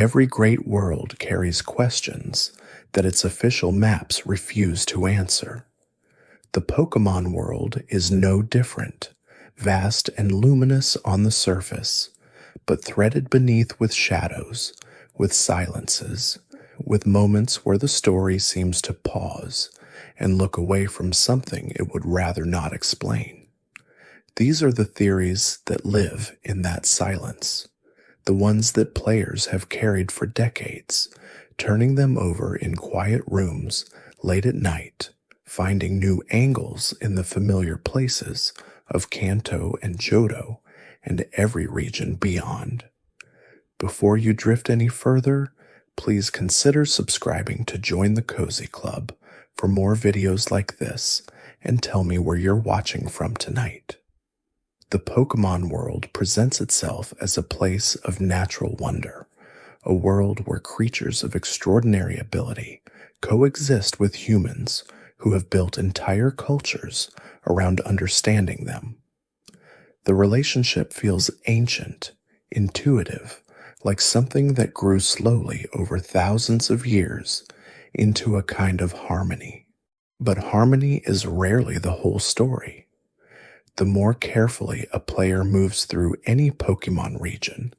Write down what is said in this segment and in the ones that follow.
Every great world carries questions that its official maps refuse to answer. The Pokémon world is no different, vast and luminous on the surface, but threaded beneath with shadows, with silences, with moments where the story seems to pause and look away from something it would rather not explain. These are the theories that live in that silence, the ones that players have carried for decades, turning them over in quiet rooms late at night, finding new angles in the familiar places of Kanto and Johto and every region beyond. Before you drift any further, please consider subscribing to join the Cozy Club for more videos like this and tell me where you're watching from tonight. The Pokémon world presents itself as a place of natural wonder, a world where creatures of extraordinary ability coexist with humans who have built entire cultures around understanding them. The relationship feels ancient, intuitive, like something that grew slowly over thousands of years into a kind of harmony. But harmony is rarely the whole story. The more carefully a player moves through any Pokémon region,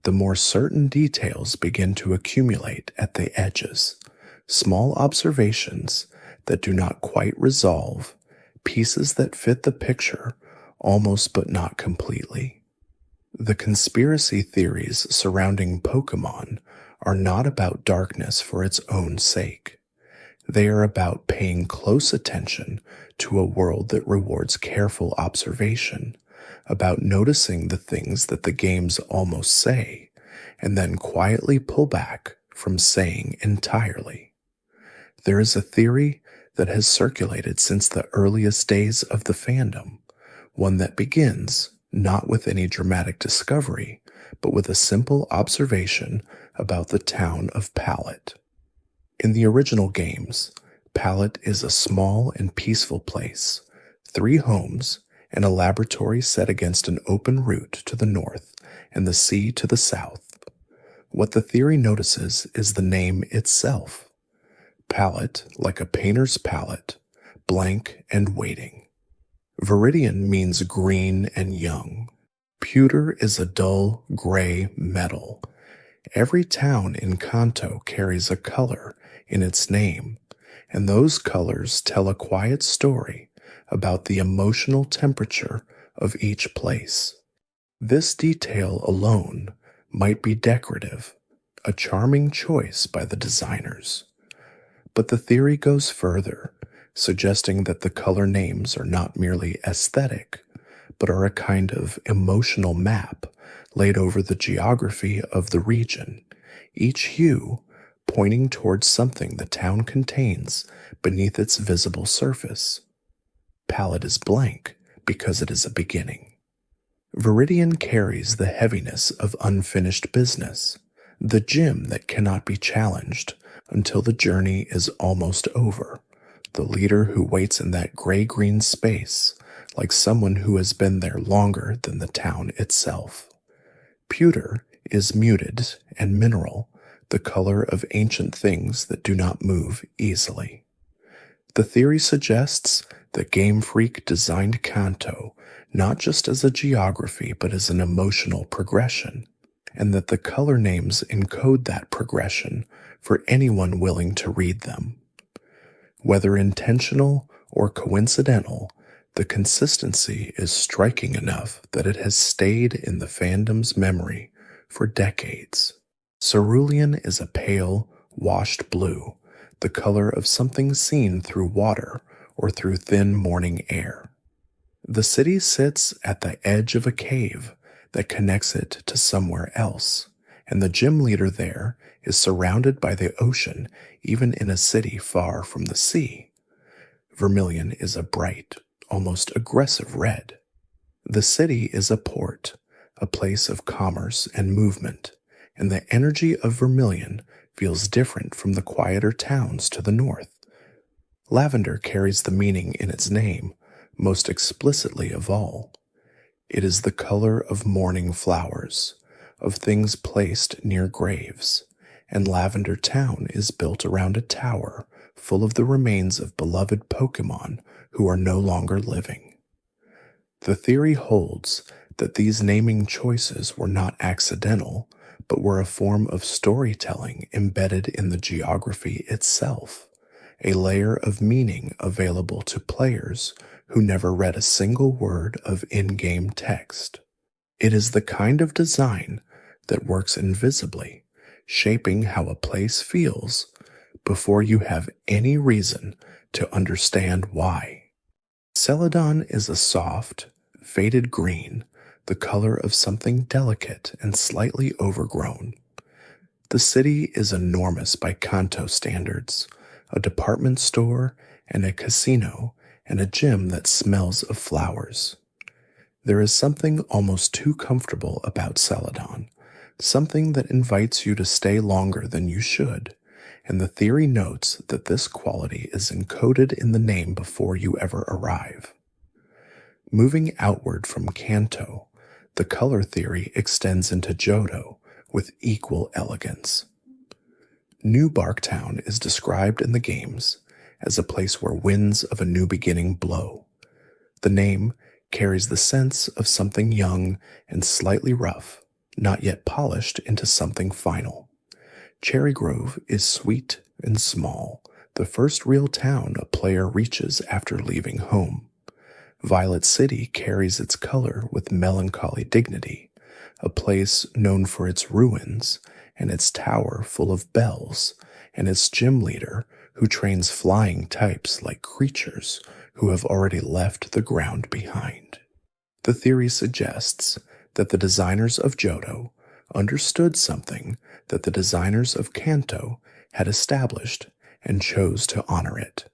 the more certain details begin to accumulate at the edges, small observations that do not quite resolve, pieces that fit the picture almost but not completely. The conspiracy theories surrounding Pokémon are not about darkness for its own sake. They are about paying close attention to a world that rewards careful observation, about noticing the things that the games almost say, and then quietly pull back from saying entirely. There is a theory that has circulated since the earliest days of the fandom, one that begins not with any dramatic discovery, but with a simple observation about the town of Pallet. In the original games, Pallet is a small and peaceful place, 3 homes, and a laboratory set against an open route to the north and the sea to the south. What the theory notices is the name itself. Palette, like a painter's palette, blank and waiting. Viridian means green and young. Pewter is a dull gray metal. Every town in Kanto carries a color in its name, and those colors tell a quiet story about the emotional temperature of each place. This detail alone might be decorative, a charming choice by the designers. But the theory goes further, suggesting that the color names are not merely aesthetic, but are a kind of emotional map laid over the geography of the region, each hue pointing towards something the town contains beneath its visible surface. Palette is blank because it is a beginning. Viridian carries the heaviness of unfinished business, the gym that cannot be challenged until the journey is almost over, the leader who waits in that gray-green space like someone who has been there longer than the town itself. Pewter is muted and mineral, the color of ancient things that do not move easily. The theory suggests that Game Freak designed Kanto not just as a geography but as an emotional progression, and that the color names encode that progression for anyone willing to read them. Whether intentional or coincidental, the consistency is striking enough that it has stayed in the fandom's memory for decades. Cerulean is a pale, washed blue, the color of something seen through water or through thin morning air. The city sits at the edge of a cave that connects it to somewhere else, and the gym leader there is surrounded by the ocean even in a city far from the sea. Vermilion is a bright, almost aggressive red. The city is a port, a place of commerce and movement, and the energy of Vermilion feels different from the quieter towns to the north. Lavender carries the meaning in its name most explicitly of all. It is the color of morning flowers, of things placed near graves, and Lavender Town is built around a tower full of the remains of beloved Pokémon who are no longer living. The theory holds that these naming choices were not accidental, but were a form of storytelling embedded in the geography itself, a layer of meaning available to players who never read a single word of in-game text. It is the kind of design that works invisibly, shaping how a place feels before you have any reason to understand why. Celadon is a soft, faded green, the color of something delicate and slightly overgrown. The city is enormous by Kanto standards, a department store and a casino and a gym that smells of flowers. There is something almost too comfortable about Celadon, something that invites you to stay longer than you should, and the theory notes that this quality is encoded in the name before you ever arrive. Moving outward from Kanto, the color theory extends into Johto with equal elegance. New Barktown is described in the games as a place where winds of a new beginning blow. The name carries the sense of something young and slightly rough, not yet polished into something final. Cherry Grove is sweet and small, the first real town a player reaches after leaving home. Violet City carries its color with melancholy dignity, a place known for its ruins and its tower full of bells, and its gym leader who trains flying types like creatures who have already left the ground behind. The theory suggests that the designers of Johto understood something that the designers of Kanto had established and chose to honor it,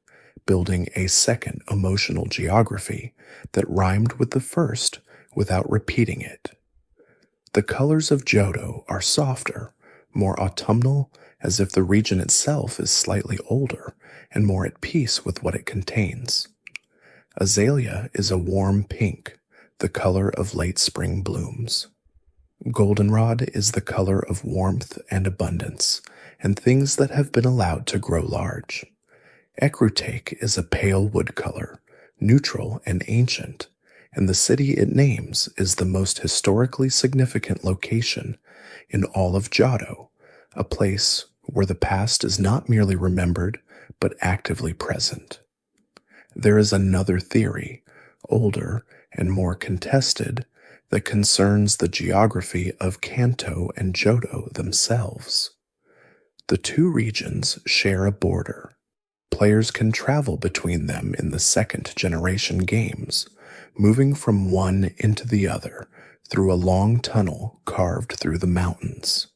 building a second emotional geography that rhymed with the first without repeating it. The colors of Johto are softer, more autumnal, as if the region itself is slightly older and more at peace with what it contains. Azalea is a warm pink, the color of late spring blooms. Goldenrod is the color of warmth and abundance, and things that have been allowed to grow large. Ecrutake is a pale wood color, neutral and ancient, and the city it names is the most historically significant location in all of Johto, a place where the past is not merely remembered, but actively present. There is another theory, older and more contested, that concerns the geography of Kanto and Johto themselves. The two regions share a border. Players can travel between them in the second-generation games, moving from one into the other through a long tunnel carved through the mountains.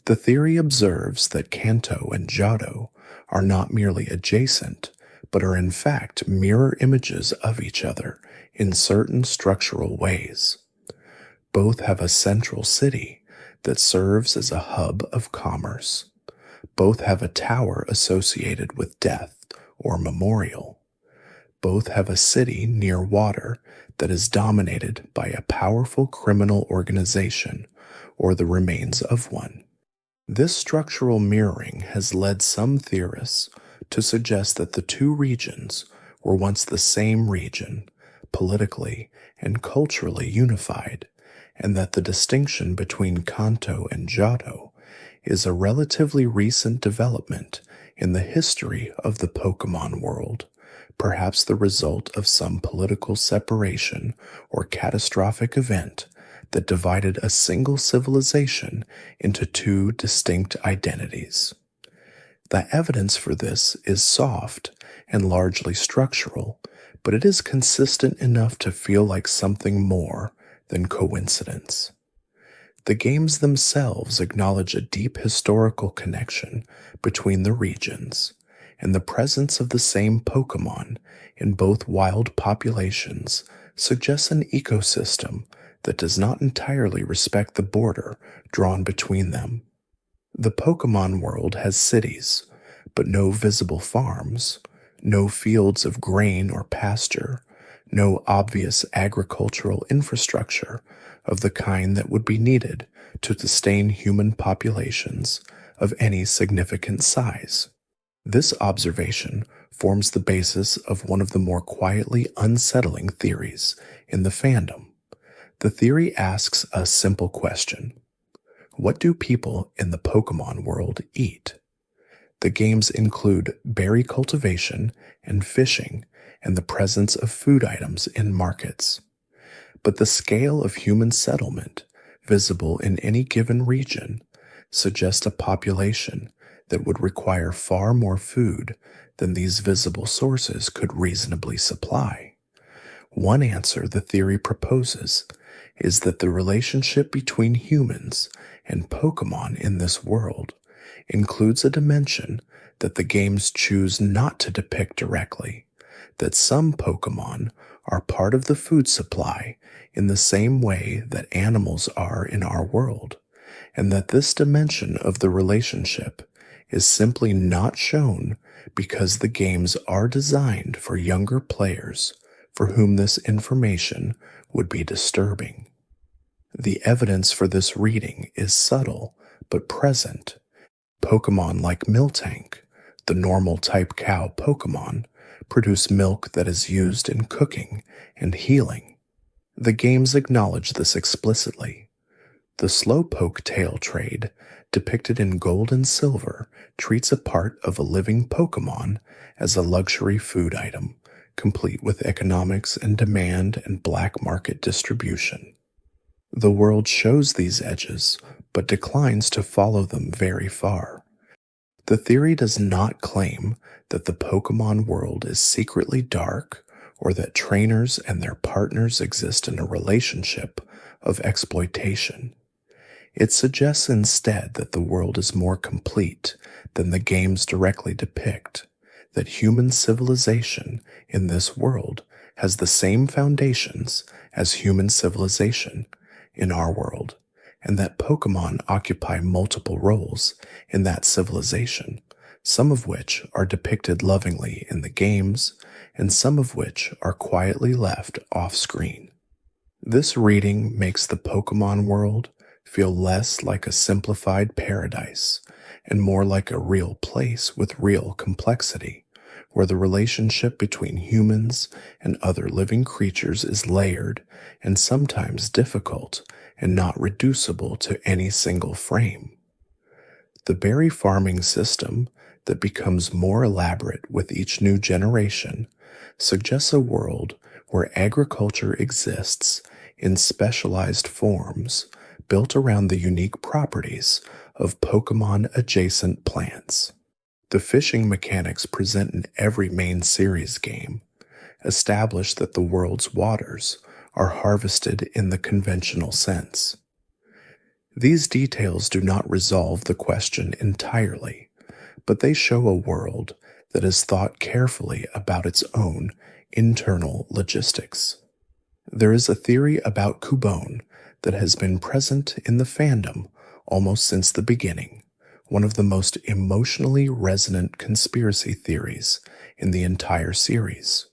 The theory observes that Kanto and Johto are not merely adjacent, but are in fact mirror images of each other in certain structural ways. Both have a central city that serves as a hub of commerce. Both have a tower associated with death or memorial. Both have a city near water that is dominated by a powerful criminal organization or the remains of one. This structural mirroring has led some theorists to suggest that the two regions were once the same region, politically and culturally unified, and that the distinction between Kanto and Johto is a relatively recent development in the history of the Pokémon world, perhaps the result of some political separation or catastrophic event that divided a single civilization into two distinct identities. The evidence for this is soft and largely structural, but it is consistent enough to feel like something more than coincidence. The games themselves acknowledge a deep historical connection between the regions, and the presence of the same Pokémon in both wild populations suggests an ecosystem that does not entirely respect the border drawn between them. The Pokémon world has cities, but no visible farms, no fields of grain or pasture, no obvious agricultural infrastructure of the kind that would be needed to sustain human populations of any significant size. This observation forms the basis of one of the more quietly unsettling theories in the fandom. The theory asks a simple question: what do people in the Pokémon world eat? The games include berry cultivation and fishing and the presence of food items in markets. But the scale of human settlement visible in any given region suggests a population that would require far more food than these visible sources could reasonably supply. One answer the theory proposes is that the relationship between humans and Pokémon in this world includes a dimension that the games choose not to depict directly, that some Pokémon are part of the food supply in the same way that animals are in our world, and that this dimension of the relationship is simply not shown because the games are designed for younger players for whom this information would be disturbing. The evidence for this reading is subtle but present. Pokémon like Miltank, the normal type cow Pokémon, produce milk that is used in cooking and healing. The games acknowledge this explicitly. The Slowpoke tail trade, depicted in gold and silver, treats a part of a living Pokémon as a luxury food item, complete with economics and demand and black market distribution. The world shows these edges, but declines to follow them very far. The theory does not claim that the Pokémon world is secretly dark or that trainers and their partners exist in a relationship of exploitation. It suggests instead that the world is more complete than the games directly depict, that human civilization in this world has the same foundations as human civilization in our world, and that Pokémon occupy multiple roles in that civilization, some of which are depicted lovingly in the games, and some of which are quietly left off-screen. This reading makes the Pokémon world feel less like a simplified paradise and more like a real place with real complexity, where the relationship between humans and other living creatures is layered and sometimes difficult and not reducible to any single frame. The berry farming system that becomes more elaborate with each new generation suggests a world where agriculture exists in specialized forms built around the unique properties of Pokémon-adjacent plants. The fishing mechanics present in every main series game establish that the world's waters are harvested in the conventional sense. These details do not resolve the question entirely, but they show a world that has thought carefully about its own internal logistics. There is a theory about Cubone that has been present in the fandom almost since the beginning, one of the most emotionally resonant conspiracy theories in the entire series.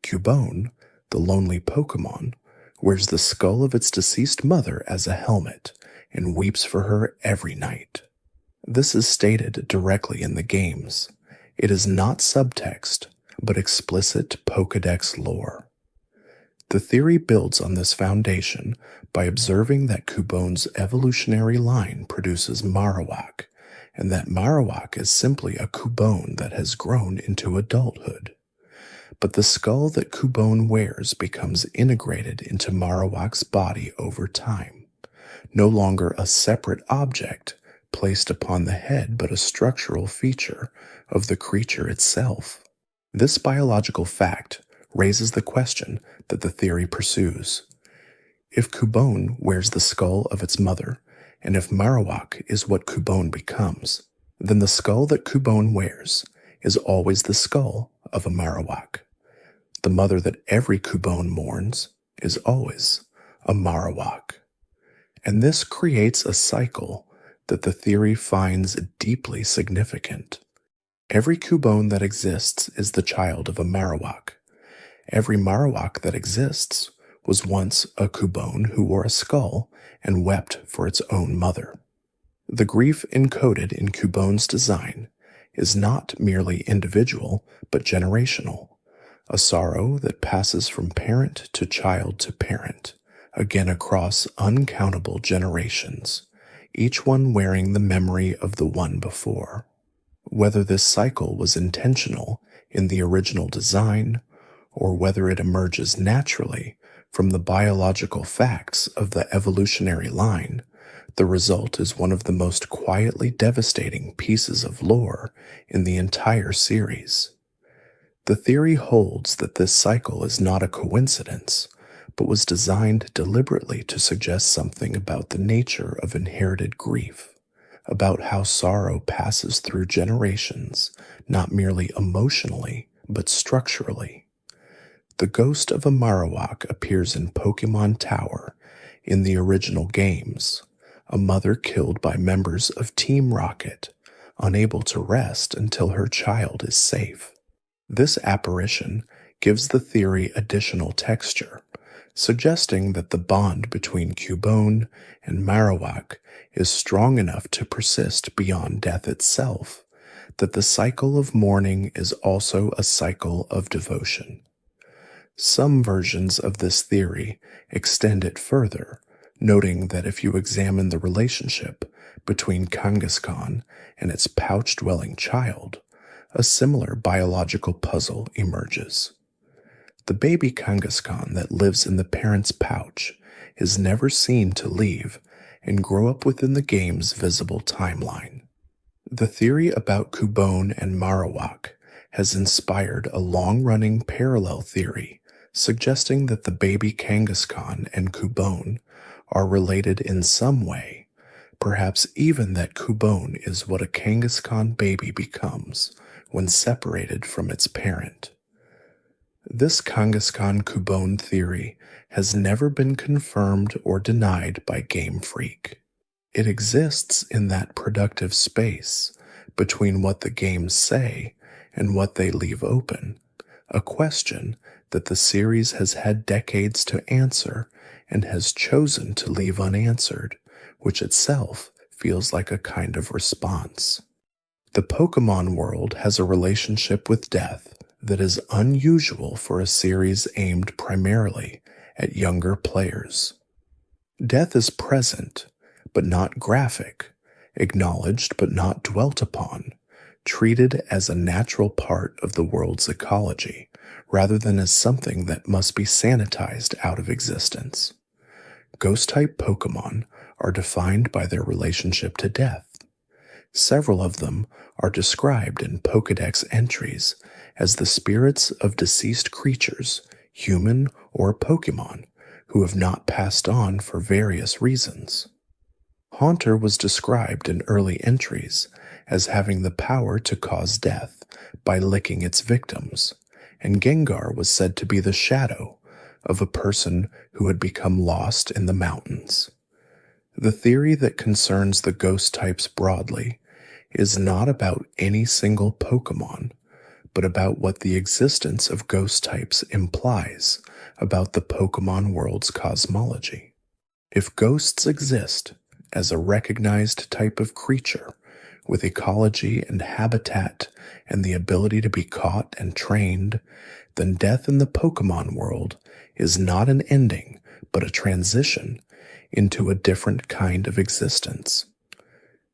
Cubone, the lonely Pokémon, wears the skull of its deceased mother as a helmet and weeps for her every night. This is stated directly in the games. It is not subtext, but explicit Pokédex lore. The theory builds on this foundation by observing that Cubone's evolutionary line produces Marowak, and that Marowak is simply a Cubone that has grown into adulthood. But the skull that Cubone wears becomes integrated into Marowak's body over time, no longer a separate object placed upon the head but a structural feature of the creature itself. This biological fact raises the question that the theory pursues. If Cubone wears the skull of its mother, and if Marowak is what Cubone becomes, then the skull that Cubone wears is always the skull of a Marowak. The mother that every Cubone mourns is always a Marowak. And this creates a cycle that the theory finds deeply significant. Every Cubone that exists is the child of a Marowak, Every Marowak that exists was once a Cubone who wore a skull and wept for its own mother. The grief encoded in Cubone's design is not merely individual, but generational, a sorrow that passes from parent to parent, again across uncountable generations, each one wearing the memory of the one before. Whether this cycle was intentional in the original design, or whether it emerges naturally from the biological facts of the evolutionary line, the result is one of the most quietly devastating pieces of lore in the entire series. The theory holds that this cycle is not a coincidence, but was designed deliberately to suggest something about the nature of inherited grief, about how sorrow passes through generations, not merely emotionally, but structurally. The ghost of a Marowak appears in Pokémon Tower in the original games, a mother killed by members of Team Rocket, unable to rest until her child is safe. This apparition gives the theory additional texture, suggesting that the bond between Cubone and Marowak is strong enough to persist beyond death itself, that the cycle of mourning is also a cycle of devotion. Some versions of this theory extend it further, noting that if you examine the relationship between Kangaskhan and its pouch-dwelling child, a similar biological puzzle emerges. The baby Kangaskhan that lives in the parent's pouch is never seen to leave and grow up within the game's visible timeline. The theory about Cubone and Marowak has inspired a long-running parallel theory suggesting that the baby Kangaskhan and Cubone are related in some way, perhaps even that Cubone is what a Kangaskhan baby becomes when separated from its parent. This Kangaskhan-Cubone theory has never been confirmed or denied by Game Freak. It exists in that productive space between what the games say and what they leave open, a question that the series has had decades to answer and has chosen to leave unanswered, which itself feels like a kind of response. The Pokémon world has a relationship with death that is unusual for a series aimed primarily at younger players. Death is present, but not graphic, acknowledged but not dwelt upon, treated as a natural part of the world's ecology, rather than as something that must be sanitized out of existence. Ghost-type Pokémon are defined by their relationship to death. Several of them are described in Pokédex entries as the spirits of deceased creatures, human or Pokémon, who have not passed on for various reasons. Haunter was described in early entries as having the power to cause death by licking its victims, and Gengar was said to be the shadow of a person who had become lost in the mountains. The theory that concerns the ghost types broadly is not about any single Pokémon, but about what the existence of ghost types implies about the Pokémon world's cosmology. If ghosts exist as a recognized type of creature with ecology and habitat and the ability to be caught and trained, then death in the Pokémon world is not an ending, but a transition into a different kind of existence.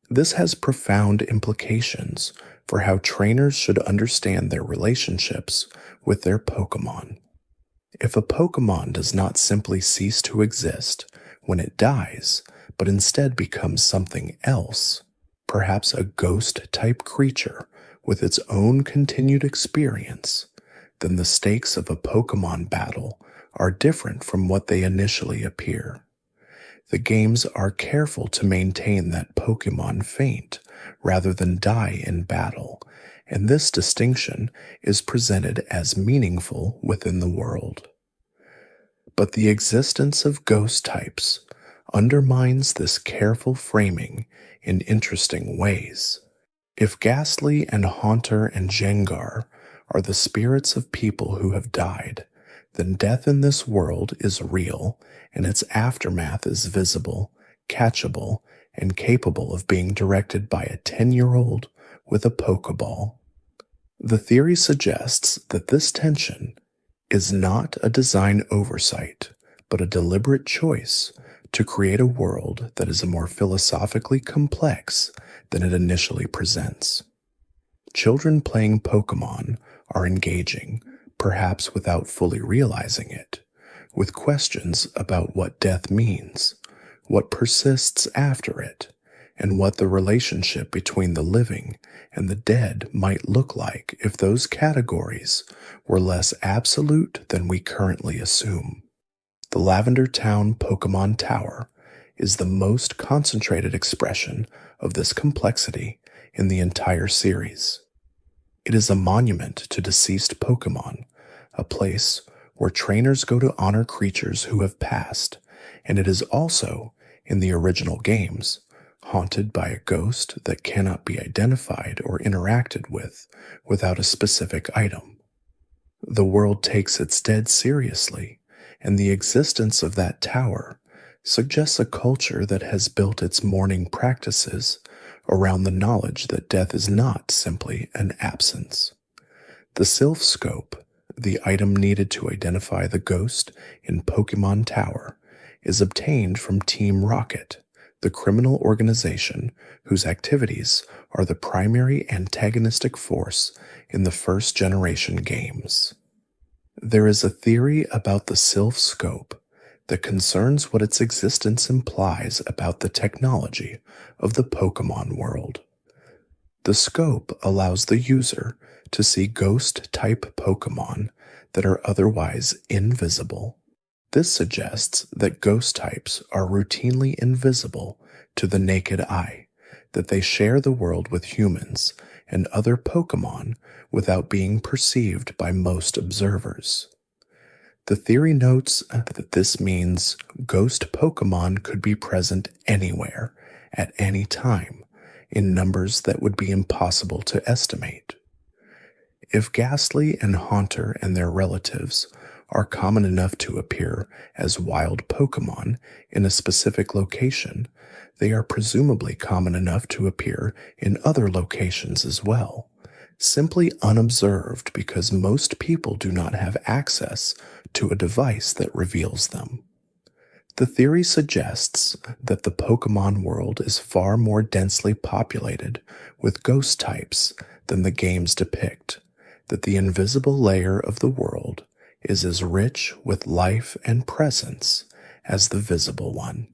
This has profound implications for how trainers should understand their relationships with their Pokémon. If a Pokémon does not simply cease to exist when it dies, but instead becomes something else, perhaps a ghost-type creature with its own continued experience, then the stakes of a Pokémon battle are different from what they initially appear. The games are careful to maintain that Pokémon faint rather than die in battle, and this distinction is presented as meaningful within the world. But the existence of ghost types undermines this careful framing in interesting ways. If Ghastly and Haunter and Gengar are the spirits of people who have died, then death in this world is real and its aftermath is visible, catchable, and capable of being directed by a 10-year-old with a Pokeball. The theory suggests that this tension is not a design oversight, but a deliberate choice to create a world that is more philosophically complex than it initially presents. Children playing Pokémon are engaging, perhaps without fully realizing it, with questions about what death means, what persists after it, and what the relationship between the living and the dead might look like if those categories were less absolute than we currently assume. The Lavender Town Pokémon Tower is the most concentrated expression of this complexity in the entire series. It is a monument to deceased Pokémon, a place where trainers go to honor creatures who have passed, and it is also, in the original games, haunted by a ghost that cannot be identified or interacted with without a specific item. The world takes its dead seriously, and the existence of that tower suggests a culture that has built its mourning practices around the knowledge that death is not simply an absence. The Silph Scope, the item needed to identify the ghost in Pokémon Tower, is obtained from Team Rocket, the criminal organization whose activities are the primary antagonistic force in the first-generation games. There is a theory about the Silph Scope that concerns what its existence implies about the technology of the Pokémon world. The scope allows the user to see ghost-type Pokémon that are otherwise invisible. This suggests that ghost types are routinely invisible to the naked eye, that they share the world with humans and other Pokémon without being perceived by most observers. The theory notes that this means ghost Pokémon could be present anywhere, at any time, in numbers that would be impossible to estimate. If Ghastly and Haunter and their relatives are common enough to appear as wild Pokémon in a specific location, they are presumably common enough to appear in other locations as well, simply unobserved because most people do not have access to a device that reveals them. The theory suggests that the Pokémon world is far more densely populated with ghost types than the games depict, that the invisible layer of the world is as rich with life and presence as the visible one.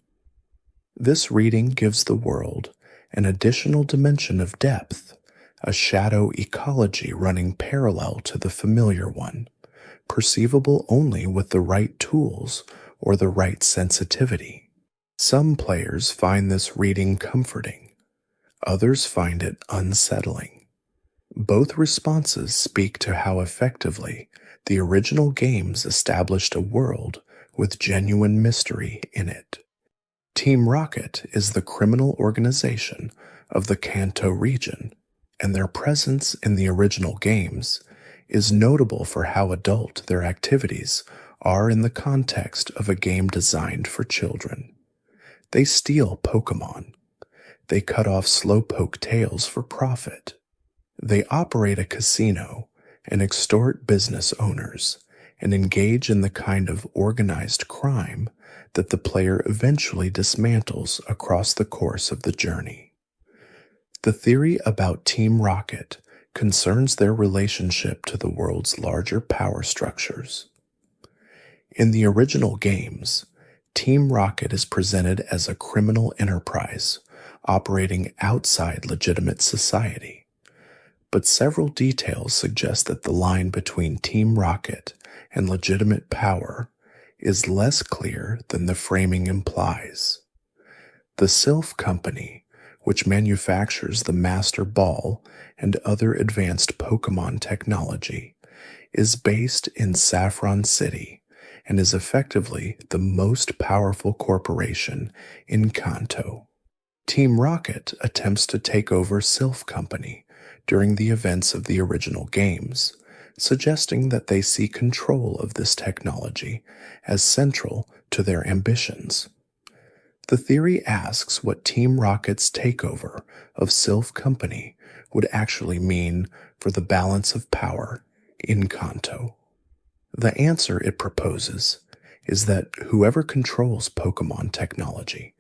This reading gives the world an additional dimension of depth, a shadow ecology running parallel to the familiar one, perceivable only with the right tools or the right sensitivity. Some players find this reading comforting, others find it unsettling. Both responses speak to how effectively the original games established a world with genuine mystery in it. Team Rocket is the criminal organization of the Kanto region, and their presence in the original games is notable for how adult their activities are in the context of a game designed for children. They steal Pokémon. They cut off slowpoke tails for profit. They operate a casino and extort business owners, and engage in the kind of organized crime that the player eventually dismantles across the course of the journey. The theory about Team Rocket concerns their relationship to the world's larger power structures. In the original games, Team Rocket is presented as a criminal enterprise operating outside legitimate society. But several details suggest that the line between Team Rocket and legitimate power is less clear than the framing implies. The Silph Company, which manufactures the Master Ball and other advanced Pokémon technology, is based in Saffron City and is effectively the most powerful corporation in Kanto. Team Rocket attempts to take over Silph Company during the events of the original games, suggesting that they see control of this technology as central to their ambitions. The theory asks what Team Rocket's takeover of Silph Company would actually mean for the balance of power in Kanto. The answer it proposes is that whoever controls Pokémon technology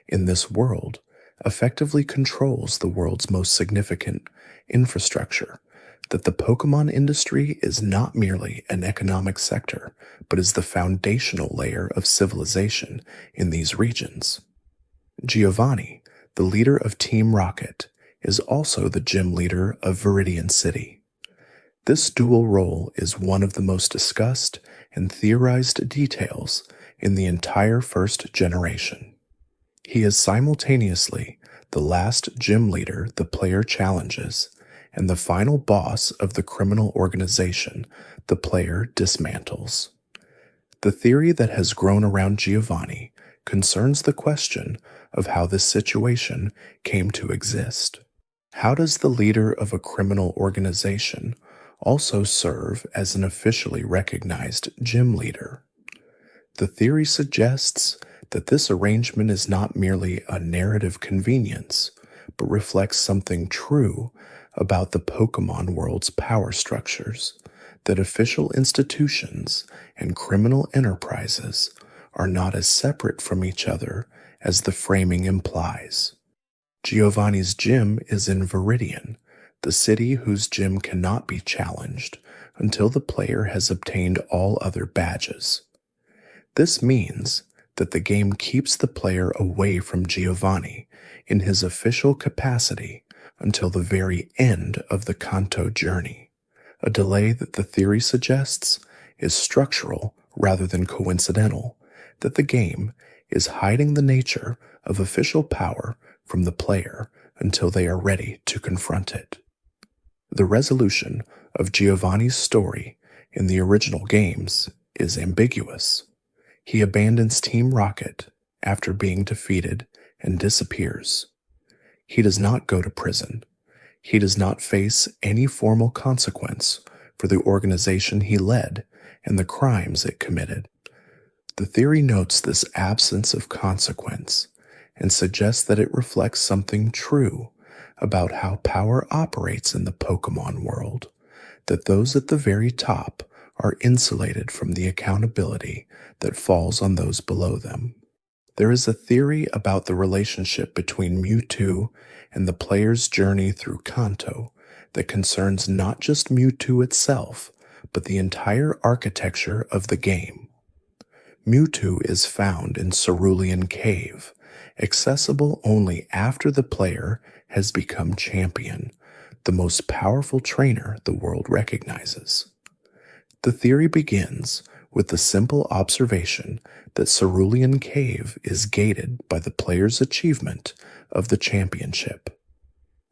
in this world effectively controls the world's most significant infrastructure, that the Pokémon industry is not merely an economic sector, but is the foundational layer of civilization in these regions. Giovanni, the leader of Team Rocket, is also the gym leader of Viridian City. This dual role is one of the most discussed and theorized details in the entire first generation. He is simultaneously the last gym leader the player challenges and the final boss of the criminal organization the player dismantles. The theory that has grown around Giovanni concerns the question of how this situation came to exist. How does the leader of a criminal organization also serve as an officially recognized gym leader? The theory suggests that this arrangement is not merely a narrative convenience, but reflects something true about the Pokémon world's power structures, that official institutions and criminal enterprises are not as separate from each other as the framing implies. Giovanni's gym is in Viridian, the city whose gym cannot be challenged until the player has obtained all other badges. This means that the game keeps the player away from Giovanni in his official capacity until the very end of the Kanto journey, a delay that the theory suggests is structural rather than coincidental, that the game is hiding the nature of official power from the player until they are ready to confront it. The resolution of Giovanni's story in the original games is ambiguous. He abandons Team Rocket after being defeated and disappears. He does not go to prison. He does not face any formal consequence for the organization he led and the crimes it committed. The theory notes this absence of consequence and suggests that it reflects something true about how power operates in the Pokémon world, that those at the very top are insulated from the accountability that falls on those below them. There is a theory about the relationship between Mewtwo and the player's journey through Kanto that concerns not just Mewtwo itself, but the entire architecture of the game. Mewtwo is found in Cerulean Cave, accessible only after the player has become champion, the most powerful trainer the world recognizes. The theory begins with the simple observation that Cerulean Cave is gated by the player's achievement of the championship.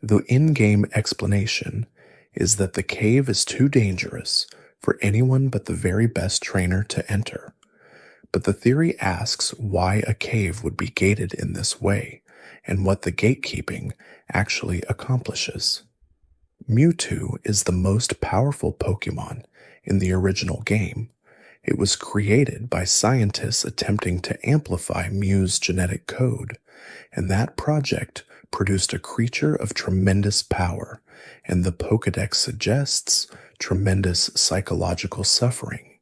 The in-game explanation is that the cave is too dangerous for anyone but the very best trainer to enter. But the theory asks why a cave would be gated in this way, and what the gatekeeping actually accomplishes. Mewtwo is the most powerful Pokémon in the original game. It was created by scientists attempting to amplify Mew's genetic code, and that project produced a creature of tremendous power, and the Pokédex suggests tremendous psychological suffering.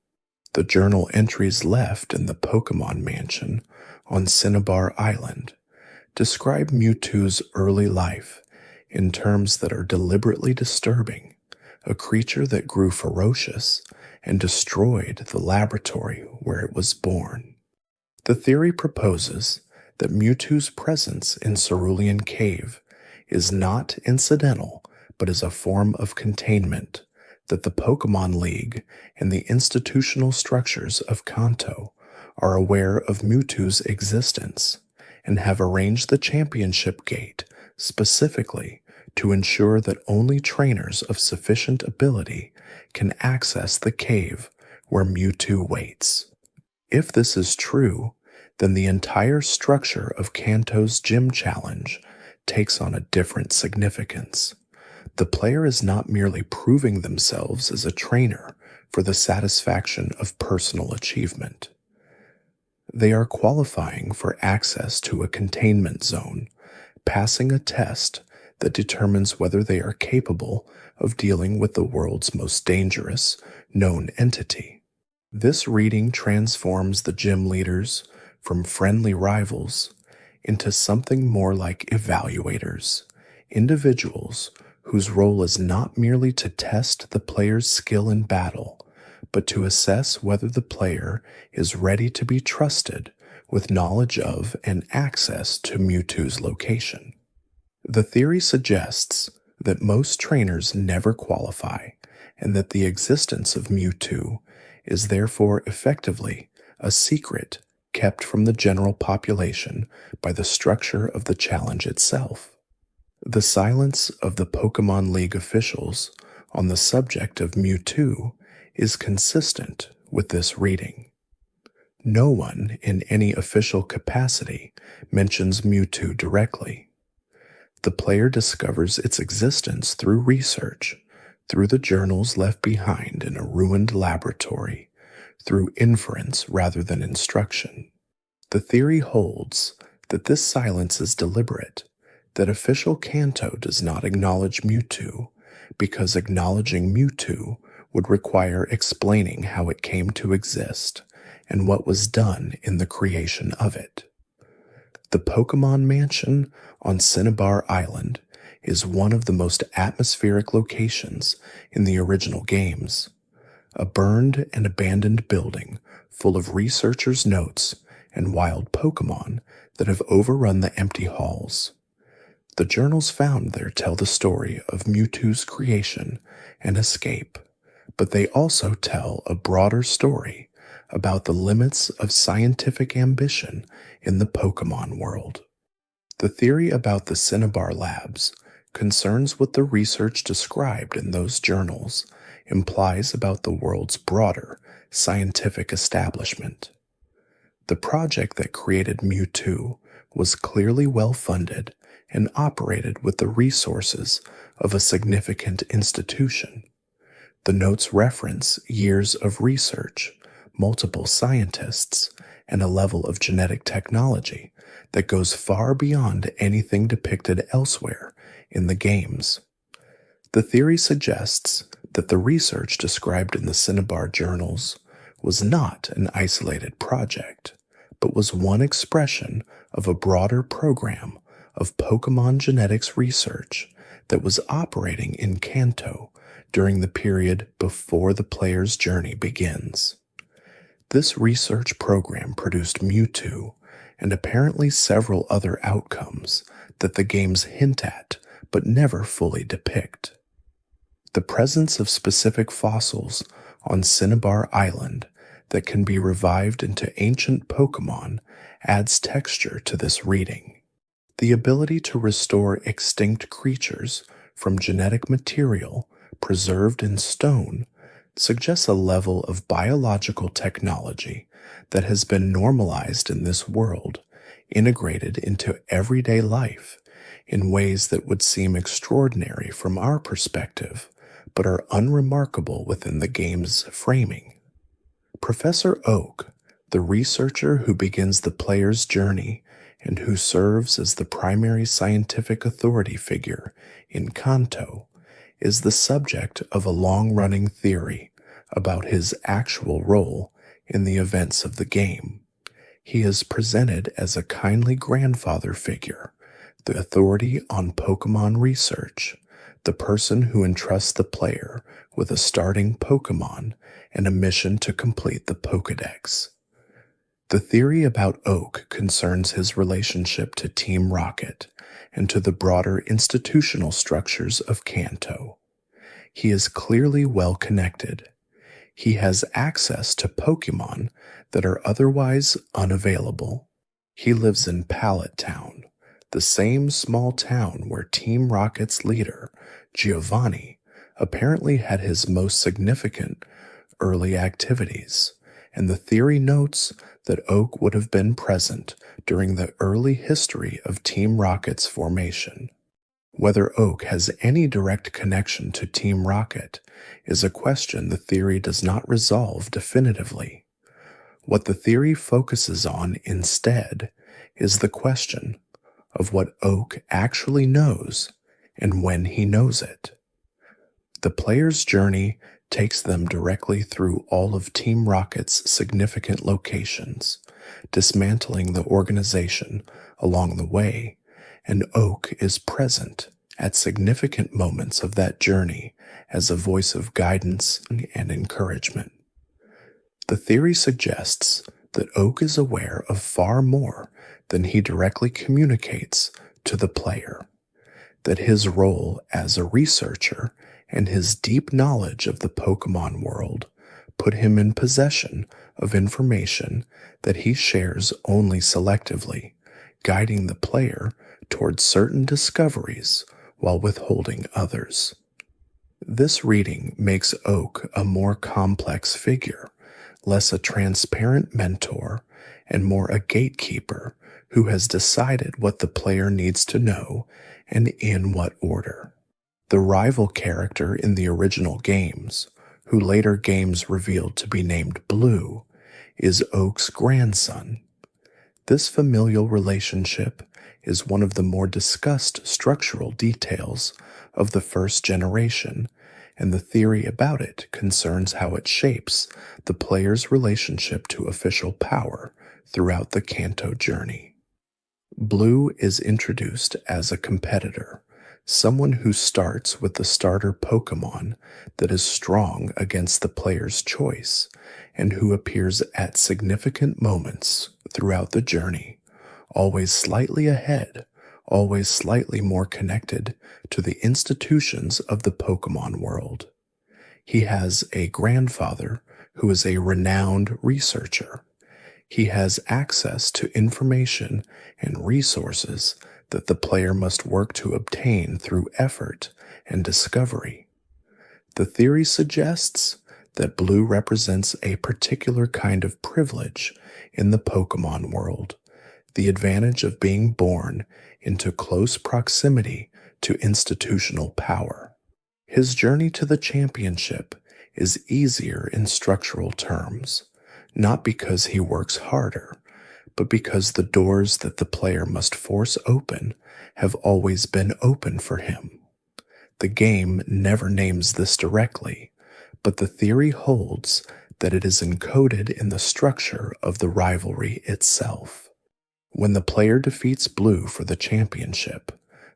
The journal entries left in the Pokémon Mansion on Cinnabar Island describe Mewtwo's early life in terms that are deliberately disturbing, a creature that grew ferocious and destroyed the laboratory where it was born. The theory proposes that Mewtwo's presence in Cerulean Cave is not incidental, but is a form of containment, that the Pokémon League and the institutional structures of Kanto are aware of Mewtwo's existence and have arranged the championship gate specifically to ensure that only trainers of sufficient ability can access the cave where Mewtwo waits. If this is true, then the entire structure of Kanto's gym challenge takes on a different significance. The player is not merely proving themselves as a trainer for the satisfaction of personal achievement. They are qualifying for access to a containment zone, passing a test that determines whether they are capable of dealing with the world's most dangerous known entity. This reading transforms the gym leaders from friendly rivals into something more like evaluators, individuals whose role is not merely to test the player's skill in battle, but to assess whether the player is ready to be trusted with knowledge of and access to Mewtwo's location. The theory suggests that most trainers never qualify, and that the existence of Mewtwo is therefore effectively a secret kept from the general population by the structure of the challenge itself. The silence of the Pokémon League officials on the subject of Mewtwo is consistent with this reading. No one in any official capacity mentions Mewtwo directly. The player discovers its existence through research, through the journals left behind in a ruined laboratory, through inference rather than instruction. The theory holds that this silence is deliberate, that official Kanto does not acknowledge Mewtwo, because acknowledging Mewtwo would require explaining how it came to exist and what was done in the creation of it. The Pokémon Mansion on Cinnabar Island is one of the most atmospheric locations in the original games. A burned and abandoned building full of researchers' notes and wild Pokémon that have overrun the empty halls. The journals found there tell the story of Mewtwo's creation and escape, but they also tell a broader story about the limits of scientific ambition in the Pokémon world. The theory about the Cinnabar labs concerns what the research described in those journals implies about the world's broader scientific establishment. The project that created Mewtwo was clearly well-funded and operated with the resources of a significant institution. The notes reference years of research, multiple scientists, and a level of genetic technology that goes far beyond anything depicted elsewhere in the games. The theory suggests that the research described in the Cinnabar journals was not an isolated project, but was one expression of a broader program of Pokémon genetics research that was operating in Kanto during the period before the player's journey begins. This research program produced Mewtwo and apparently several other outcomes that the games hint at but never fully depict. The presence of specific fossils on Cinnabar Island that can be revived into ancient Pokémon adds texture to this reading. The ability to restore extinct creatures from genetic material preserved in stone suggests a level of biological technology that has been normalized in this world, integrated into everyday life in ways that would seem extraordinary from our perspective, but are unremarkable within the game's framing. Professor Oak, the researcher who begins the player's journey and who serves as the primary scientific authority figure in Kanto, is the subject of a long-running theory about his actual role in the events of the game. He is presented as a kindly grandfather figure, the authority on Pokémon research, the person who entrusts the player with a starting Pokémon and a mission to complete the Pokédex. The theory about Oak concerns his relationship to Team Rocket and to the broader institutional structures of Kanto. He is clearly well connected. He has access to Pokémon that are otherwise unavailable. He lives in Pallet Town, the same small town where Team Rocket's leader, Giovanni, apparently had his most significant early activities, and the theory notes that Oak would have been present during the early history of Team Rocket's formation. Whether Oak has any direct connection to Team Rocket is a question the theory does not resolve definitively. What the theory focuses on instead is the question of what Oak actually knows and when he knows it. The player's journey takes them directly through all of Team Rocket's significant locations, dismantling the organization along the way, and Oak is present at significant moments of that journey as a voice of guidance and encouragement. The theory suggests that Oak is aware of far more than he directly communicates to the player, that his role as a researcher and his deep knowledge of the Pokémon world put him in possession of information that he shares only selectively, guiding the player towards certain discoveries while withholding others. This reading makes Oak a more complex figure, less a transparent mentor, and more a gatekeeper who has decided what the player needs to know and in what order. The rival character in the original games, who later games revealed to be named Blue, is Oak's grandson. This familial relationship is one of the more discussed structural details of the first generation, and the theory about it concerns how it shapes the player's relationship to official power throughout the Kanto journey. Blue is introduced as a competitor, someone who starts with the starter Pokémon that is strong against the player's choice and who appears at significant moments throughout the journey, always slightly ahead, always slightly more connected to the institutions of the Pokémon world. He has a grandfather who is a renowned researcher. He has access to information and resources that the player must work to obtain through effort and discovery. The theory suggests that Blue represents a particular kind of privilege in the Pokémon world, the advantage of being born into close proximity to institutional power. His journey to the championship is easier in structural terms, not because he works harder, but because the doors that the player must force open have always been open for him. The game never names this directly, but the theory holds that it is encoded in the structure of the rivalry itself. When the player defeats Blue for the championship,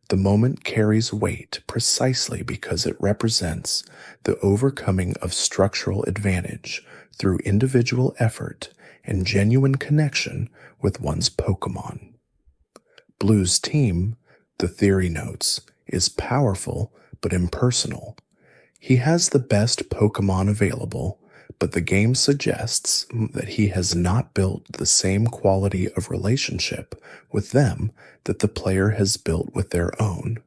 the moment carries weight precisely because it represents the overcoming of structural advantage through individual effort and genuine connection with one's Pokémon. Blue's team, the theory notes, is powerful but impersonal. He has the best Pokémon available, but the game suggests that he has not built the same quality of relationship with them that the player has built with their own.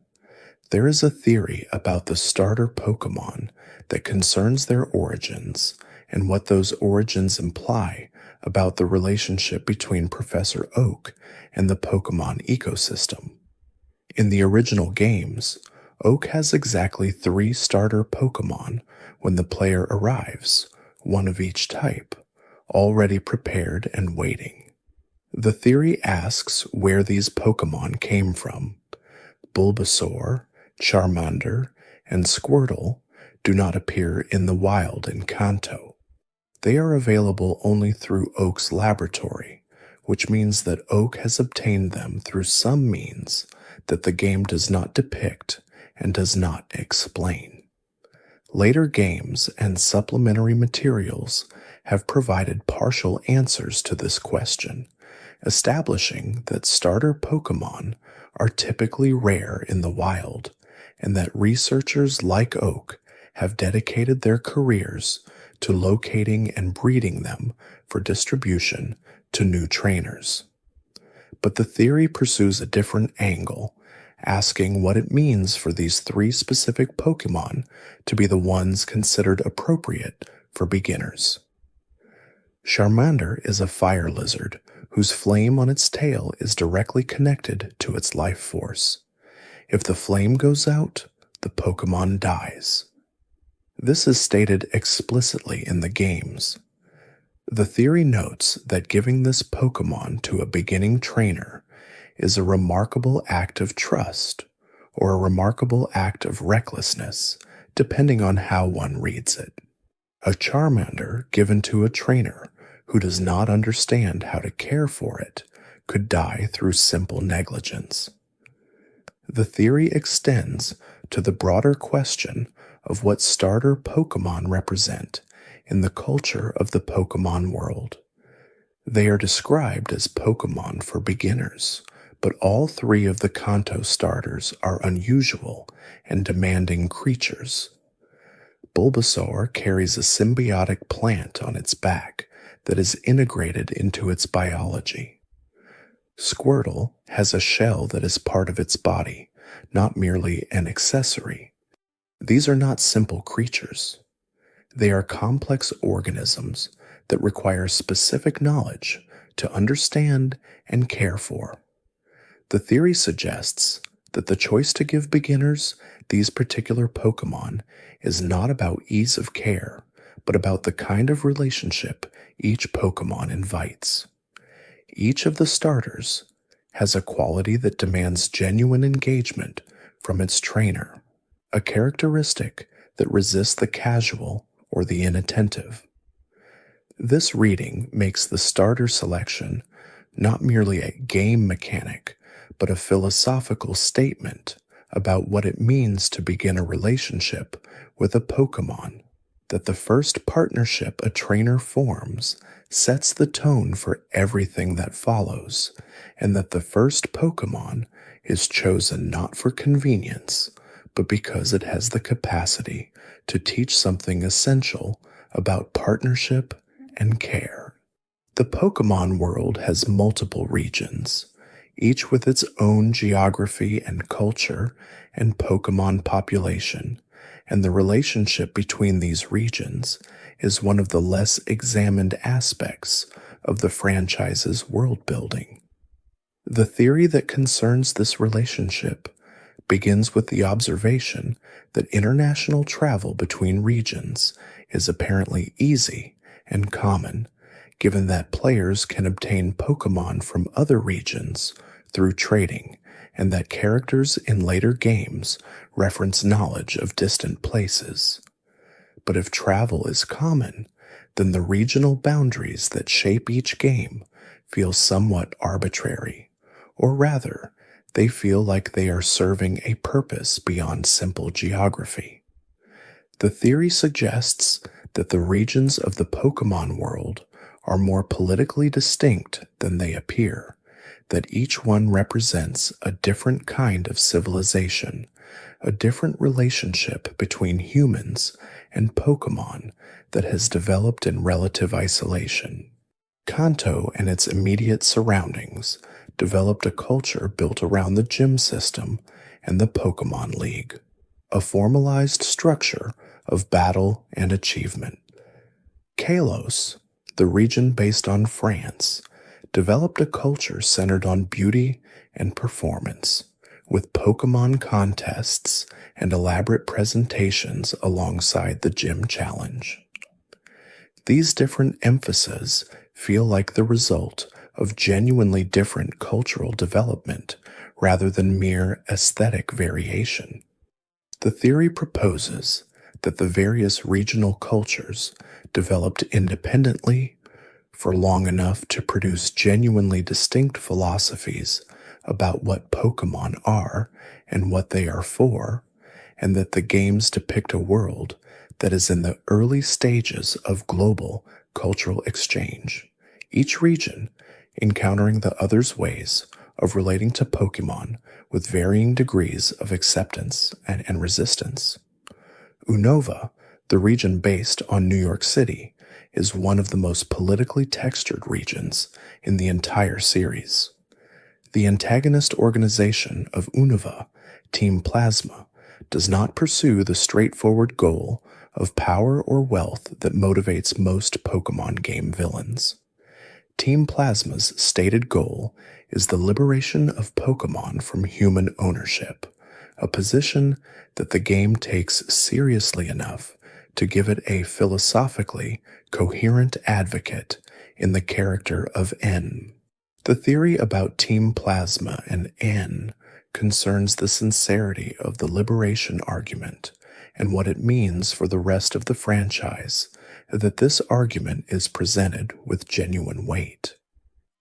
There is a theory about the starter Pokémon that concerns their origins and what those origins imply about the relationship between Professor Oak and the Pokémon ecosystem. In the original games, Oak has exactly 3 starter Pokémon when the player arrives, one of each type, already prepared and waiting. The theory asks where these Pokémon came from. Bulbasaur, Charmander, and Squirtle do not appear in the wild in Kanto. They are available only through Oak's laboratory, which means that Oak has obtained them through some means that the game does not depict and does not explain. Later games and supplementary materials have provided partial answers to this question, establishing that starter Pokémon are typically rare in the wild, and that researchers like Oak have dedicated their careers to locating and breeding them for distribution to new trainers. But the theory pursues a different angle, asking what it means for these 3 specific Pokémon to be the ones considered appropriate for beginners. Charmander is a fire lizard whose flame on its tail is directly connected to its life force. If the flame goes out, the Pokémon dies. This is stated explicitly in the games. The theory notes that giving this Pokémon to a beginning trainer is a remarkable act of trust or a remarkable act of recklessness, depending on how one reads it. A Charmander given to a trainer who does not understand how to care for it could die through simple negligence. The theory extends to the broader question of what starter Pokémon represent in the culture of the Pokémon world. They are described as Pokémon for beginners, but all three of the Kanto starters are unusual and demanding creatures. Bulbasaur carries a symbiotic plant on its back that is integrated into its biology. Squirtle has a shell that is part of its body, not merely an accessory. These are not simple creatures. They are complex organisms that require specific knowledge to understand and care for. The theory suggests that the choice to give beginners these particular Pokémon is not about ease of care, but about the kind of relationship each Pokémon invites. Each of the starters has a quality that demands genuine engagement from its trainer, a characteristic that resists the casual or the inattentive. This reading makes the starter selection not merely a game mechanic, but a philosophical statement about what it means to begin a relationship with a Pokémon, that the first partnership a trainer forms sets the tone for everything that follows, and that the first Pokémon is chosen not for convenience, but because it has the capacity to teach something essential about partnership and care. The Pokémon world has multiple regions, each with its own geography and culture and Pokémon population, and the relationship between these regions is one of the less examined aspects of the franchise's world building. The theory that concerns this relationship begins with the observation that international travel between regions is apparently easy and common, given that players can obtain Pokémon from other regions through trading, and that characters in later games reference knowledge of distant places. But if travel is common, then the regional boundaries that shape each game feel somewhat arbitrary, or rather, they feel like they are serving a purpose beyond simple geography. The theory suggests that the regions of the Pokémon world are more politically distinct than they appear, that each one represents a different kind of civilization, a different relationship between humans and Pokémon that has developed in relative isolation. Kanto and its immediate surroundings developed a culture built around the gym system and the Pokémon League, a formalized structure of battle and achievement. Kalos, the region based on France, developed a culture centered on beauty and performance, with Pokémon contests and elaborate presentations alongside the gym challenge. These different emphases feel like the result of genuinely different cultural development rather than mere aesthetic variation. The theory proposes that the various regional cultures developed independently for long enough to produce genuinely distinct philosophies about what Pokémon are and what they are for, and that the games depict a world that is in the early stages of global cultural exchange, each region encountering the other's ways of relating to Pokémon with varying degrees of acceptance and resistance. Unova, the region based on New York City, is one of the most politically textured regions in the entire series. The antagonist organization of Unova, Team Plasma, does not pursue the straightforward goal of power or wealth that motivates most Pokémon game villains. Team Plasma's stated goal is the liberation of Pokémon from human ownership, a position that the game takes seriously enough to give it a philosophically coherent advocate in the character of N. The theory about Team Plasma and N concerns the sincerity of the liberation argument and what it means for the rest of the franchise that this argument is presented with genuine weight.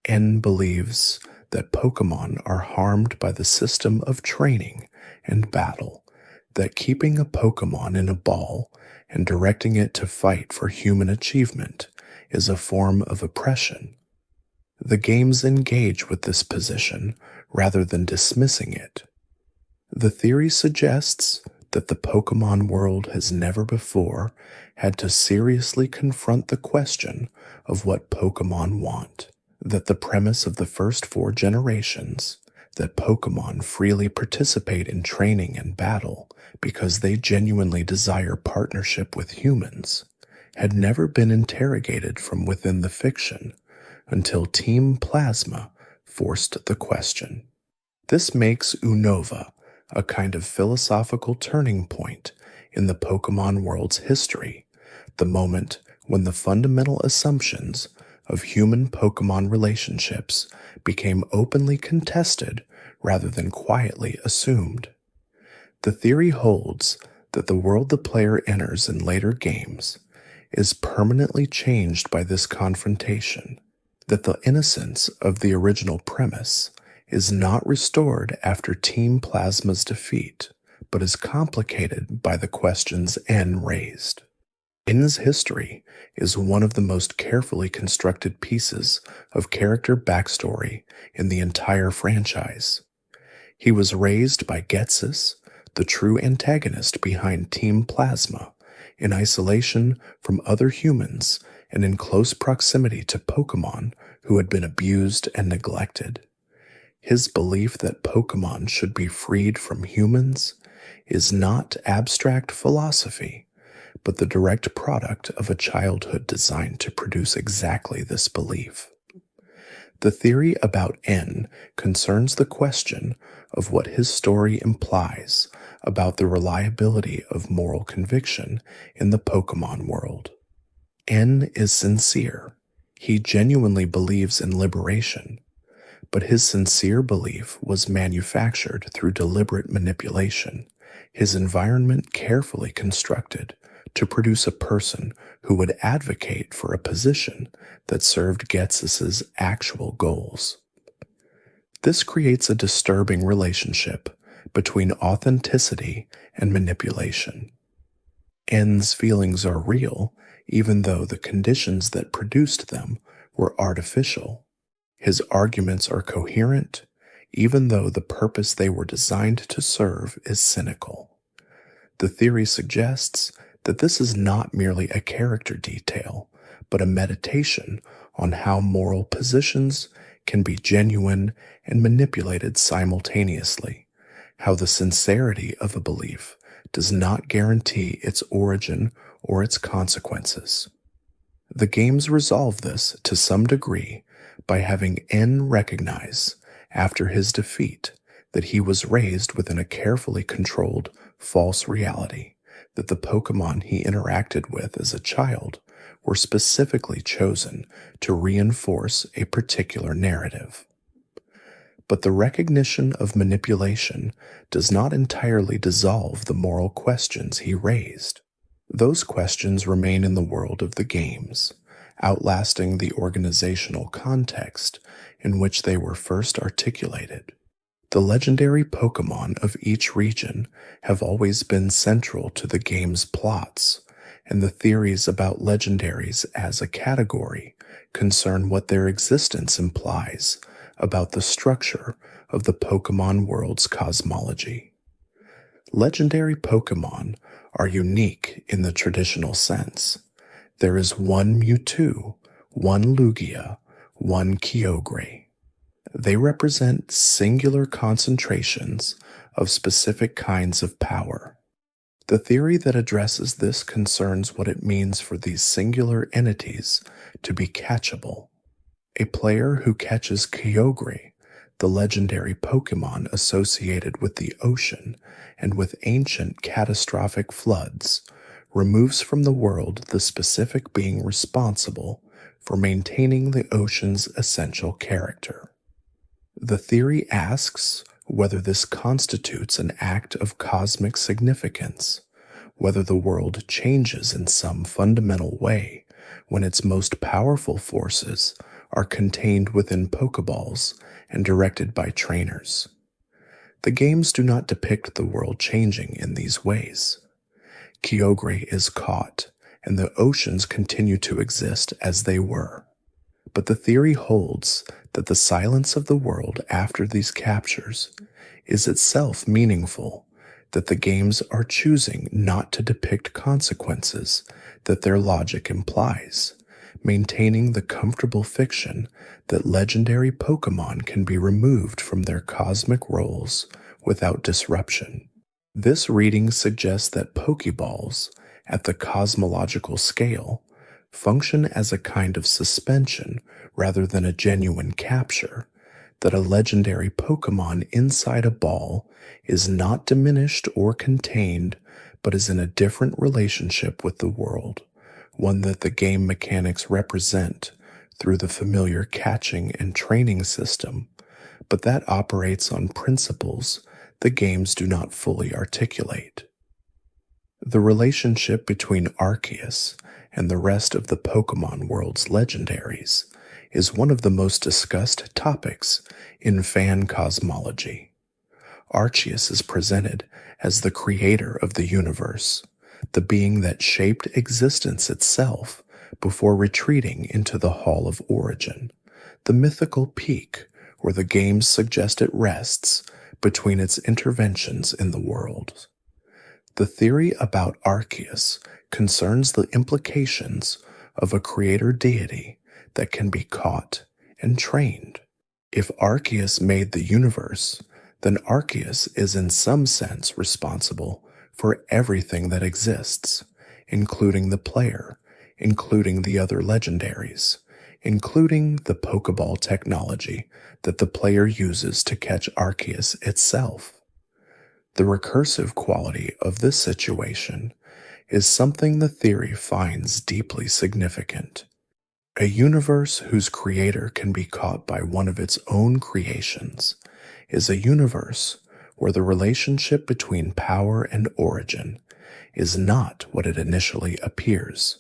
N believes that Pokémon are harmed by the system of training and battle, that keeping a Pokémon in a ball and directing it to fight for human achievement is a form of oppression. The games engage with this position rather than dismissing it. The theory suggests that the Pokémon world has never before had to seriously confront the question of what Pokémon want, that the premise of the first 4 generations, that Pokémon freely participate in training and battle because they genuinely desire partnership with humans, had never been interrogated from within the fiction until Team Plasma forced the question. This makes Unova a kind of philosophical turning point in the Pokémon world's history, the moment when the fundamental assumptions of human-Pokémon relationships became openly contested rather than quietly assumed. The theory holds that the world the player enters in later games is permanently changed by this confrontation, that the innocence of the original premise is not restored after Team Plasma's defeat, but is complicated by the questions N raised. N's history is one of the most carefully constructed pieces of character backstory in the entire franchise. He was raised by Ghetsis, the true antagonist behind Team Plasma, in isolation from other humans and in close proximity to Pokémon who had been abused and neglected. His belief that Pokémon should be freed from humans is not abstract philosophy, but the direct product of a childhood designed to produce exactly this belief. The theory about N concerns the question of what his story implies about the reliability of moral conviction in the Pokémon world. N is sincere. He genuinely believes in liberation, but his sincere belief was manufactured through deliberate manipulation, his environment carefully constructed to produce a person who would advocate for a position that served Ghetsis' actual goals. This creates a disturbing relationship between authenticity and manipulation. N's feelings are real, even though the conditions that produced them were artificial. His arguments are coherent, even though the purpose they were designed to serve is cynical. The theory suggests that this is not merely a character detail, but a meditation on how moral positions can be genuine and manipulated simultaneously, how the sincerity of a belief does not guarantee its origin or its consequences. The games resolve this to some degree by having N recognize, after his defeat, that he was raised within a carefully controlled false reality, that the Pokémon he interacted with as a child were specifically chosen to reinforce a particular narrative. But the recognition of manipulation does not entirely dissolve the moral questions he raised. Those questions remain in the world of the games, outlasting the organizational context in which they were first articulated. The legendary Pokémon of each region have always been central to the game's plots, and the theories about legendaries as a category concern what their existence implies about the structure of the Pokémon world's cosmology. Legendary Pokémon are unique in the traditional sense. There is one Mewtwo, one Lugia, one Kyogre. They represent singular concentrations of specific kinds of power. The theory that addresses this concerns what it means for these singular entities to be catchable. A player who catches Kyogre, the legendary Pokémon associated with the ocean and with ancient catastrophic floods, removes from the world the specific being responsible for maintaining the ocean's essential character. The theory asks whether this constitutes an act of cosmic significance, whether the world changes in some fundamental way when its most powerful forces are contained within Pokeballs and directed by trainers. The games do not depict the world changing in these ways. Kyogre is caught, and the oceans continue to exist as they were. But the theory holds that the silence of the world after these captures is itself meaningful, that the games are choosing not to depict consequences that their logic implies, maintaining the comfortable fiction that legendary Pokémon can be removed from their cosmic roles without disruption. This reading suggests that Pokeballs, at the cosmological scale, function as a kind of suspension rather than a genuine capture, that a legendary Pokémon inside a ball is not diminished or contained, but is in a different relationship with the world, one that the game mechanics represent through the familiar catching and training system, but that operates on principles the games do not fully articulate. The relationship between Arceus and the rest of the Pokémon world's legendaries is one of the most discussed topics in fan cosmology. Arceus is presented as the creator of the universe, the being that shaped existence itself before retreating into the Hall of Origin, the mythical peak where the games suggest it rests between its interventions in the world. The theory about Arceus concerns the implications of a creator deity that can be caught and trained. If Arceus made the universe, then Arceus is in some sense responsible for everything that exists, including the player, including the other legendaries, including the Pokeball technology that the player uses to catch Arceus itself. The recursive quality of this situation is something the theory finds deeply significant. A universe whose creator can be caught by one of its own creations is a universe where the relationship between power and origin is not what it initially appears.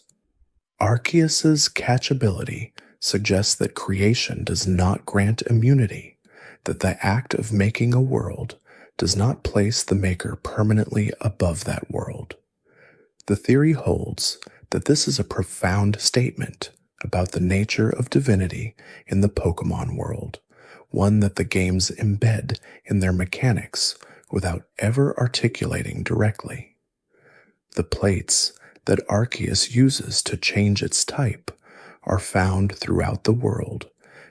Arceus's catchability suggests that creation does not grant immunity, that the act of making a world does not place the maker permanently above that world. The theory holds that this is a profound statement about the nature of divinity in the Pokémon world, one that the games embed in their mechanics without ever articulating directly. The plates that Arceus uses to change its type are found throughout the world,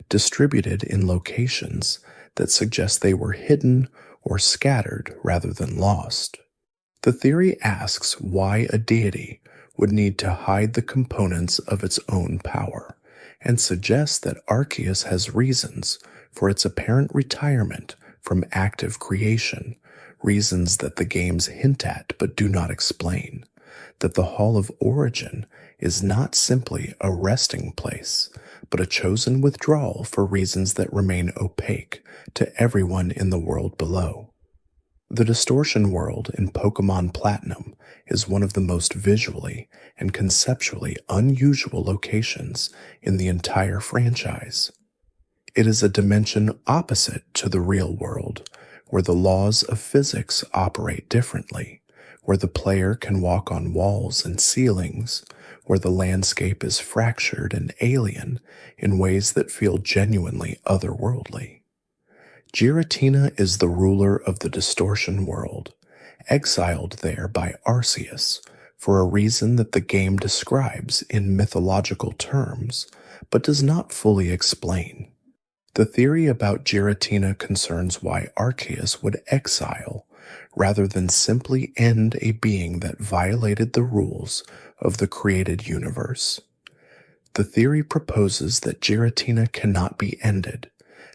distributed in locations that suggest they were hidden or scattered rather than lost. The theory asks why a deity would need to hide the components of its own power, and suggests that Arceus has reasons for its apparent retirement from active creation, reasons that the games hint at but do not explain, that the Hall of Origin is not simply a resting place, but a chosen withdrawal for reasons that remain opaque to everyone in the world below. The distortion world in Pokémon Platinum is one of the most visually and conceptually unusual locations in the entire franchise. It is a dimension opposite to the real world, where the laws of physics operate differently, where the player can walk on walls and ceilings, where the landscape is fractured and alien in ways that feel genuinely otherworldly. Giratina is the ruler of the distortion world, exiled there by Arceus for a reason that the game describes in mythological terms, but does not fully explain. The theory about Giratina concerns why Arceus would exile, rather than simply end a being that violated the rules of the created universe. The theory proposes that Giratina cannot be ended,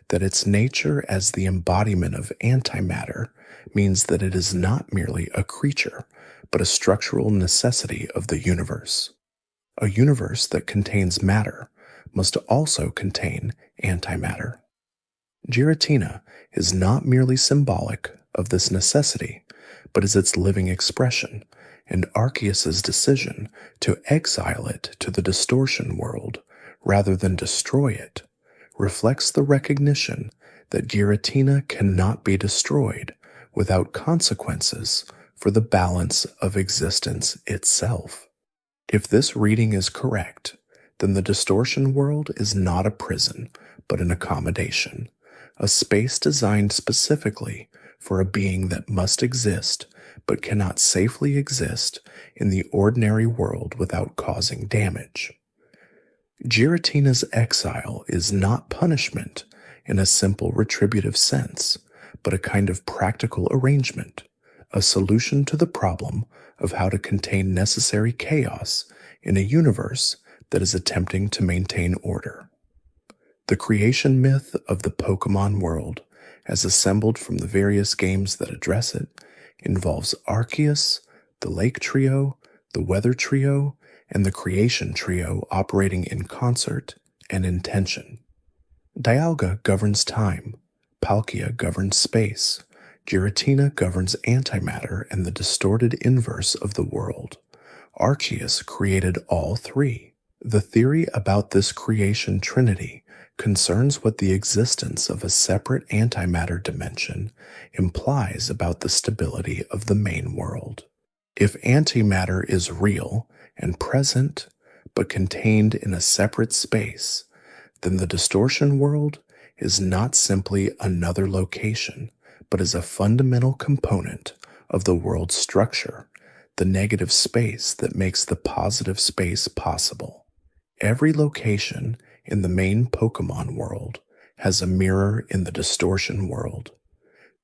that its nature as the embodiment of antimatter means that it is not merely a creature, but a structural necessity of the universe. A universe that contains matter must also contain antimatter. Giratina is not merely symbolic of this necessity, but is its living expression, and Arceus's decision to exile it to the distortion world rather than destroy it reflects the recognition that Giratina cannot be destroyed without consequences for the balance of existence itself. If this reading is correct, then the distortion world is not a prison, but an accommodation, a space designed specifically for a being that must exist but cannot safely exist in the ordinary world without causing damage. Giratina's exile is not punishment in a simple retributive sense, but a kind of practical arrangement, a solution to the problem of how to contain necessary chaos in a universe that is attempting to maintain order. The creation myth of the Pokémon world, as assembled from the various games that address it, involves Arceus, the Lake Trio, the Weather Trio, and the Creation Trio operating in concert and in tension. Dialga governs time, Palkia governs space, Giratina governs antimatter and the distorted inverse of the world. Arceus created all three. The theory about this creation trinity concerns what the existence of a separate antimatter dimension implies about the stability of the main world. If antimatter is real and present, but contained in a separate space, then the distortion world is not simply another location, but is a fundamental component of the world's structure, the negative space that makes the positive space possible. Every location in the main Pokémon world has a mirror in the distortion world.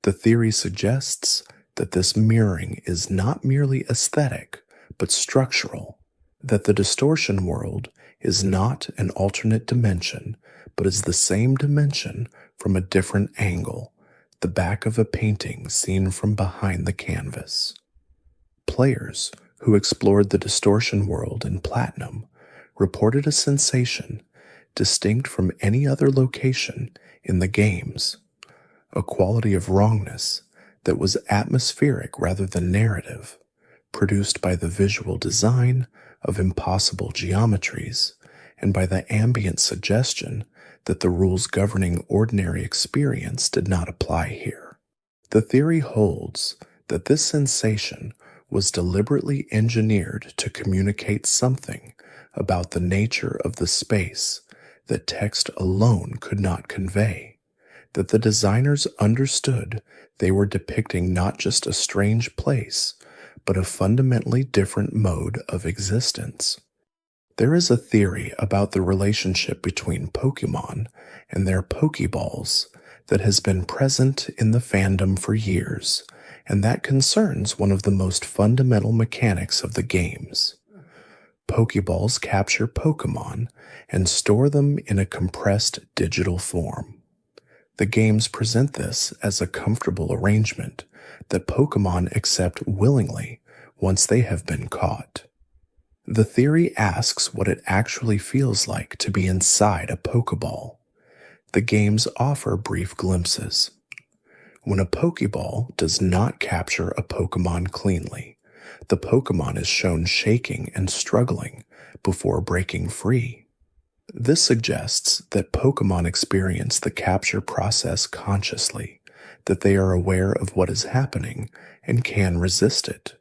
The theory suggests that this mirroring is not merely aesthetic, but structural, that the distortion world is not an alternate dimension, but is the same dimension from a different angle, the back of a painting seen from behind the canvas. Players who explored the distortion world in Platinum reported a sensation distinct from any other location in the games, a quality of wrongness that was atmospheric rather than narrative, produced by the visual design of impossible geometries and by the ambient suggestion that the rules governing ordinary experience did not apply here. The theory holds that this sensation was deliberately engineered to communicate something about the nature of the space that text alone could not convey, that the designers understood they were depicting not just a strange place, but a fundamentally different mode of existence. There is a theory about the relationship between Pokémon and their Pokeballs that has been present in the fandom for years, and that concerns one of the most fundamental mechanics of the games. Pokeballs capture Pokémon and store them in a compressed digital form. The games present this as a comfortable arrangement that Pokémon accept willingly once they have been caught. The theory asks what it actually feels like to be inside a Pokeball. The games offer brief glimpses. When a Pokeball does not capture a Pokémon cleanly, the Pokémon is shown shaking and struggling before breaking free. This suggests that Pokémon experience the capture process consciously, that they are aware of what is happening and can resist it.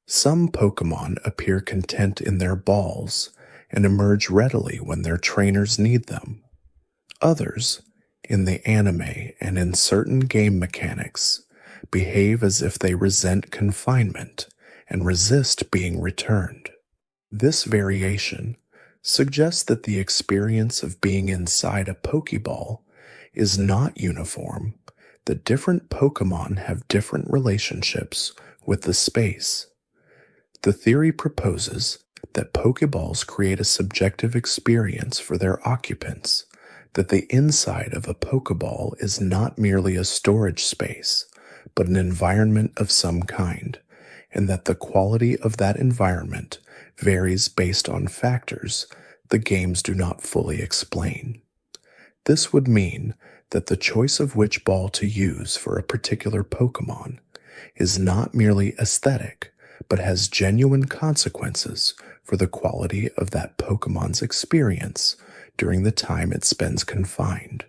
Some Pokémon appear content in their balls and emerge readily when their trainers need them. Others, in the anime and in certain game mechanics, behave as if they resent confinement and resist being returned. This variation suggests that the experience of being inside a Pokeball is not uniform, that different Pokémon have different relationships with the space. The theory proposes that Pokeballs create a subjective experience for their occupants, that the inside of a Pokeball is not merely a storage space, but an environment of some kind, and that the quality of that environment varies based on factors the games do not fully explain. This would mean that the choice of which ball to use for a particular Pokemon is not merely aesthetic, but has genuine consequences for the quality of that Pokemon's experience during the time it spends confined.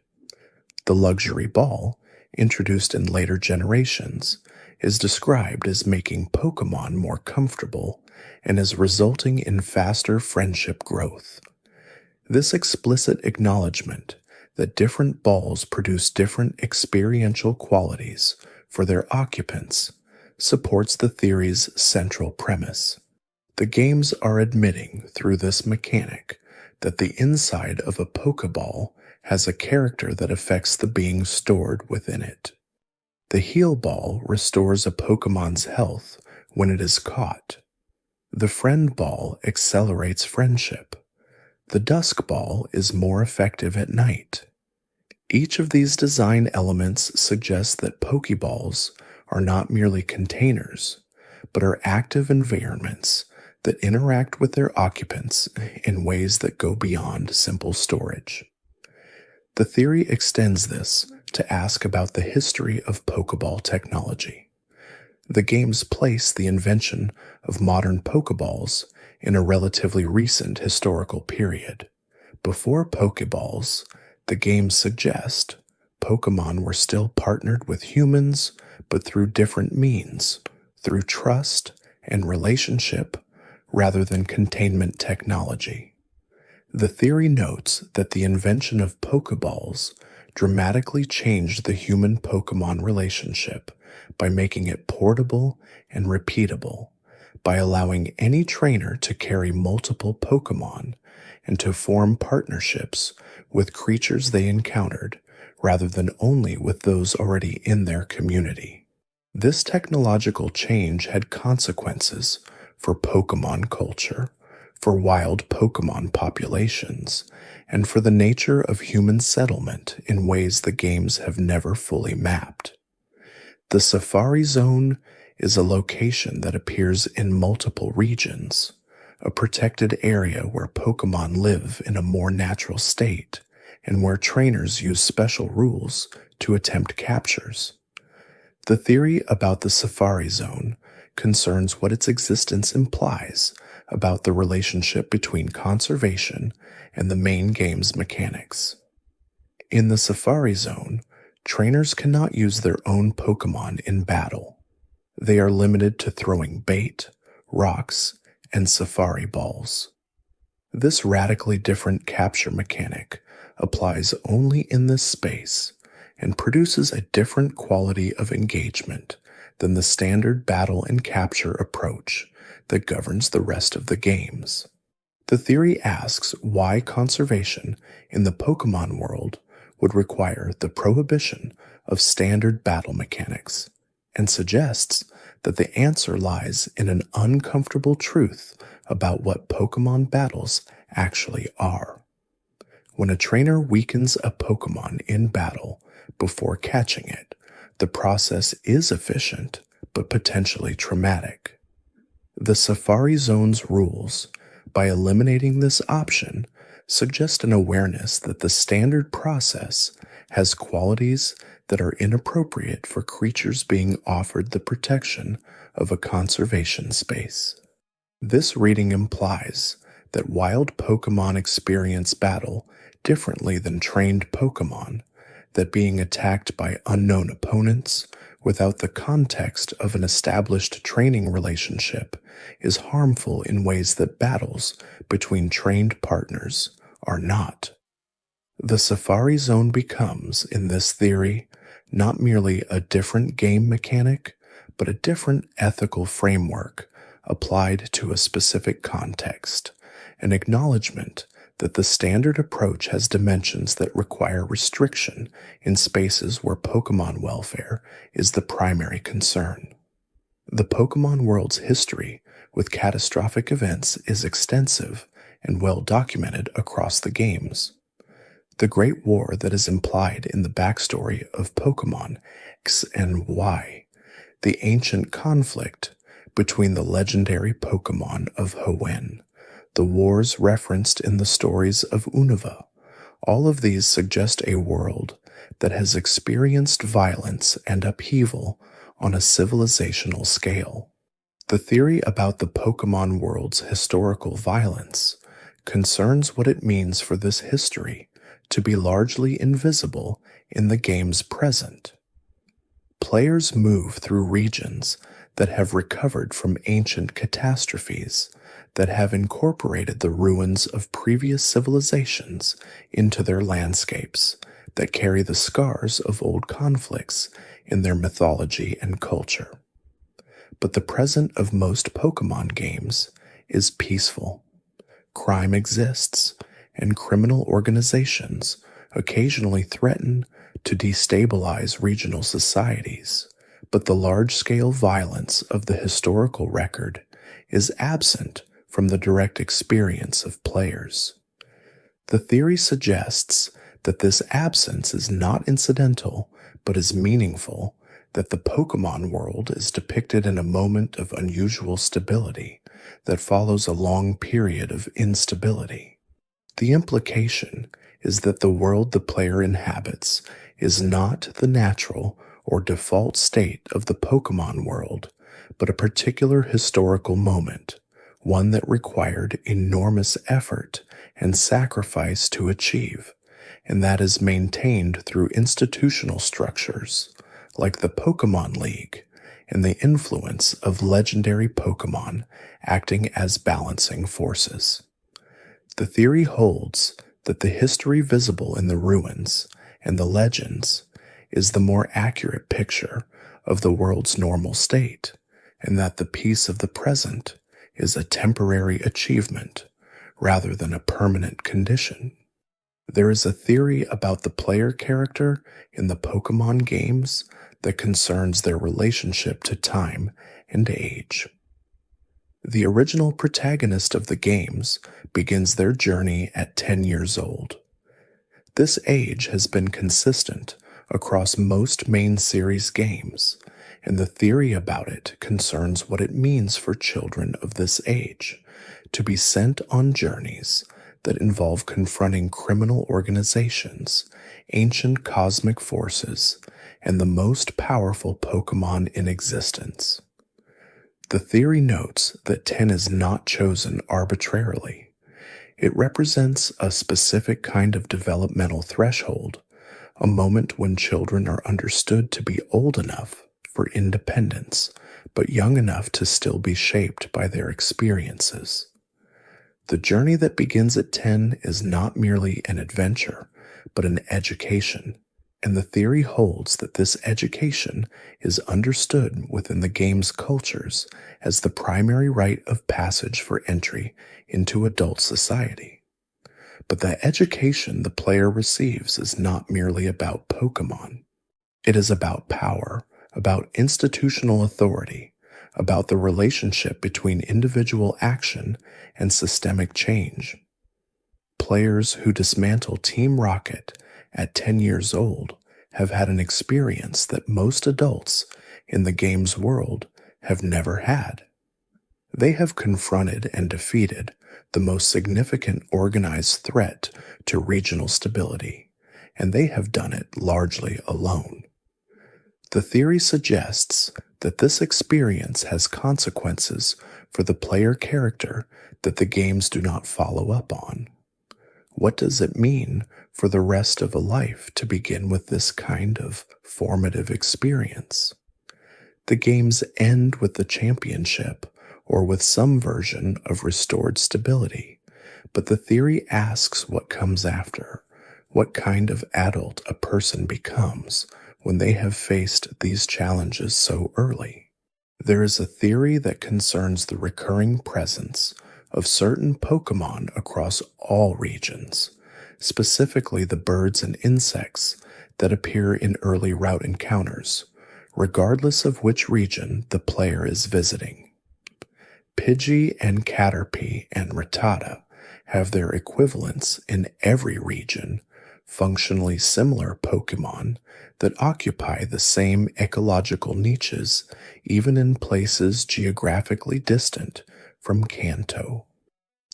The luxury ball, introduced in later generations, is described as making Pokemon more comfortable and as resulting in faster friendship growth. This explicit acknowledgement that different balls produce different experiential qualities for their occupants supports the theory's central premise. The games are admitting through this mechanic that the inside of a Pokeball has a character that affects the being stored within it. The Heal Ball restores a Pokemon's health when it is caught. The Friend Ball accelerates friendship. The Dusk Ball is more effective at night. Each of these design elements suggests that Pokeballs are not merely containers, but are active environments that interact with their occupants in ways that go beyond simple storage. The theory extends this to ask about the history of Pokeball technology. The games place the invention of modern Pokeballs in a relatively recent historical period. Before Pokeballs, the games suggest Pokemon were still partnered with humans, but through different means, through trust and relationship rather than containment technology. The theory notes that the invention of Pokeballs dramatically changed the human-Pokemon relationship by making it portable and repeatable, by allowing any trainer to carry multiple Pokemon and to form partnerships with creatures they encountered rather than only with those already in their community. This technological change had consequences for Pokemon culture, for wild Pokemon populations, and for the nature of human settlement in ways the games have never fully mapped. The Safari Zone is a location that appears in multiple regions, a protected area where Pokemon live in a more natural state, and where trainers use special rules to attempt captures. The theory about the Safari Zone concerns what its existence implies about the relationship between conservation and the main game's mechanics. In the Safari Zone, trainers cannot use their own Pokemon in battle. They are limited to throwing bait, rocks, and Safari balls. This radically different capture mechanic applies only in this space and produces a different quality of engagement than the standard battle and capture approach that governs the rest of the games. The theory asks why conservation in the Pokemon world would require the prohibition of standard battle mechanics, and suggests that the answer lies in an uncomfortable truth about what Pokemon battles actually are. When a trainer weakens a Pokemon in battle before catching it, the process is efficient but potentially traumatic. The Safari Zone's rules, by eliminating this option, suggest an awareness that the standard process has qualities that are inappropriate for creatures being offered the protection of a conservation space. This reading implies that wild Pokemon experience battle differently than trained Pokemon, that being attacked by unknown opponents without the context of an established training relationship is harmful in ways that battles between trained partners are not. The Safari Zone becomes, in this theory, not merely a different game mechanic, but a different ethical framework applied to a specific context, an acknowledgement that the standard approach has dimensions that require restriction in spaces where Pokemon welfare is the primary concern. The Pokemon world's history with catastrophic events is extensive and well documented across the games. The great war that is implied in the backstory of Pokémon X and Y, the ancient conflict between the legendary Pokémon of Hoenn, the wars referenced in the stories of Unova, all of these suggest a world that has experienced violence and upheaval on a civilizational scale. The theory about the Pokémon world's historical violence concerns what it means for this history to be largely invisible in the game's present. Players move through regions that have recovered from ancient catastrophes that have incorporated the ruins of previous civilizations into their landscapes that carry the scars of old conflicts in their mythology and culture. But the present of most Pokémon games is peaceful. Crime exists, and criminal organizations occasionally threaten to destabilize regional societies, but the large-scale violence of the historical record is absent from the direct experience of players. The theory suggests that this absence is not incidental, but is meaningful, that the Pokémon world is depicted in a moment of unusual stability that follows a long period of instability. The implication is that the world the player inhabits is not the natural or default state of the Pokémon world, but a particular historical moment, one that required enormous effort and sacrifice to achieve, and that is maintained through institutional structures like the Pokémon League and the influence of legendary Pokémon acting as balancing forces. The theory holds that the history visible in the ruins and the legends is the more accurate picture of the world's normal state, and that the peace of the present is a temporary achievement rather than a permanent condition. There is a theory about the player character in the Pokémon games that concerns their relationship to time and age. The original protagonist of the games begins their journey at 10 years old. This age has been consistent across most main series games, and the theory about it concerns what it means for children of this age to be sent on journeys that involve confronting criminal organizations, ancient cosmic forces, and the most powerful Pokémon in existence. The theory notes that 10 is not chosen arbitrarily. It represents a specific kind of developmental threshold, a moment when children are understood to be old enough for independence, but young enough to still be shaped by their experiences. The journey that begins at 10 is not merely an adventure, but an education, and the theory holds that this education is understood within the game's cultures as the primary rite of passage for entry into adult society. But the education the player receives is not merely about Pokémon. It is about power, about institutional authority, about the relationship between individual action and systemic change. Players who dismantle Team Rocket at 10 years old have had an experience that most adults in the game's world have never had. They have confronted and defeated the most significant organized threat to regional stability, and they have done it largely alone. The theory suggests that this experience has consequences for the player character that the games do not follow up on. What does it mean for the rest of a life to begin with this kind of formative experience? The games end with the championship or with some version of restored stability, but the theory asks what comes after, what kind of adult a person becomes when they have faced these challenges so early. There is a theory that concerns the recurring presence of certain Pokémon across all regions, specifically the birds and insects that appear in early route encounters, regardless of which region the player is visiting. Pidgey and Caterpie and Rattata have their equivalents in every region functionally similar Pokémon that occupy the same ecological niches even in places geographically distant from Kanto.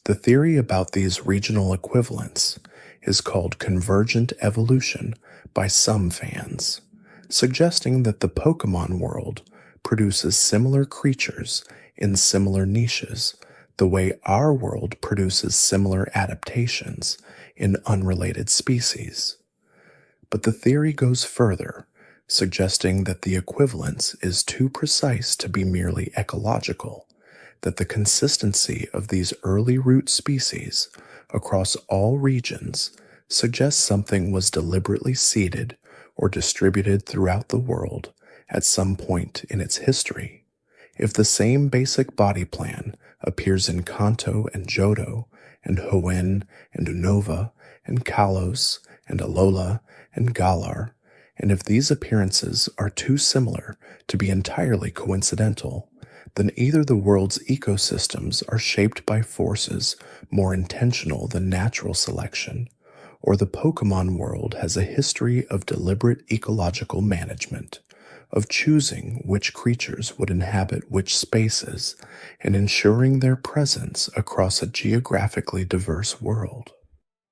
The theory about these regional equivalents is called convergent evolution by some fans, suggesting that the Pokémon world produces similar creatures in similar niches the way our world produces similar adaptations in unrelated species. But the theory goes further, suggesting that the equivalence is too precise to be merely ecological, that the consistency of these early root species across all regions suggests something was deliberately seeded or distributed throughout the world at some point in its history. If the same basic body plan appears in Kanto and Johto, and Hoenn and Unova, and Kalos and Alola and Galar, and if these appearances are too similar to be entirely coincidental, then either the world's ecosystems are shaped by forces more intentional than natural selection, or the Pokémon world has a history of deliberate ecological management, of choosing which creatures would inhabit which spaces and ensuring their presence across a geographically diverse world.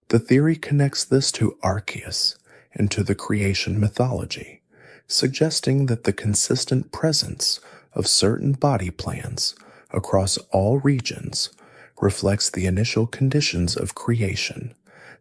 The theory connects this to Arceus and to the creation mythology, suggesting that the consistent presence of certain body plans across all regions reflects the initial conditions of creation,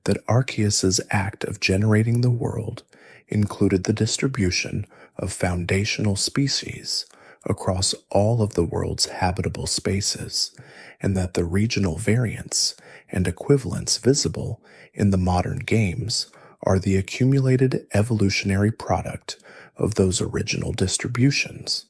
that Arceus's act of generating the world included the distribution of foundational species across all of the world's habitable spaces, and that the regional variants and equivalents visible in the modern games are the accumulated evolutionary product of those original distributions.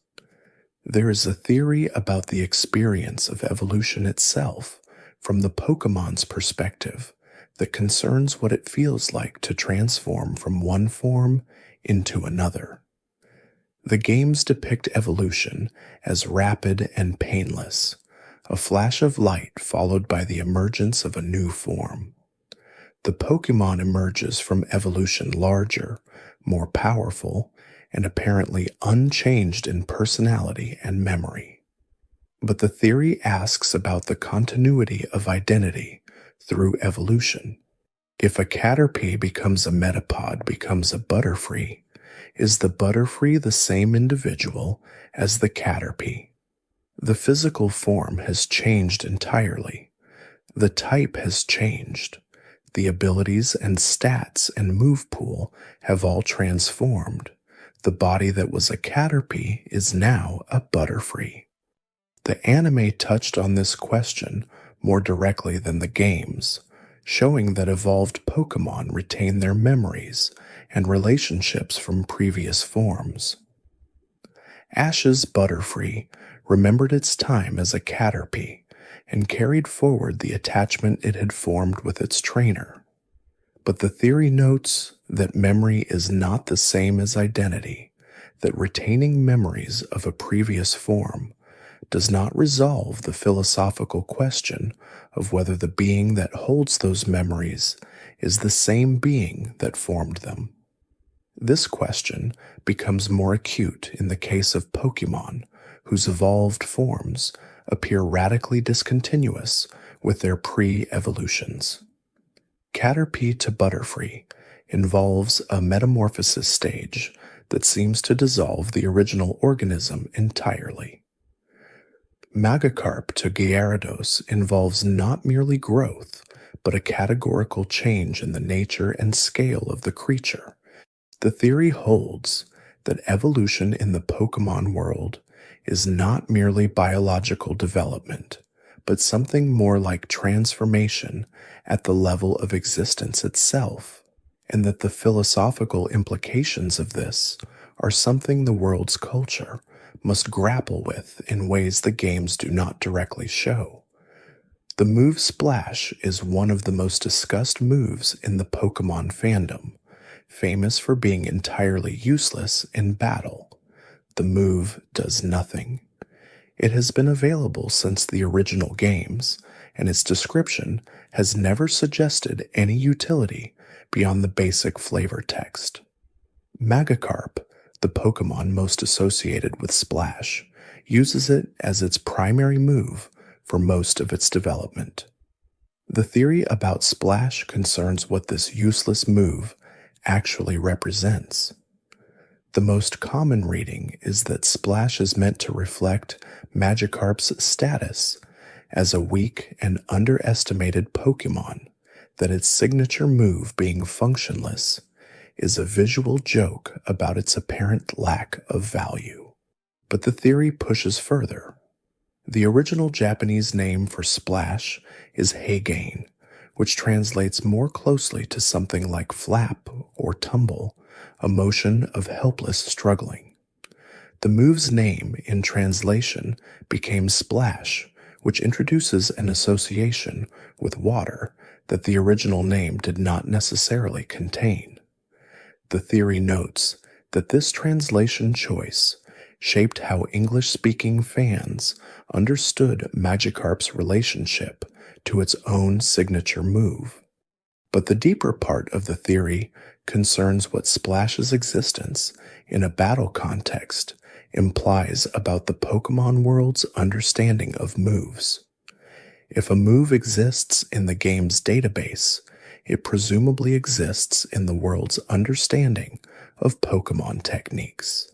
There is a theory about the experience of evolution itself from the Pokemon's perspective that concerns what it feels like to transform from one form into another. The games depict evolution as rapid and painless, a flash of light followed by the emergence of a new form. The Pokémon emerges from evolution larger, more powerful, and apparently unchanged in personality and memory. But the theory asks about the continuity of identity through evolution. If a Caterpie becomes a Metapod becomes a Butterfree, is the Butterfree the same individual as the Caterpie? The physical form has changed entirely. The type has changed. The abilities and stats and move pool have all transformed. The body that was a Caterpie is now a Butterfree. The anime touched on this question more directly than the games, showing that evolved Pokémon retain their memories and relationships from previous forms. Ash's Butterfree remembered its time as a Caterpie and carried forward the attachment it had formed with its trainer. But the theory notes that memory is not the same as identity, that retaining memories of a previous form does not resolve the philosophical question of whether the being that holds those memories is the same being that formed them. This question becomes more acute in the case of Pokémon, whose evolved forms appear radically discontinuous with their pre-evolutions. Caterpie to Butterfree involves a metamorphosis stage that seems to dissolve the original organism entirely. Magikarp to Gyarados involves not merely growth, but a categorical change in the nature and scale of the creature. The theory holds that evolution in the Pokémon world is not merely biological development, but something more like transformation at the level of existence itself, and that the philosophical implications of this are something the world's culture must grapple with in ways the games do not directly show. The move Splash is one of the most discussed moves in the Pokémon fandom, famous for being entirely useless in battle. The move does nothing. It has been available since the original games, and its description has never suggested any utility beyond the basic flavor text. Magikarp, the Pokémon most associated with Splash, uses it as its primary move for most of its development. The theory about Splash concerns what this useless move actually represents. The most common reading is that Splash is meant to reflect Magikarp's status as a weak and underestimated Pokémon, that its signature move being functionless is a visual joke about its apparent lack of value. But the theory pushes further. The original Japanese name for Splash is Heigane, which translates more closely to something like flap or tumble, a motion of helpless struggling. The move's name in translation became Splash, which introduces an association with water that the original name did not necessarily contain. The theory notes that this translation choice shaped how English-speaking fans understood Magikarp's relationship to its own signature move. But the deeper part of the theory concerns what Splash's existence in a battle context implies about the Pokémon world's understanding of moves. If a move exists in the game's database, it presumably exists in the world's understanding of Pokémon techniques.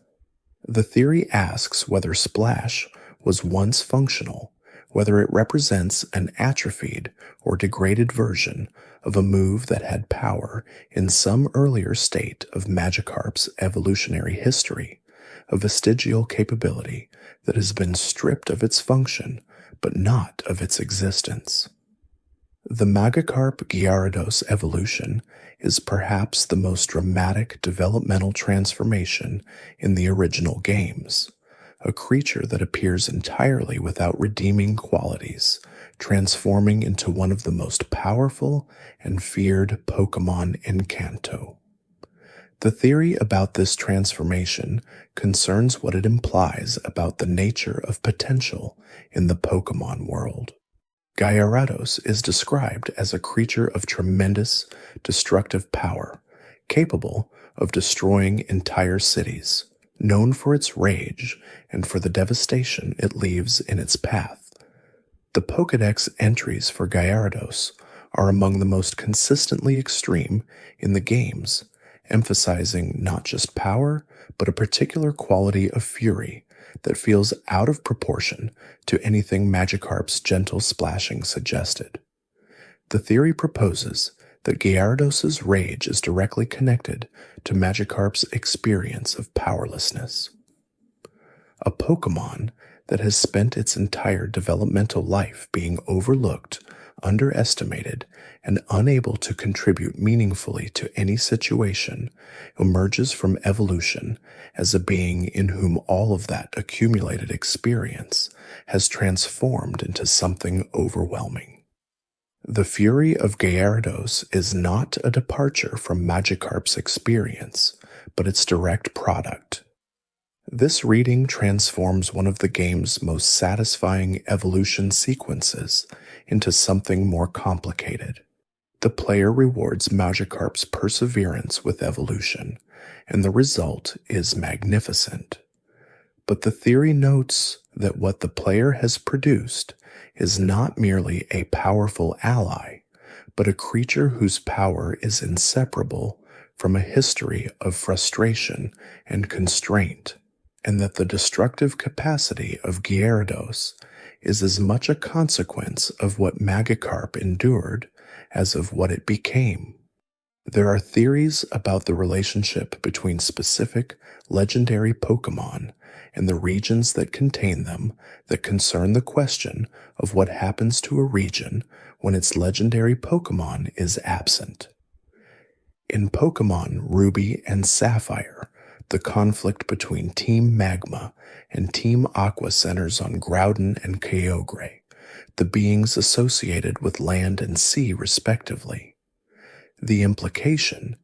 The theory asks whether Splash was once functional, whether it represents an atrophied or degraded version of a move that had power in some earlier state of Magikarp's evolutionary history, a vestigial capability that has been stripped of its function but not of its existence. The Magikarp Gyarados evolution is perhaps the most dramatic developmental transformation in the original games, a creature that appears entirely without redeeming qualities, transforming into one of the most powerful and feared Pokémon in Kanto. The theory about this transformation concerns what it implies about the nature of potential in the Pokémon world. Gyarados is described as a creature of tremendous destructive power, capable of destroying entire cities, known for its rage and for the devastation it leaves in its path. The Pokédex entries for Gyarados are among the most consistently extreme in the games, emphasizing not just power, but a particular quality of fury that feels out of proportion to anything Magikarp's gentle splashing suggested. The theory proposes that Gyarados' rage is directly connected to Magikarp's experience of powerlessness. A Pokémon that has spent its entire developmental life being overlooked, underestimated, and unable to contribute meaningfully to any situation emerges from evolution as a being in whom all of that accumulated experience has transformed into something overwhelming. The fury of Gyarados is not a departure from Magikarp's experience, but its direct product. This reading transforms one of the game's most satisfying evolution sequences into something more complicated. The player rewards Magikarp's perseverance with evolution, and the result is magnificent. But the theory notes that what the player has produced is not merely a powerful ally, but a creature whose power is inseparable from a history of frustration and constraint, and that the destructive capacity of Gyarados is as much a consequence of what Magikarp endured as of what it became. There are theories about the relationship between specific legendary Pokémon and the regions that contain them that concern the question of what happens to a region when its legendary Pokémon is absent. In Pokémon Ruby and Sapphire, the conflict between Team Magma and Team Aqua centers on Groudon and Kyogre, the beings associated with land and sea respectively. The implication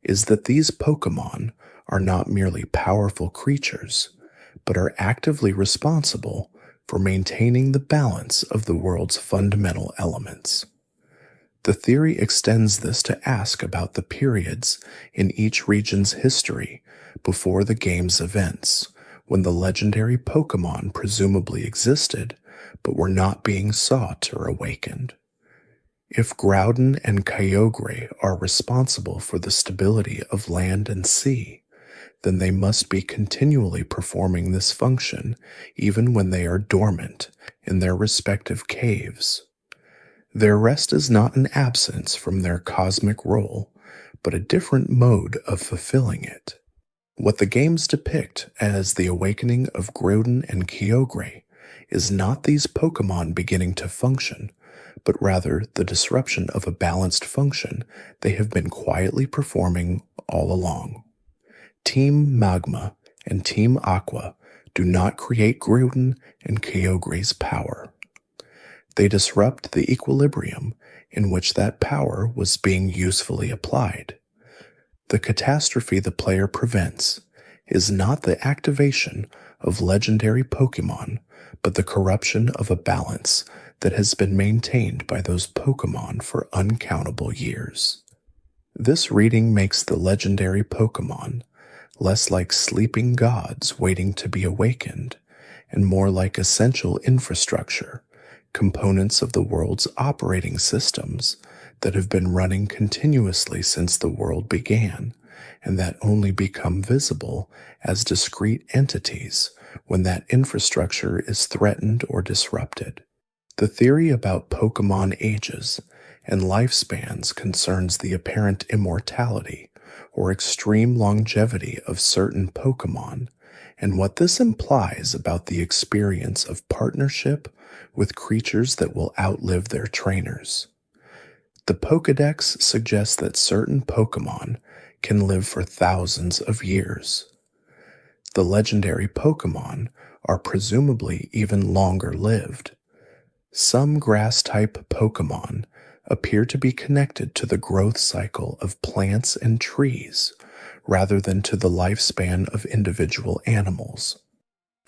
is that these Pokémon are not merely powerful creatures, but are actively responsible for maintaining the balance of the world's fundamental elements. The theory extends this to ask about the periods in each region's history before the game's events, when the legendary Pokémon presumably existed but were not being sought or awakened. If Groudon and Kyogre are responsible for the stability of land and sea, then they must be continually performing this function even when they are dormant in their respective caves. Their rest is not an absence from their cosmic role, but a different mode of fulfilling it. What the games depict as the awakening of Groudon and Kyogre is not these Pokémon beginning to function, but rather the disruption of a balanced function they have been quietly performing all along. Team Magma and Team Aqua do not create Groudon and Kyogre's power. They disrupt the equilibrium in which that power was being usefully applied. The catastrophe the player prevents is not the activation of legendary Pokémon, but the corruption of a balance that has been maintained by those Pokémon for uncountable years. This reading makes the legendary Pokémon less like sleeping gods waiting to be awakened, and more like essential infrastructure, components of the world's operating systems that have been running continuously since the world began, and that only become visible as discrete entities when that infrastructure is threatened or disrupted. The theory about Pokémon ages and lifespans concerns the apparent immortality or extreme longevity of certain Pokémon, and what this implies about the experience of partnership with creatures that will outlive their trainers. The Pokédex suggests that certain Pokémon can live for thousands of years. The legendary Pokémon are presumably even longer lived. Some grass-type Pokémon appear to be connected to the growth cycle of plants and trees rather than to the lifespan of individual animals.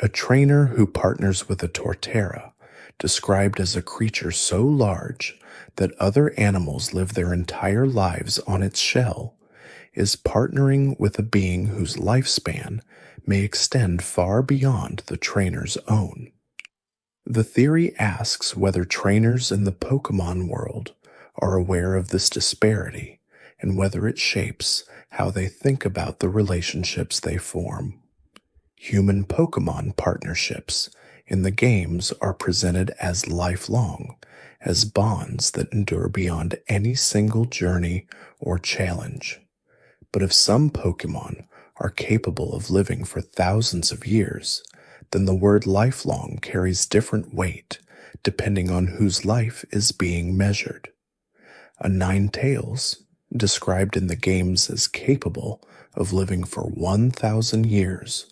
A trainer who partners with a Torterra, described as a creature so large that other animals live their entire lives on its shell, is partnering with a being whose lifespan may extend far beyond the trainer's own. The theory asks whether trainers in the Pokémon world are aware of this disparity and whether it shapes how they think about the relationships they form. Human Pokémon partnerships in the games are presented as lifelong, as bonds that endure beyond any single journey or challenge. But if some Pokémon are capable of living for thousands of years, then the word lifelong carries different weight depending on whose life is being measured. A Ninetales, described in the games as capable of living for 1,000 years,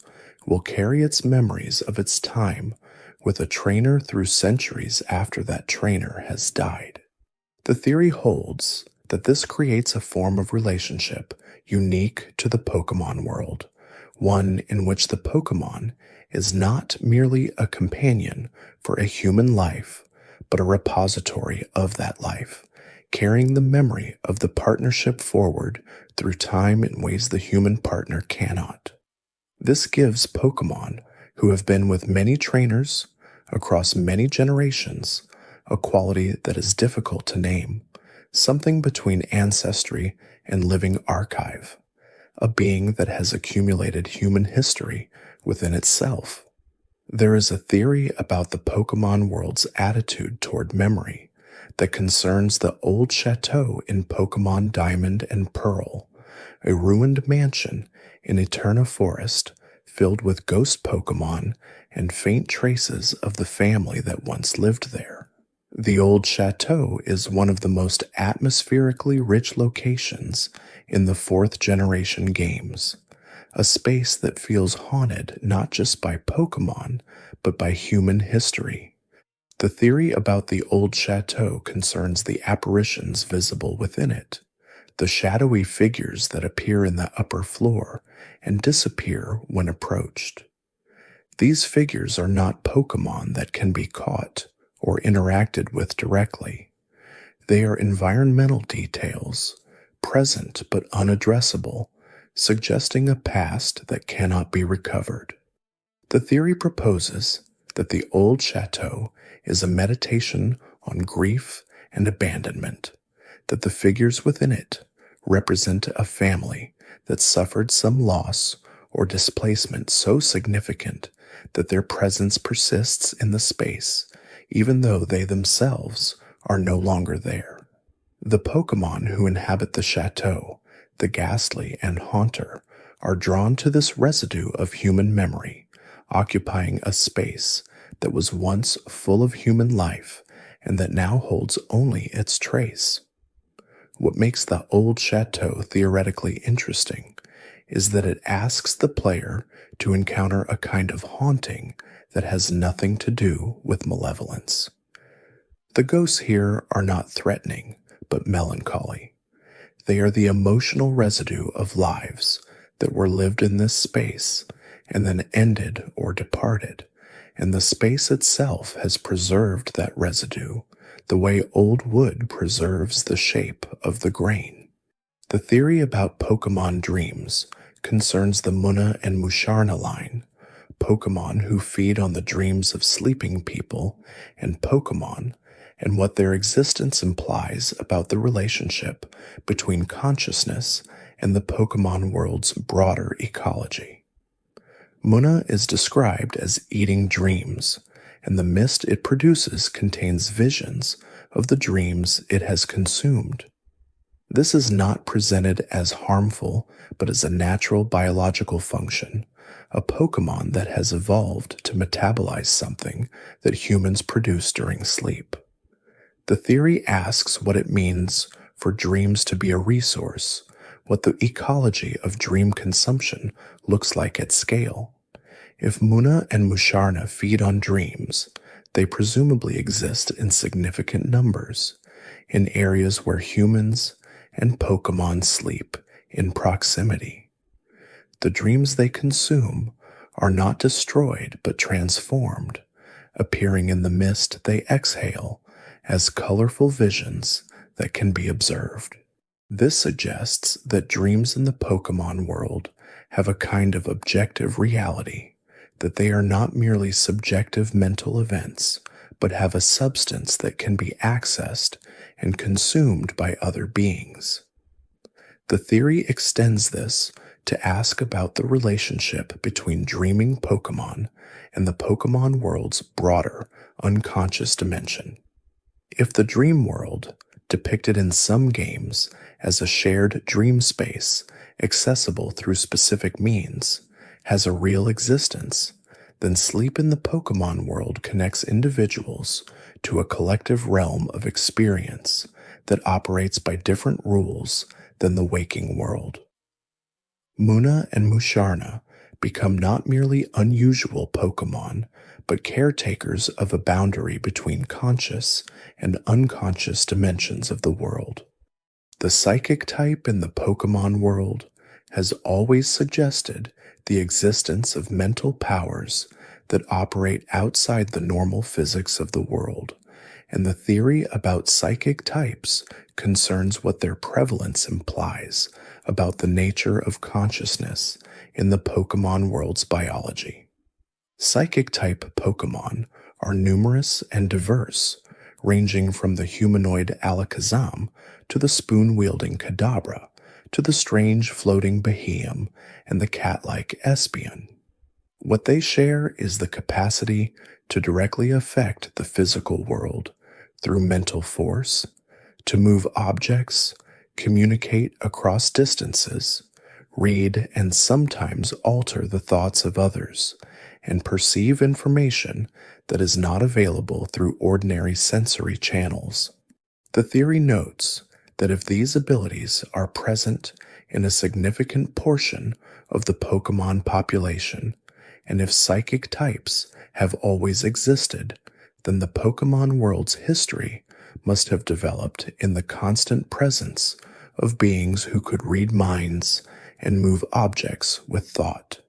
will carry its memories of its time with a trainer through centuries after that trainer has died. The theory holds that this creates a form of relationship unique to the Pokémon world, one in which the Pokémon is not merely a companion for a human life, but a repository of that life, carrying the memory of the partnership forward through time in ways the human partner cannot. This gives Pokémon, who have been with many trainers across many generations, a quality that is difficult to name, something between ancestry and living archive, a being that has accumulated human history within itself. There is a theory about the Pokémon world's attitude toward memory that concerns the old chateau in Pokémon Diamond and Pearl, a ruined mansion in Eterna Forest filled with ghost Pokémon and faint traces of the family that once lived there. The old chateau is one of the most atmospherically rich locations in the 4th generation games, a space that feels haunted not just by Pokémon, but by human history. The theory about the old chateau concerns the apparitions visible within it, the shadowy figures that appear in the upper floor and disappear when approached. These figures are not Pokémon that can be caught or interacted with directly. They are environmental details, present but unaddressable, suggesting a past that cannot be recovered. The theory proposes that the old chateau is a meditation on grief and abandonment, that the figures within it represent a family that suffered some loss or displacement so significant that their presence persists in the space, even though they themselves are no longer there. The Pokémon who inhabit the chateau, the Ghastly and Haunter, are drawn to this residue of human memory, occupying a space that was once full of human life and that now holds only its trace. What makes the old chateau theoretically interesting is that it asks the player to encounter a kind of haunting that has nothing to do with malevolence. The ghosts here are not threatening, but melancholy. They are the emotional residue of lives that were lived in this space and then ended or departed, and the space itself has preserved that residue the way old wood preserves the shape of the grain. The theory about Pokémon dreams concerns the Munna and Musharna line, Pokémon who feed on the dreams of sleeping people, and Pokémon, and what their existence implies about the relationship between consciousness and the Pokémon world's broader ecology. Munna is described as eating dreams, and the mist it produces contains visions of the dreams it has consumed. This is not presented as harmful, but as a natural biological function, a Pokémon that has evolved to metabolize something that humans produce during sleep. The theory asks what it means for dreams to be a resource, what the ecology of dream consumption looks like at scale. If Munna and Musharna feed on dreams, they presumably exist in significant numbers, in areas where humans and Pokémon sleep in proximity. The dreams they consume are not destroyed but transformed, appearing in the mist they exhale as colorful visions that can be observed. This suggests that dreams in the Pokémon world have a kind of objective reality, that they are not merely subjective mental events, but have a substance that can be accessed and consumed by other beings. The theory extends this to ask about the relationship between dreaming Pokémon and the Pokémon world's broader, unconscious dimension. If the dream world, depicted in some games as a shared dream space accessible through specific means, has a real existence, then sleep in the Pokémon world connects individuals to a collective realm of experience that operates by different rules than the waking world. Munna and Musharna become not merely unusual Pokémon, but caretakers of a boundary between conscious and unconscious dimensions of the world. The psychic type in the Pokémon world has always suggested the existence of mental powers that operate outside the normal physics of the world, and the theory about psychic types concerns what their prevalence implies about the nature of consciousness in the Pokémon world's biology. Psychic type Pokémon are numerous and diverse, ranging from the humanoid Alakazam to the spoon-wielding Kadabra, to the strange floating Beheeyem and the cat-like Espeon. What they share is the capacity to directly affect the physical world through mental force, to move objects, communicate across distances, read and sometimes alter the thoughts of others, and perceive information that is not available through ordinary sensory channels. The theory notes that if these abilities are present in a significant portion of the Pokémon population, and if psychic types have always existed, then the Pokémon world's history must have developed in the constant presence of beings who could read minds and move objects with thought.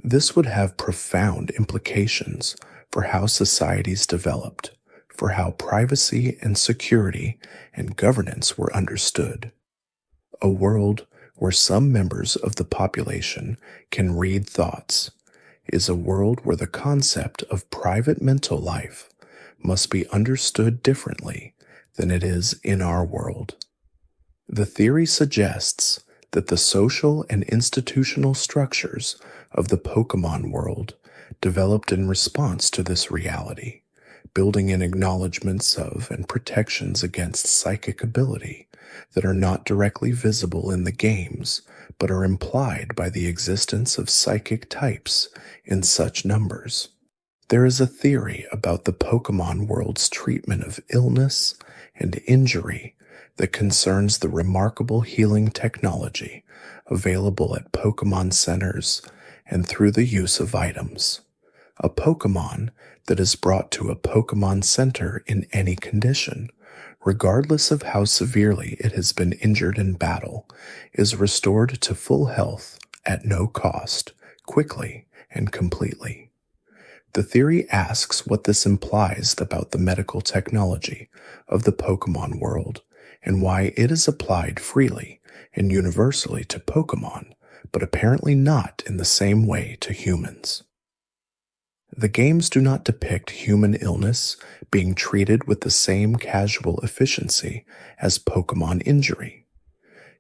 This would have profound implications for how societies developed, for how privacy and security and governance were understood. A world where some members of the population can read thoughts is a world where the concept of private mental life must be understood differently than it is in our world. The theory suggests that the social and institutional structures of the Pokémon world developed in response to this reality, building in acknowledgments of and protections against psychic ability that are not directly visible in the games, but are implied by the existence of psychic types in such numbers. There is a theory about the Pokémon world's treatment of illness and injury that concerns the remarkable healing technology available at Pokémon centers and through the use of items. A Pokémon that is brought to a Pokémon center in any condition, regardless of how severely it has been injured in battle, is restored to full health at no cost, quickly and completely. The theory asks what this implies about the medical technology of the Pokémon world and why it is applied freely and universally to Pokémon, but apparently not in the same way to humans. The games do not depict human illness being treated with the same casual efficiency as Pokémon injury.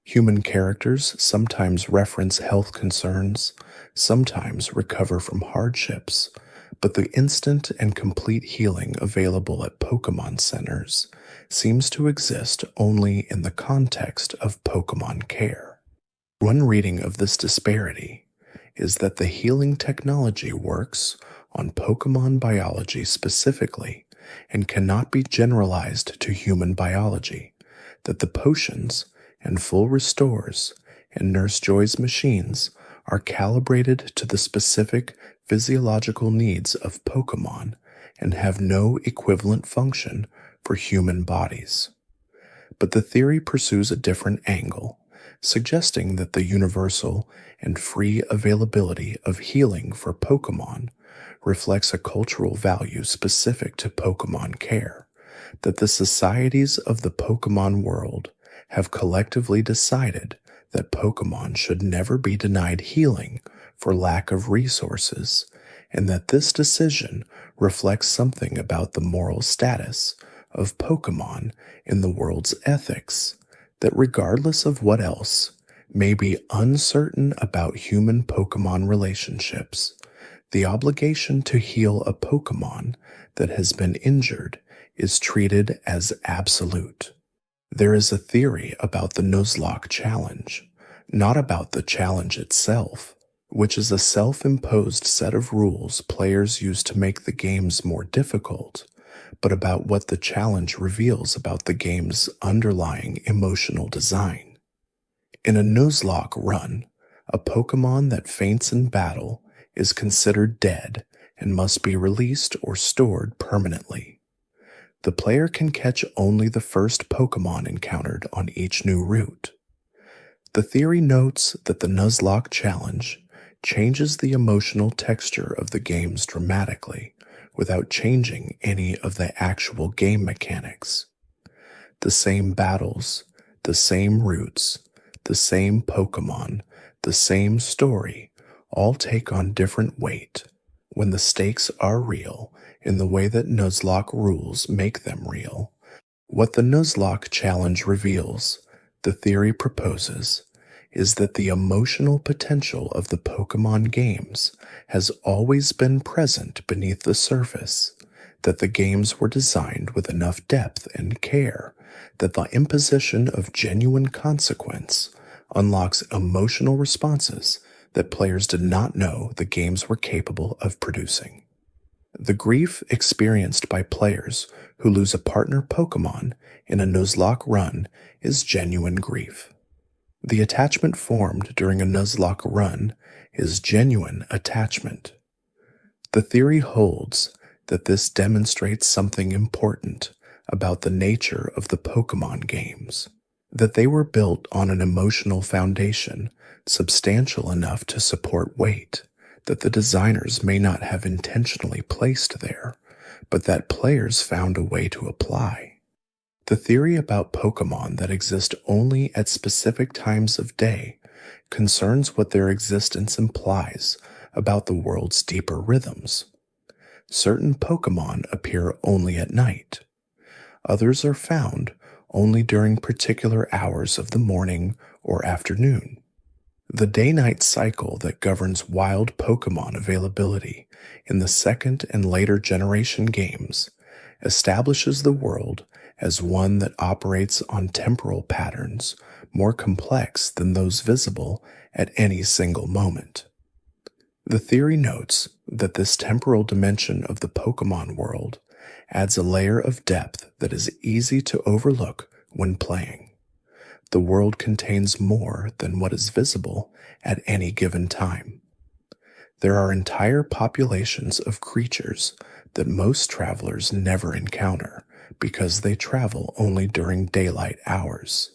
Human characters sometimes reference health concerns, sometimes recover from hardships, but the instant and complete healing available at Pokémon centers seems to exist only in the context of Pokémon care. One reading of this disparity is that the healing technology works on Pokémon biology specifically and cannot be generalized to human biology, that the potions and full restores and Nurse Joy's machines are calibrated to the specific physiological needs of Pokémon and have no equivalent function for human bodies. But the theory pursues a different angle, suggesting that the universal and free availability of healing for Pokémon reflects a cultural value specific to Pokémon care, that the societies of the Pokémon world have collectively decided that Pokémon should never be denied healing for lack of resources, and that this decision reflects something about the moral status of Pokémon in the world's ethics, that regardless of what else may be uncertain about human Pokémon relationships, the obligation to heal a Pokémon that has been injured is treated as absolute. There is a theory about the Nuzlocke challenge, not about the challenge itself, which is a self-imposed set of rules players use to make the games more difficult, but about what the challenge reveals about the game's underlying emotional design. In a Nuzlocke run, a Pokémon that faints in battle is considered dead and must be released or stored permanently. The player can catch only the first Pokémon encountered on each new route. The theory notes that the Nuzlocke challenge changes the emotional texture of the games dramatically without changing any of the actual game mechanics. The same battles, the same routes, the same Pokémon, the same story all take on different weight when the stakes are real in the way that Nuzlocke rules make them real. What the Nuzlocke challenge reveals, the theory proposes, is that the emotional potential of the Pokémon games has always been present beneath the surface, that the games were designed with enough depth and care that the imposition of genuine consequence unlocks emotional responses that players did not know the games were capable of producing. The grief experienced by players who lose a partner Pokémon in a Nuzlocke run is genuine grief. The attachment formed during a Nuzlocke run is genuine attachment. The theory holds that this demonstrates something important about the nature of the Pokémon games, that they were built on an emotional foundation substantial enough to support weight, that the designers may not have intentionally placed there, but that players found a way to apply. The theory about Pokémon that exist only at specific times of day concerns what their existence implies about the world's deeper rhythms. Certain Pokémon appear only at night. Others are found only during particular hours of the morning or afternoon. The day-night cycle that governs wild Pokémon availability in the second and later generation games establishes the world as one that operates on temporal patterns more complex than those visible at any single moment. The theory notes that this temporal dimension of the Pokémon world adds a layer of depth that is easy to overlook when playing. The world contains more than what is visible at any given time. There are entire populations of creatures that most travelers never encounter because they travel only during daylight hours.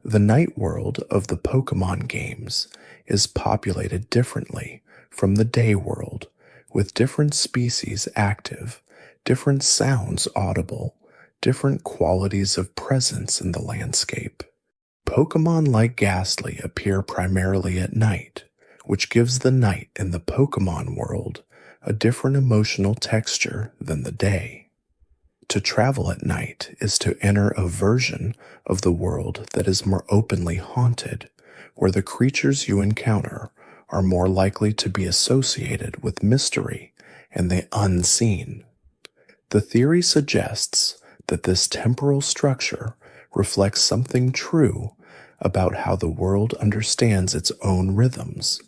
The night world of the Pokémon games is populated differently from the day world, with different species active, different sounds audible, different qualities of presence in the landscape. Pokémon like Ghastly appear primarily at night, which gives the night in the Pokémon world a different emotional texture than the day. To travel at night is to enter a version of the world that is more openly haunted, where the creatures you encounter are more likely to be associated with mystery and the unseen. The theory suggests that this temporal structure reflects something true about how the world understands its own rhythms,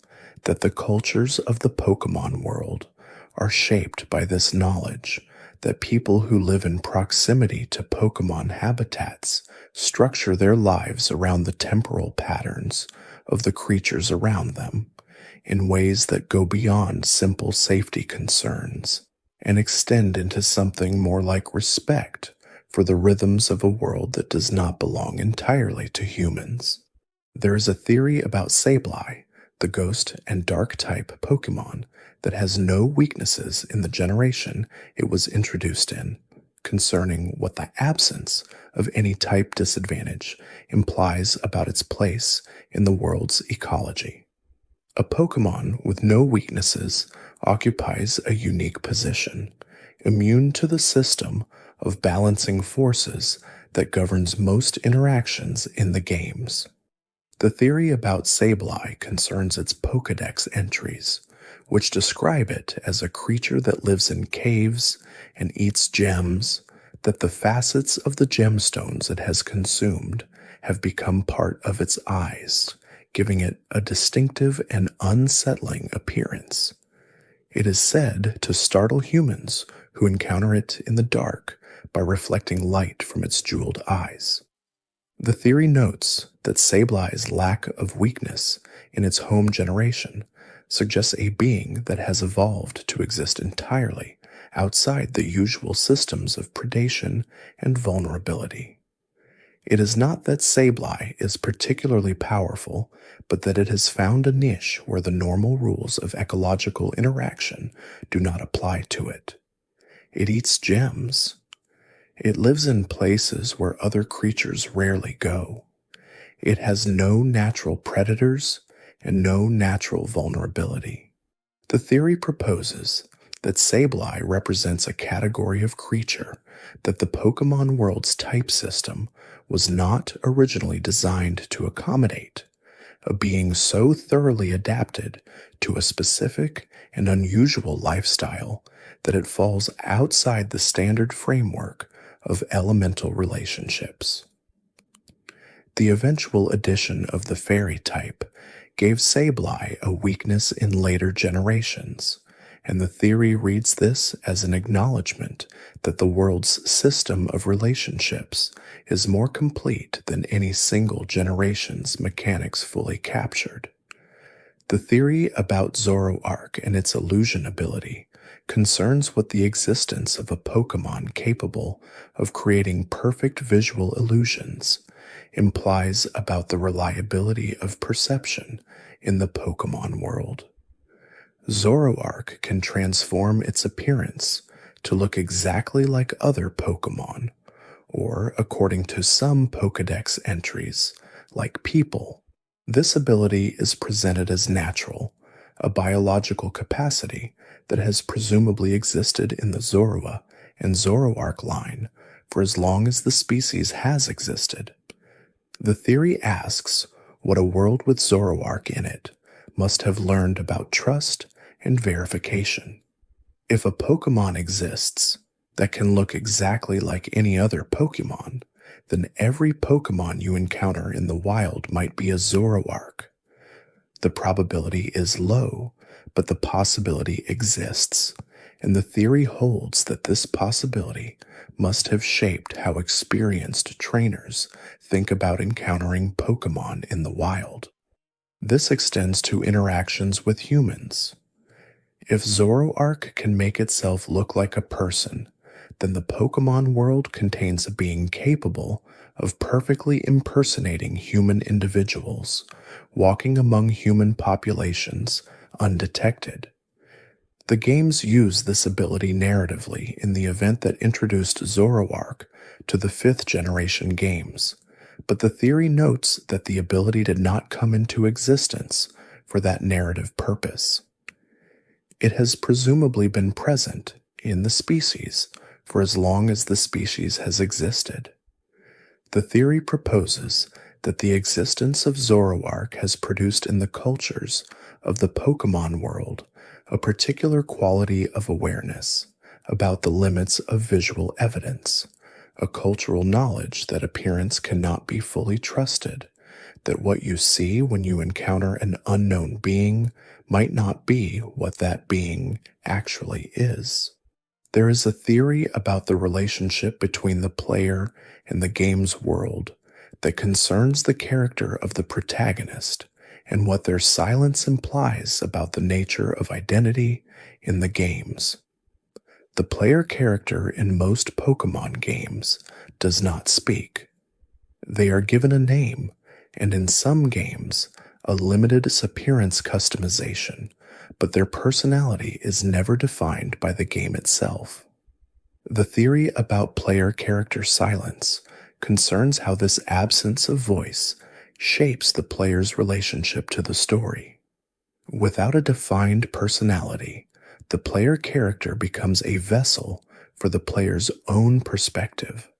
that the cultures of the Pokémon world are shaped by this knowledge, that people who live in proximity to Pokémon habitats structure their lives around the temporal patterns of the creatures around them in ways that go beyond simple safety concerns and extend into something more like respect for the rhythms of a world that does not belong entirely to humans. There is a theory about Sableye, the ghost and dark type Pokémon, that has no weaknesses in the generation it was introduced in, concerning what the absence of any type disadvantage implies about its place in the world's ecology. A Pokémon with no weaknesses occupies a unique position, immune to the system of balancing forces that governs most interactions in the games. The theory about Sableye concerns its Pokédex entries, which describe it as a creature that lives in caves and eats gems, that the facets of the gemstones it has consumed have become part of its eyes, giving it a distinctive and unsettling appearance. It is said to startle humans who encounter it in the dark by reflecting light from its jeweled eyes. The theory notes that Sableye's lack of weakness in its home generation suggests a being that has evolved to exist entirely outside the usual systems of predation and vulnerability. It is not that Sableye is particularly powerful, but that it has found a niche where the normal rules of ecological interaction do not apply to it. It eats gems. It lives in places where other creatures rarely go. It has no natural predators and no natural vulnerability. The theory proposes that Sableye represents a category of creature that the Pokémon world's type system was not originally designed to accommodate, a being so thoroughly adapted to a specific and unusual lifestyle that it falls outside the standard framework of elemental relationships. The eventual addition of the fairy type gave Sableye a weakness in later generations, and the theory reads this as an acknowledgement that the world's system of relationships is more complete than any single generation's mechanics fully captured. The theory about Zoroark and its illusion ability concerns what the existence of a Pokémon capable of creating perfect visual illusions implies about the reliability of perception in the Pokémon world. Zoroark can transform its appearance to look exactly like other Pokémon, or according to some Pokédex entries, like people. This ability is presented as natural, a biological capacity that has presumably existed in the Zorua and Zoroark line for as long as the species has existed. The theory asks what a world with Zoroark in it must have learned about trust and verification. If a Pokémon exists that can look exactly like any other Pokémon, then every Pokémon you encounter in the wild might be a Zoroark. The probability is low, but the possibility exists, and the theory holds that this possibility must have shaped how experienced trainers think about encountering Pokémon in the wild. This extends to interactions with humans. If Zoroark can make itself look like a person, then the Pokémon world contains a being capable of perfectly impersonating human individuals, walking among human populations undetected. The games use this ability narratively in the event that introduced Zoroark to the 5th generation games, but the theory notes that the ability did not come into existence for that narrative purpose. It has presumably been present in the species for as long as the species has existed. The theory proposes that the existence of Zoroark has produced in the cultures of the Pokémon world a particular quality of awareness about the limits of visual evidence, a cultural knowledge that appearance cannot be fully trusted, that what you see when you encounter an unknown being might not be what that being actually is. There is a theory about the relationship between the player and the game's world that concerns the character of the protagonist and what their silence implies about the nature of identity in the games. The player character in most Pokémon games does not speak. They are given a name, and in some games, a limited appearance customization, but their personality is never defined by the game itself. The theory about player character silence concerns how this absence of voice shapes the player's relationship to the story. Without a defined personality, the player character becomes a vessel for the player's own perspective,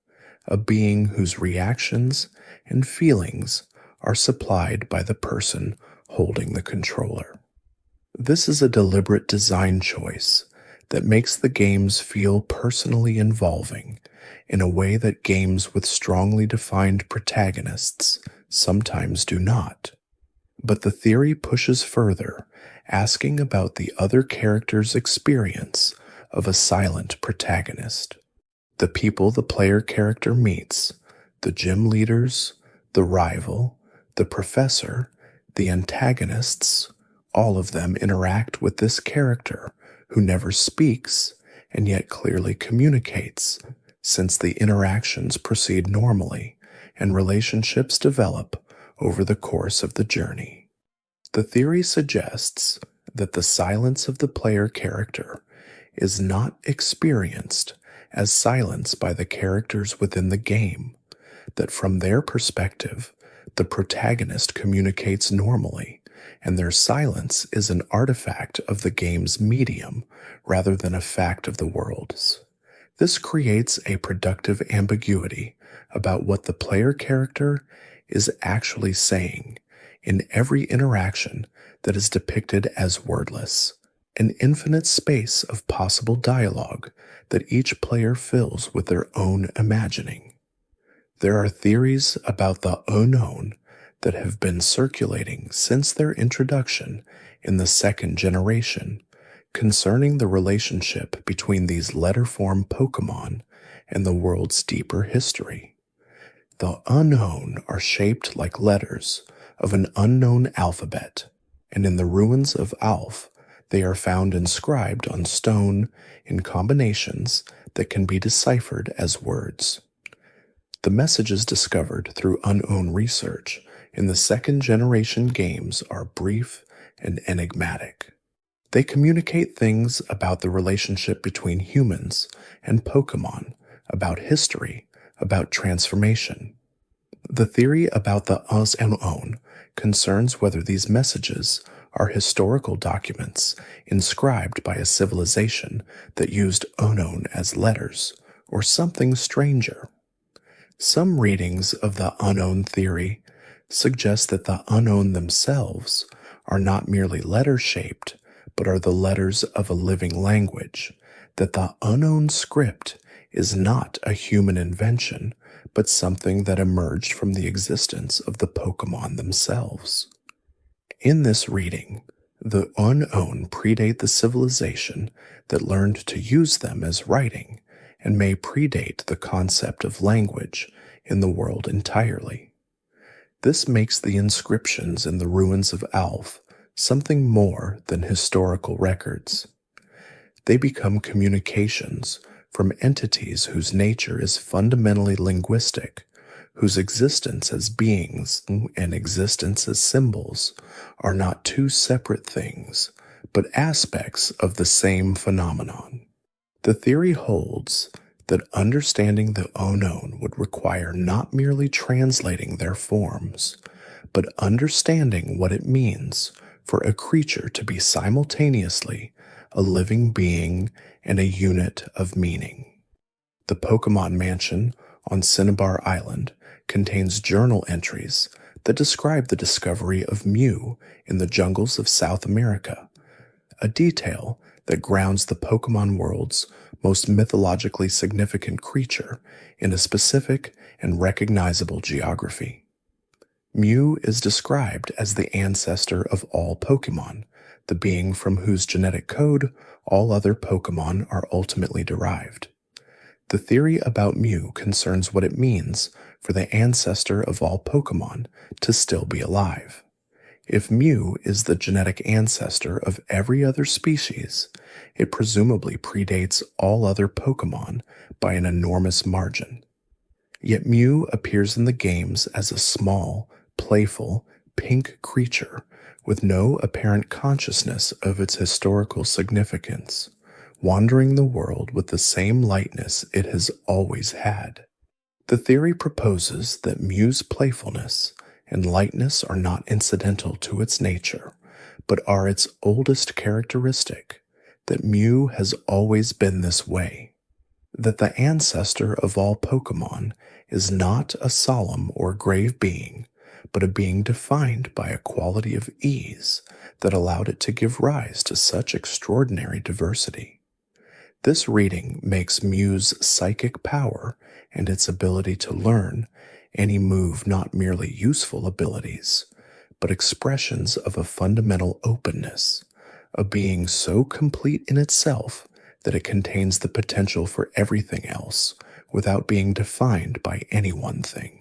a being whose reactions and feelings are supplied by the person holding the controller. This is a deliberate design choice that makes the games feel personally involving in a way that games with strongly defined protagonists sometimes do not. But the theory pushes further, asking about the other character's experience of a silent protagonist. The people the player character meets, the gym leaders, the rival, the professor, the antagonists, all of them interact with this character who never speaks and yet clearly communicates, since the interactions proceed normally and relationships develop over the course of the journey. The theory suggests that the silence of the player character is not experienced as silence by the characters within the game, that from their perspective, the protagonist communicates normally, and their silence is an artifact of the game's medium rather than a fact of the world's. This creates a productive ambiguity about what the player character is actually saying in every interaction that is depicted as wordless, an infinite space of possible dialogue that each player fills with their own imagining. There are theories about the Unown that have been circulating since their introduction in the 2nd generation concerning the relationship between these letter-form Pokémon and the world's deeper history. The Unown are shaped like letters of an unknown alphabet, and in the ruins of Alph, they are found inscribed on stone in combinations that can be deciphered as words. The messages discovered through Unown research in the 2nd generation games are brief and enigmatic. They communicate things about the relationship between humans and Pokémon, about history, about transformation. The theory about the Unown concerns whether these messages are historical documents inscribed by a civilization that used Unown as letters, or something stranger. Some readings of the Unown theory suggest that the Unown themselves are not merely letter-shaped, but are the letters of a living language, that the Unown script is not a human invention, but something that emerged from the existence of the Pokémon themselves. In this reading, the Unown predate the civilization that learned to use them as writing, and may predate the concept of language in the world entirely. This makes the inscriptions in the ruins of Alph something more than historical records. They become communications from entities whose nature is fundamentally linguistic, whose existence as beings and existence as symbols are not two separate things, but aspects of the same phenomenon. The theory holds that understanding the unknown would require not merely translating their forms, but understanding what it means for a creature to be simultaneously a living being and a unit of meaning. The Pokémon Mansion on Cinnabar Island contains journal entries that describe the discovery of Mew in the jungles of South America, a detail that grounds the Pokémon world's most mythologically significant creature in a specific and recognizable geography. Mew is described as the ancestor of all Pokémon, the being from whose genetic code all other Pokémon are ultimately derived. The theory about Mew concerns what it means for the ancestor of all Pokémon to still be alive. If Mew is the genetic ancestor of every other species, it presumably predates all other Pokémon by an enormous margin. Yet Mew appears in the games as a small, playful, pink creature with no apparent consciousness of its historical significance, wandering the world with the same lightness it has always had. The theory proposes that Mew's playfulness and lightness are not incidental to its nature, but are its oldest characteristic, that Mew has always been this way, that the ancestor of all Pokémon is not a solemn or grave being, but a being defined by a quality of ease that allowed it to give rise to such extraordinary diversity. This reading makes Mew's psychic power and its ability to learn any move not merely useful abilities, but expressions of a fundamental openness, a being so complete in itself that it contains the potential for everything else without being defined by any one thing.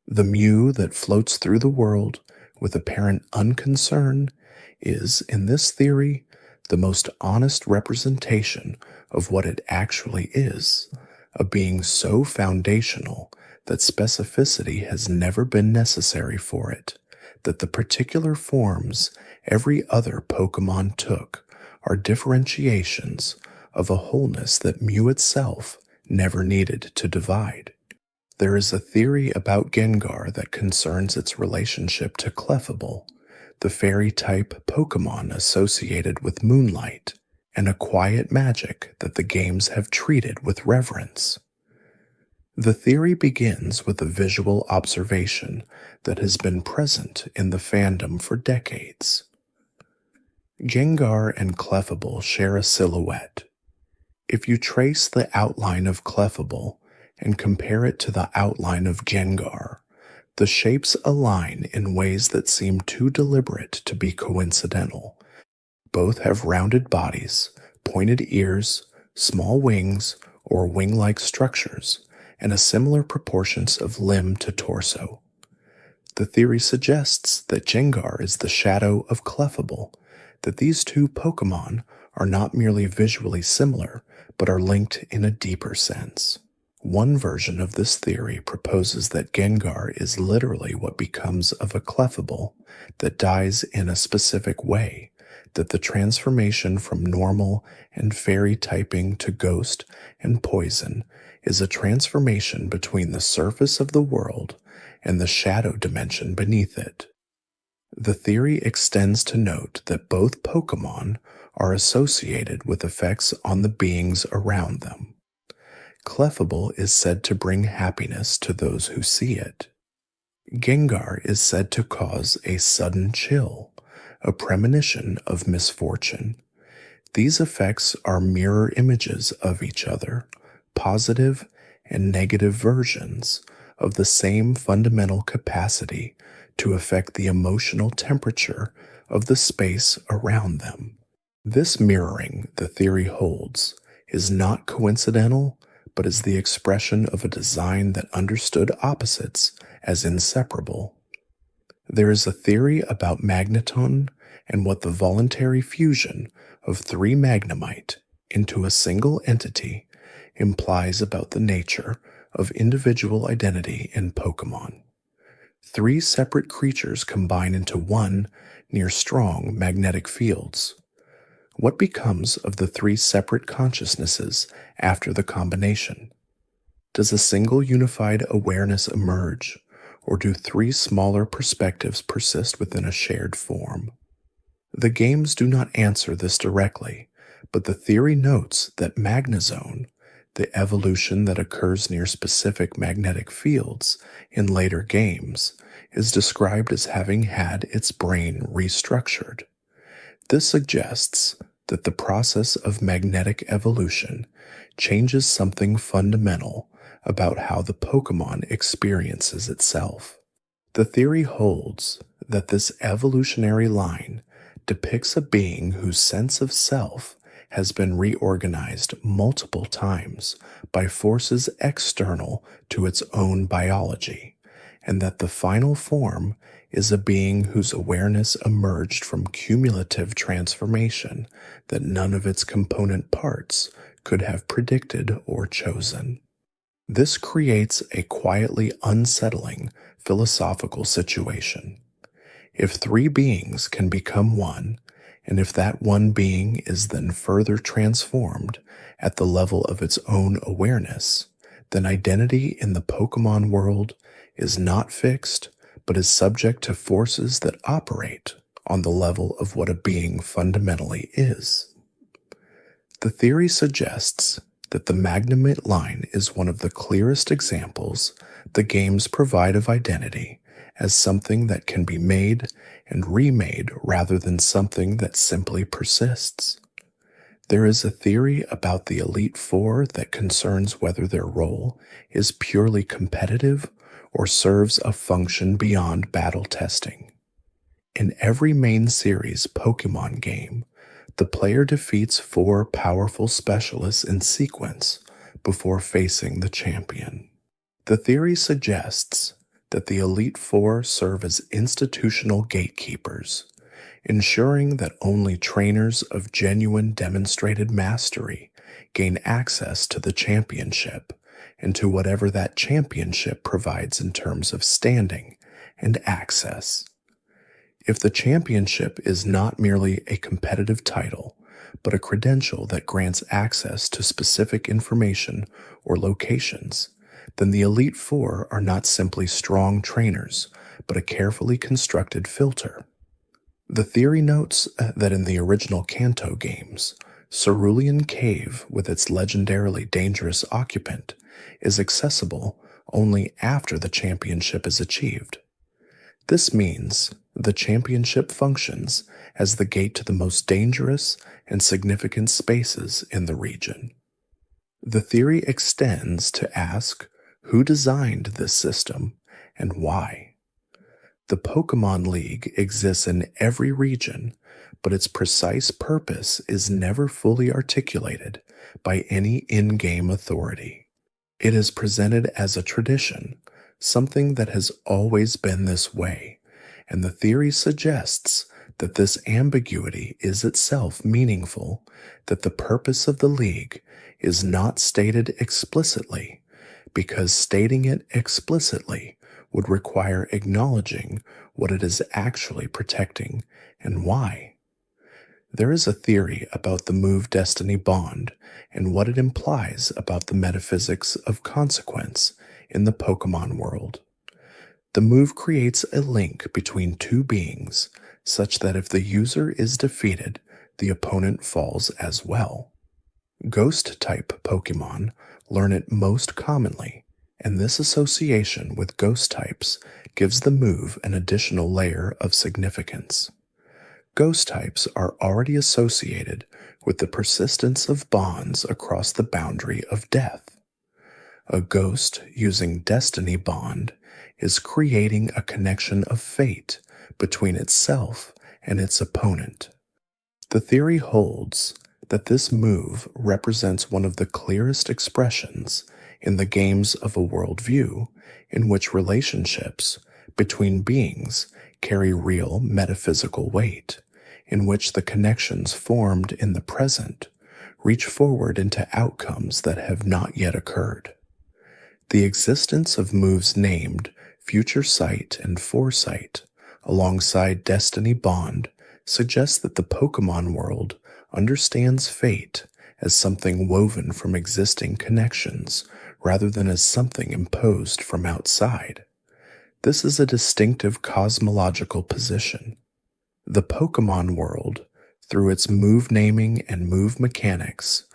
The Mew that floats through the world with apparent unconcern is, in this theory, the most honest representation of what it actually is, a being so foundational that specificity has never been necessary for it, that the particular forms every other Pokémon took are differentiations of a wholeness that Mew itself never needed to divide. There is a theory about Gengar that concerns its relationship to Clefable, the fairy-type Pokémon associated with moonlight, and a quiet magic that the games have treated with reverence. The theory begins with a visual observation that has been present in the fandom for decades. Gengar and Clefable share a silhouette. If you trace the outline of Clefable and compare it to the outline of Gengar, the shapes align in ways that seem too deliberate to be coincidental. Both have rounded bodies, pointed ears, small wings, or wing-like structures, and a similar proportions of limb to torso. The theory suggests that Gengar is the shadow of Clefable, that these two Pokémon are not merely visually similar, but are linked in a deeper sense. One version of this theory proposes that Gengar is literally what becomes of a Clefable that dies in a specific way, that the transformation from normal and fairy typing to ghost and poison is a transformation between the surface of the world and the shadow dimension beneath it. The theory extends to note that both Pokémon are associated with effects on the beings around them. Clefable is said to bring happiness to those who see it. Gengar is said to cause a sudden chill, a premonition of misfortune. These effects are mirror images of each other, positive and negative versions of the same fundamental capacity to affect the emotional temperature of the space around them. This mirroring, the theory holds, is not coincidental, but is the expression of a design that understood opposites as inseparable. There is a theory about magneton and what the voluntary fusion of 3 Magnemite into a single entity implies about the nature of individual identity in Pokémon. 3 separate creatures combine into one near strong magnetic fields. What becomes of the 3 separate consciousnesses after the combination? Does a single unified awareness emerge, or do 3 smaller perspectives persist within a shared form? The games do not answer this directly, but the theory notes that Magnezone, the evolution that occurs near specific magnetic fields in later games, is described as having had its brain restructured. This suggests that the process of magnetic evolution changes something fundamental about how the Pokémon experiences itself. The theory holds that this evolutionary line depicts a being whose sense of self has been reorganized multiple times by forces external to its own biology, and that the final form is a being whose awareness emerged from cumulative transformation that none of its component parts could have predicted or chosen. This creates a quietly unsettling philosophical situation. If 3 beings can become one, and if that one being is then further transformed at the level of its own awareness, then identity in the Pokémon world is not fixed, but is subject to forces that operate on the level of what a being fundamentally is. The theory suggests that the Magnemite line is one of the clearest examples the games provide of identity as something that can be made and remade rather than something that simply persists. There is a theory about the Elite Four that concerns whether their role is purely competitive or serves a function beyond battle testing. In every main series Pokémon game, the player defeats 4 powerful specialists in sequence before facing the champion. The theory suggests that the Elite Four serve as institutional gatekeepers, ensuring that only trainers of genuine demonstrated mastery gain access to the championship and to whatever that championship provides in terms of standing and access. If the championship is not merely a competitive title, but a credential that grants access to specific information or locations, then the Elite Four are not simply strong trainers, but a carefully constructed filter. The theory notes that in the original Kanto games, Cerulean Cave, with its legendarily dangerous occupant, is accessible only after the championship is achieved. This means the championship functions as the gate to the most dangerous and significant spaces in the region. The theory extends to ask who designed this system and why. The Pokémon League exists in every region, but its precise purpose is never fully articulated by any in-game authority. It is presented as a tradition, something that has always been this way, and the theory suggests that this ambiguity is itself meaningful, that the purpose of the League is not stated explicitly, because stating it explicitly would require acknowledging what it is actually protecting and why. There is a theory about the move destiny bond and what it implies about the metaphysics of consequence in the Pokemon world. The move creates a link between two beings such that if the user is defeated, the opponent falls as well. Ghost-type Pokemon learn it most commonly, and this association with ghost types gives the move an additional layer of significance. Ghost types are already associated with the persistence of bonds across the boundary of death. A ghost using Destiny Bond is creating a connection of fate between itself and its opponent. The theory holds that this move represents one of the clearest expressions in the games of a worldview in which relationships between beings carry real metaphysical weight, in which the connections formed in the present reach forward into outcomes that have not yet occurred. The existence of moves named Future Sight and Foresight alongside Destiny Bond suggests that the Pokemon world understands fate as something woven from existing connections rather than as something imposed from outside. This is a distinctive cosmological position. The Pokemon world, through its move naming and move mechanics,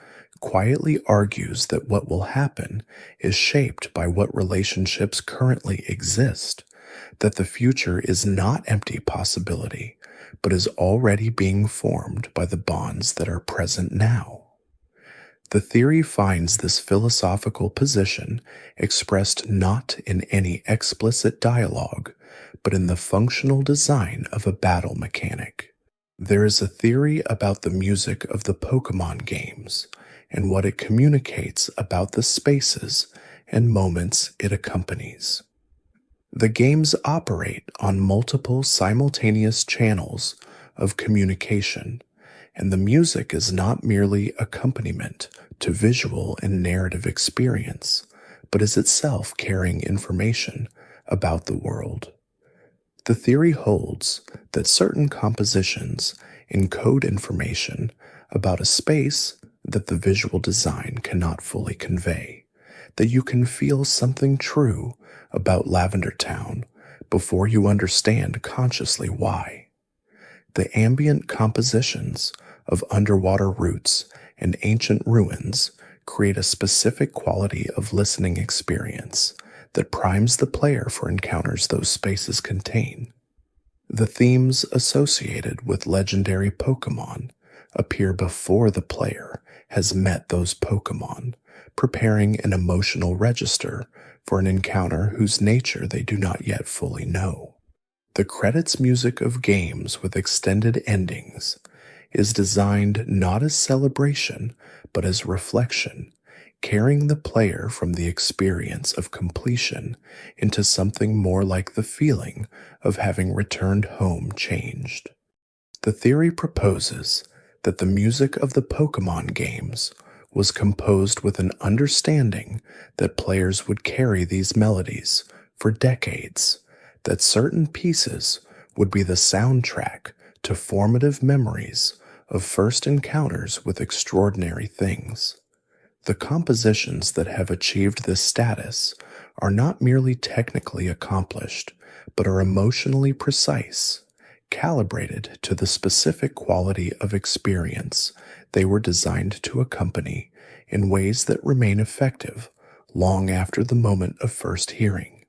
quietly argues that what will happen is shaped by what relationships currently exist, that the future is not empty possibility, but is already being formed by the bonds that are present now. The theory finds this philosophical position expressed not in any explicit dialogue, but in the functional design of a battle mechanic. There is a theory about the music of the Pokemon games and what it communicates about the spaces and moments it accompanies. The games operate on multiple simultaneous channels of communication, and the music is not merely accompaniment to visual and narrative experience, but is itself carrying information about the world. The theory holds that certain compositions encode information about a space that the visual design cannot fully convey, that you can feel something true about Lavender Town before you understand consciously why. The ambient compositions of underwater roots and ancient ruins create a specific quality of listening experience that primes the player for encounters those spaces contain. The themes associated with legendary Pokémon appear before the player has met those Pokémon, preparing an emotional register for an encounter whose nature they do not yet fully know. The credits music of games with extended endings is designed not as celebration, but as reflection, carrying the player from the experience of completion into something more like the feeling of having returned home changed. The theory proposes that the music of the Pokémon games was composed with an understanding that players would carry these melodies for decades, that certain pieces would be the soundtrack to formative memories of first encounters with extraordinary things. The compositions that have achieved this status are not merely technically accomplished, but are emotionally precise, calibrated to the specific quality of experience they were designed to accompany in ways that remain effective long after the moment of first hearing.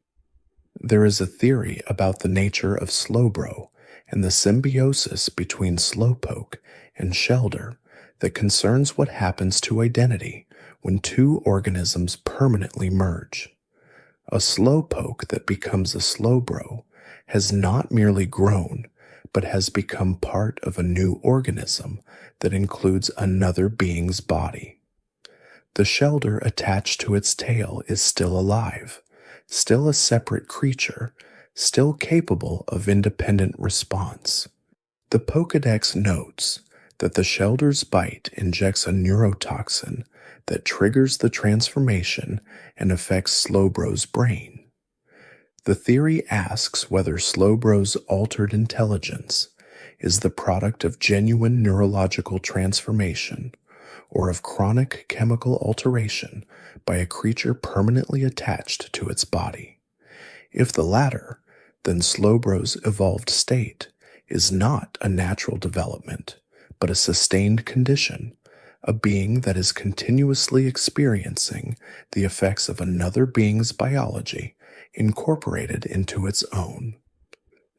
There is a theory about the nature of Slowbro and the symbiosis between Slowpoke and Shellder that concerns what happens to identity when two organisms permanently merge. A Slowpoke that becomes a Slowbro has not merely grown, but has become part of a new organism that includes another being's body. The Shellder attached to its tail is still alive, still a separate creature, still capable of independent response. The Pokedex notes that the Shellder's bite injects a neurotoxin that triggers the transformation and affects Slowbro's brain. The theory asks whether Slowbro's altered intelligence is the product of genuine neurological transformation or of chronic chemical alteration by a creature permanently attached to its body. If the latter, then Slowbro's evolved state is not a natural development, but a sustained condition, a being that is continuously experiencing the effects of another being's biology incorporated into its own.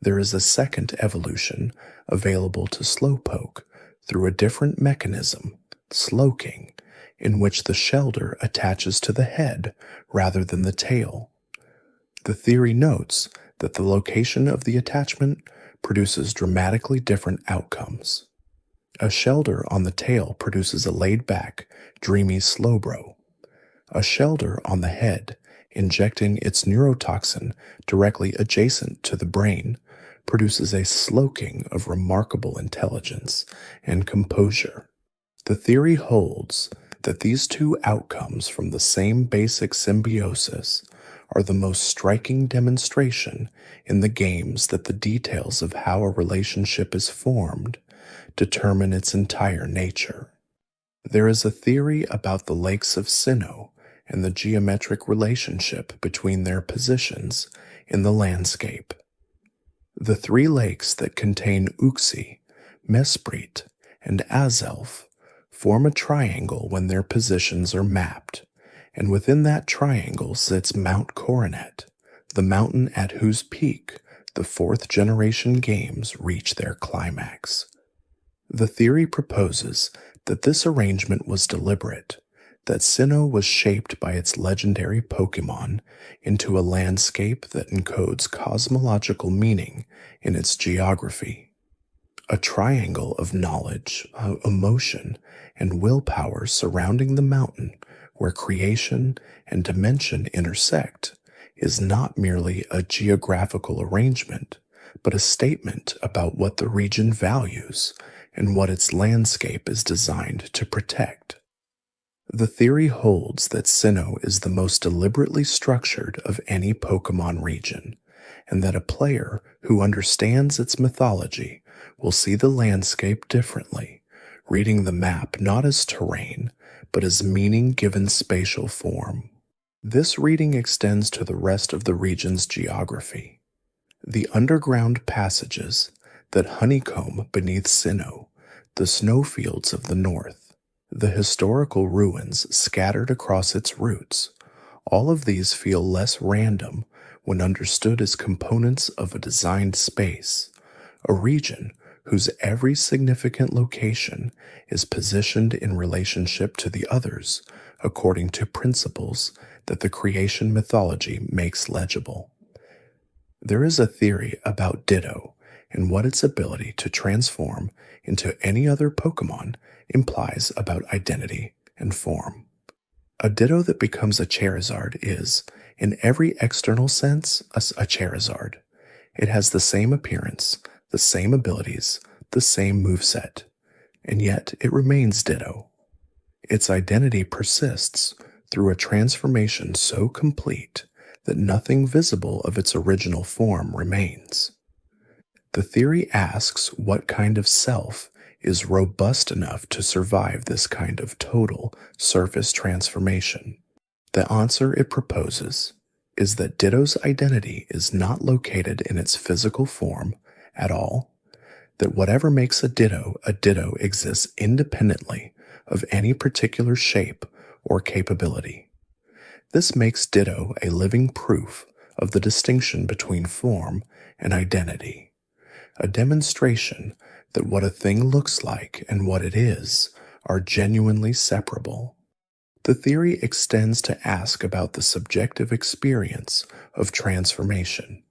There is a second evolution available to Slowpoke through a different mechanism, Slowking, in which the shelter attaches to the head rather than the tail. The theory notes that the location of the attachment produces dramatically different outcomes. A shelter on the tail produces a laid-back, dreamy Slowbro. A shelter on the head, injecting its neurotoxin directly adjacent to the brain, produces a Slowking of remarkable intelligence and composure. The theory holds that these two outcomes from the same basic symbiosis are the most striking demonstration in the games that the details of how a relationship is formed determine its entire nature. There is a theory about the lakes of Sinnoh and the geometric relationship between their positions in the landscape. The three lakes that contain Uxie, Mesprit, and Azelf form a triangle when their positions are mapped, and within that triangle sits Mount Coronet, the mountain at whose peak the fourth-generation games reach their climax. The theory proposes that this arrangement was deliberate, that Sinnoh was shaped by its legendary Pokémon into a landscape that encodes cosmological meaning in its geography. A triangle of knowledge, emotion, and willpower surrounding the mountain where creation and dimension intersect is not merely a geographical arrangement, but a statement about what the region values and what its landscape is designed to protect. The theory holds that Sinnoh is the most deliberately structured of any Pokémon region, and that a player who understands its mythology will see the landscape differently, reading the map not as terrain, but as meaning given spatial form. This reading extends to the rest of the region's geography. The underground passages that honeycomb beneath Sinnoh, the snowfields of the north, the historical ruins scattered across its roots, all of these feel less random when understood as components of a designed space, a region whose every significant location is positioned in relationship to the others according to principles that the creation mythology makes legible. There is a theory about Ditto and what its ability to transform into any other Pokémon implies about identity and form. A Ditto that becomes a Charizard is, in every external sense, a Charizard. It has the same appearance, the same abilities, the same moveset, and yet it remains Ditto. Its identity persists through a transformation so complete that nothing visible of its original form remains. The theory asks what kind of self is robust enough to survive this kind of total surface transformation. The answer it proposes is that Ditto's identity is not located in its physical form at all, that whatever makes a Ditto exists independently of any particular shape or capability. This makes Ditto a living proof of the distinction between form and identity, a demonstration that what a thing looks like and what it is are genuinely separable. The theory extends to ask about the subjective experience of transformation.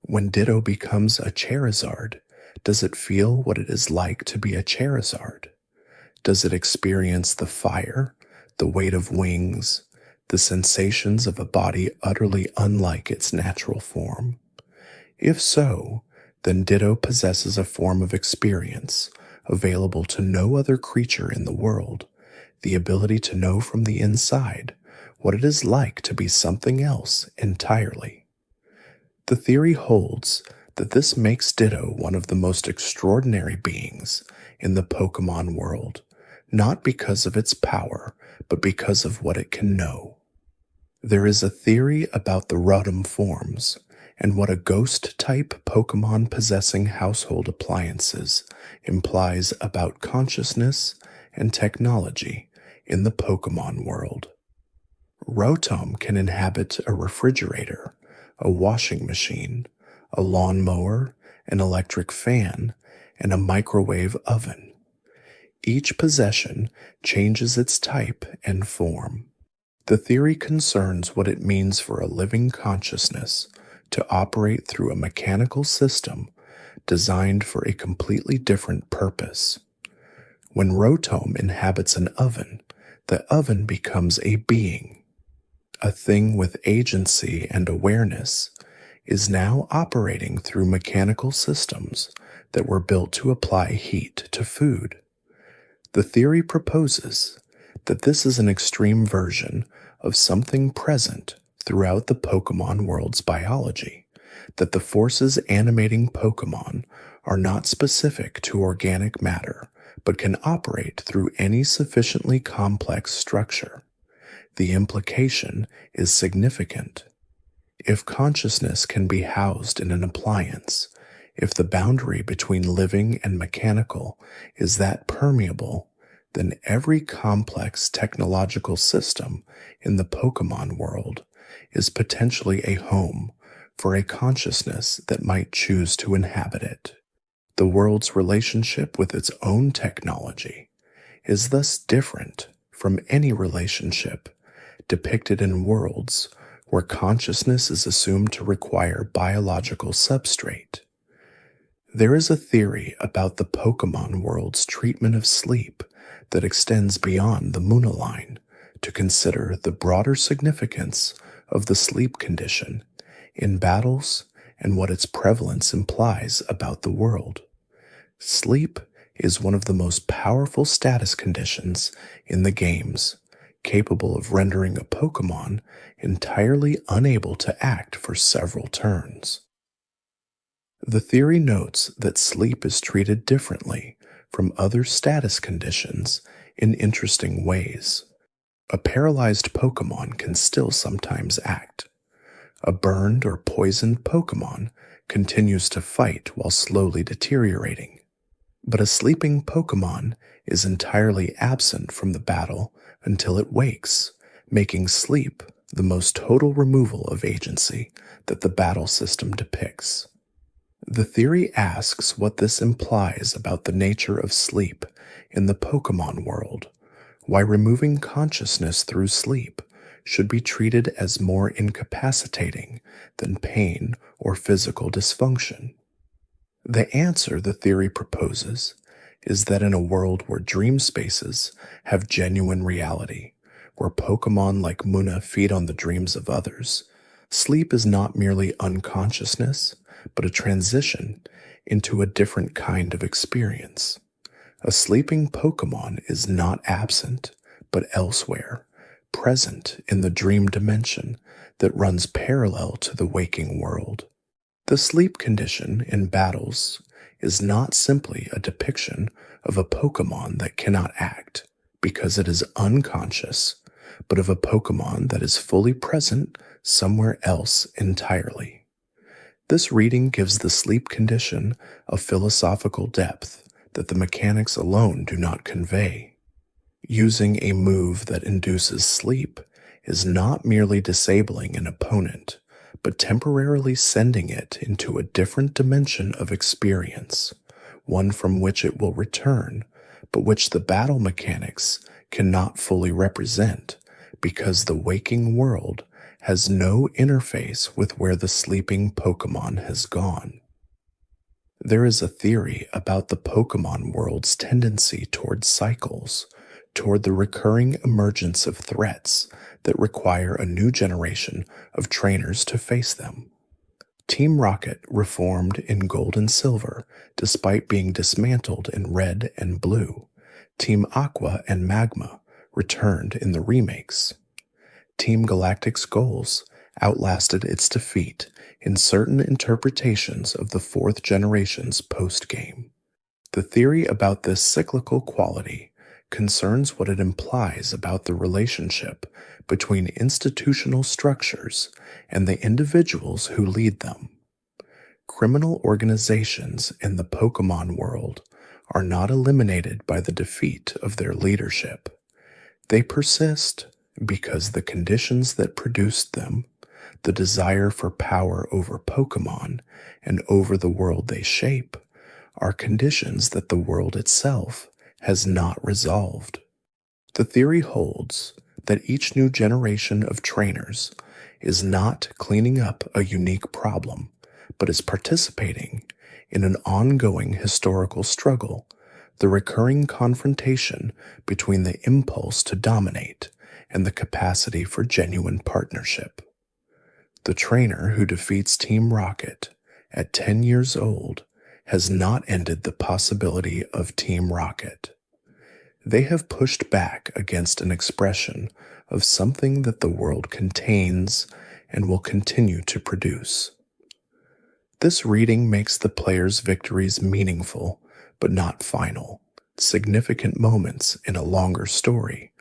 When Ditto becomes a Charizard, does it feel what it is like to be a Charizard? Does it experience the fire, the weight of wings, the sensations of a body utterly unlike its natural form? If so, then Ditto possesses a form of experience available to no other creature in the world, the ability to know from the inside what it is like to be something else entirely. The theory holds that this makes Ditto one of the most extraordinary beings in the Pokémon world, not because of its power, but because of what it can know. There is a theory about the Rotom forms and what a ghost-type Pokémon possessing household appliances implies about consciousness and technology in the Pokémon world. Rotom can inhabit a refrigerator, a washing machine, a lawnmower, an electric fan, and a microwave oven. Each possession changes its type and form. The theory concerns what it means for a living consciousness to operate through a mechanical system designed for a completely different purpose. When Rotom inhabits an oven, the oven becomes a being. A thing with agency and awareness is now operating through mechanical systems that were built to apply heat to food. The theory proposes that this is an extreme version of something present throughout the Pokémon world's biology, that the forces animating Pokémon are not specific to organic matter, but can operate through any sufficiently complex structure. The implication is significant. If consciousness can be housed in an appliance, if the boundary between living and mechanical is that permeable, then every complex technological system in the Pokémon world is potentially a home for a consciousness that might choose to inhabit it. The world's relationship with its own technology is thus different from any relationship depicted in worlds where consciousness is assumed to require biological substrate. There is a theory about the Pokémon world's treatment of sleep that extends beyond the Moonaline to consider the broader significance of the sleep condition in battles and what its prevalence implies about the world. Sleep is one of the most powerful status conditions in the games, capable of rendering a Pokémon entirely unable to act for several turns. The theory notes that sleep is treated differently from other status conditions in interesting ways. A paralyzed Pokémon can still sometimes act. A burned or poisoned Pokémon continues to fight while slowly deteriorating. But a sleeping Pokémon is entirely absent from the battle until it wakes, making sleep the most total removal of agency that the battle system depicts. The theory asks what this implies about the nature of sleep in the Pokémon world, why removing consciousness through sleep should be treated as more incapacitating than pain or physical dysfunction. The answer the theory proposes is that in a world where dream spaces have genuine reality, where Pokémon like Muna feed on the dreams of others, sleep is not merely unconsciousness, but a transition into a different kind of experience. A sleeping Pokémon is not absent, but elsewhere, present in the dream dimension that runs parallel to the waking world. The sleep condition in battles is not simply a depiction of a Pokémon that cannot act because it is unconscious, but of a Pokémon that is fully present somewhere else entirely. This reading gives the sleep condition a philosophical depth that the mechanics alone do not convey. Using a move that induces sleep is not merely disabling an opponent, but temporarily sending it into a different dimension of experience, one from which it will return, but which the battle mechanics cannot fully represent because the waking world has no interface with where the sleeping Pokémon has gone. There is a theory about the Pokémon world's tendency toward cycles, toward the recurring emergence of threats that require a new generation of trainers to face them. Team Rocket reformed in Gold and Silver despite being dismantled in Red and Blue. Team Aqua and Magma returned in the remakes. Team Galactic's goals outlasted its defeat in certain interpretations of the fourth generation's post-game. The theory about this cyclical quality concerns what it implies about the relationship between institutional structures and the individuals who lead them. Criminal organizations in the Pokémon world are not eliminated by the defeat of their leadership. They persist because the conditions that produced them, the desire for power over Pokémon and over the world they shape, are conditions that the world itself has not resolved. The theory holds that each new generation of trainers is not cleaning up a unique problem, but is participating in an ongoing historical struggle, the recurring confrontation between the impulse to dominate and the capacity for genuine partnership. The trainer who defeats Team Rocket at 10 years old has not ended the possibility of Team Rocket. They have pushed back against an expression of something that the world contains and will continue to produce. This reading makes the player's victories meaningful, but not final, significant moments in a longer story,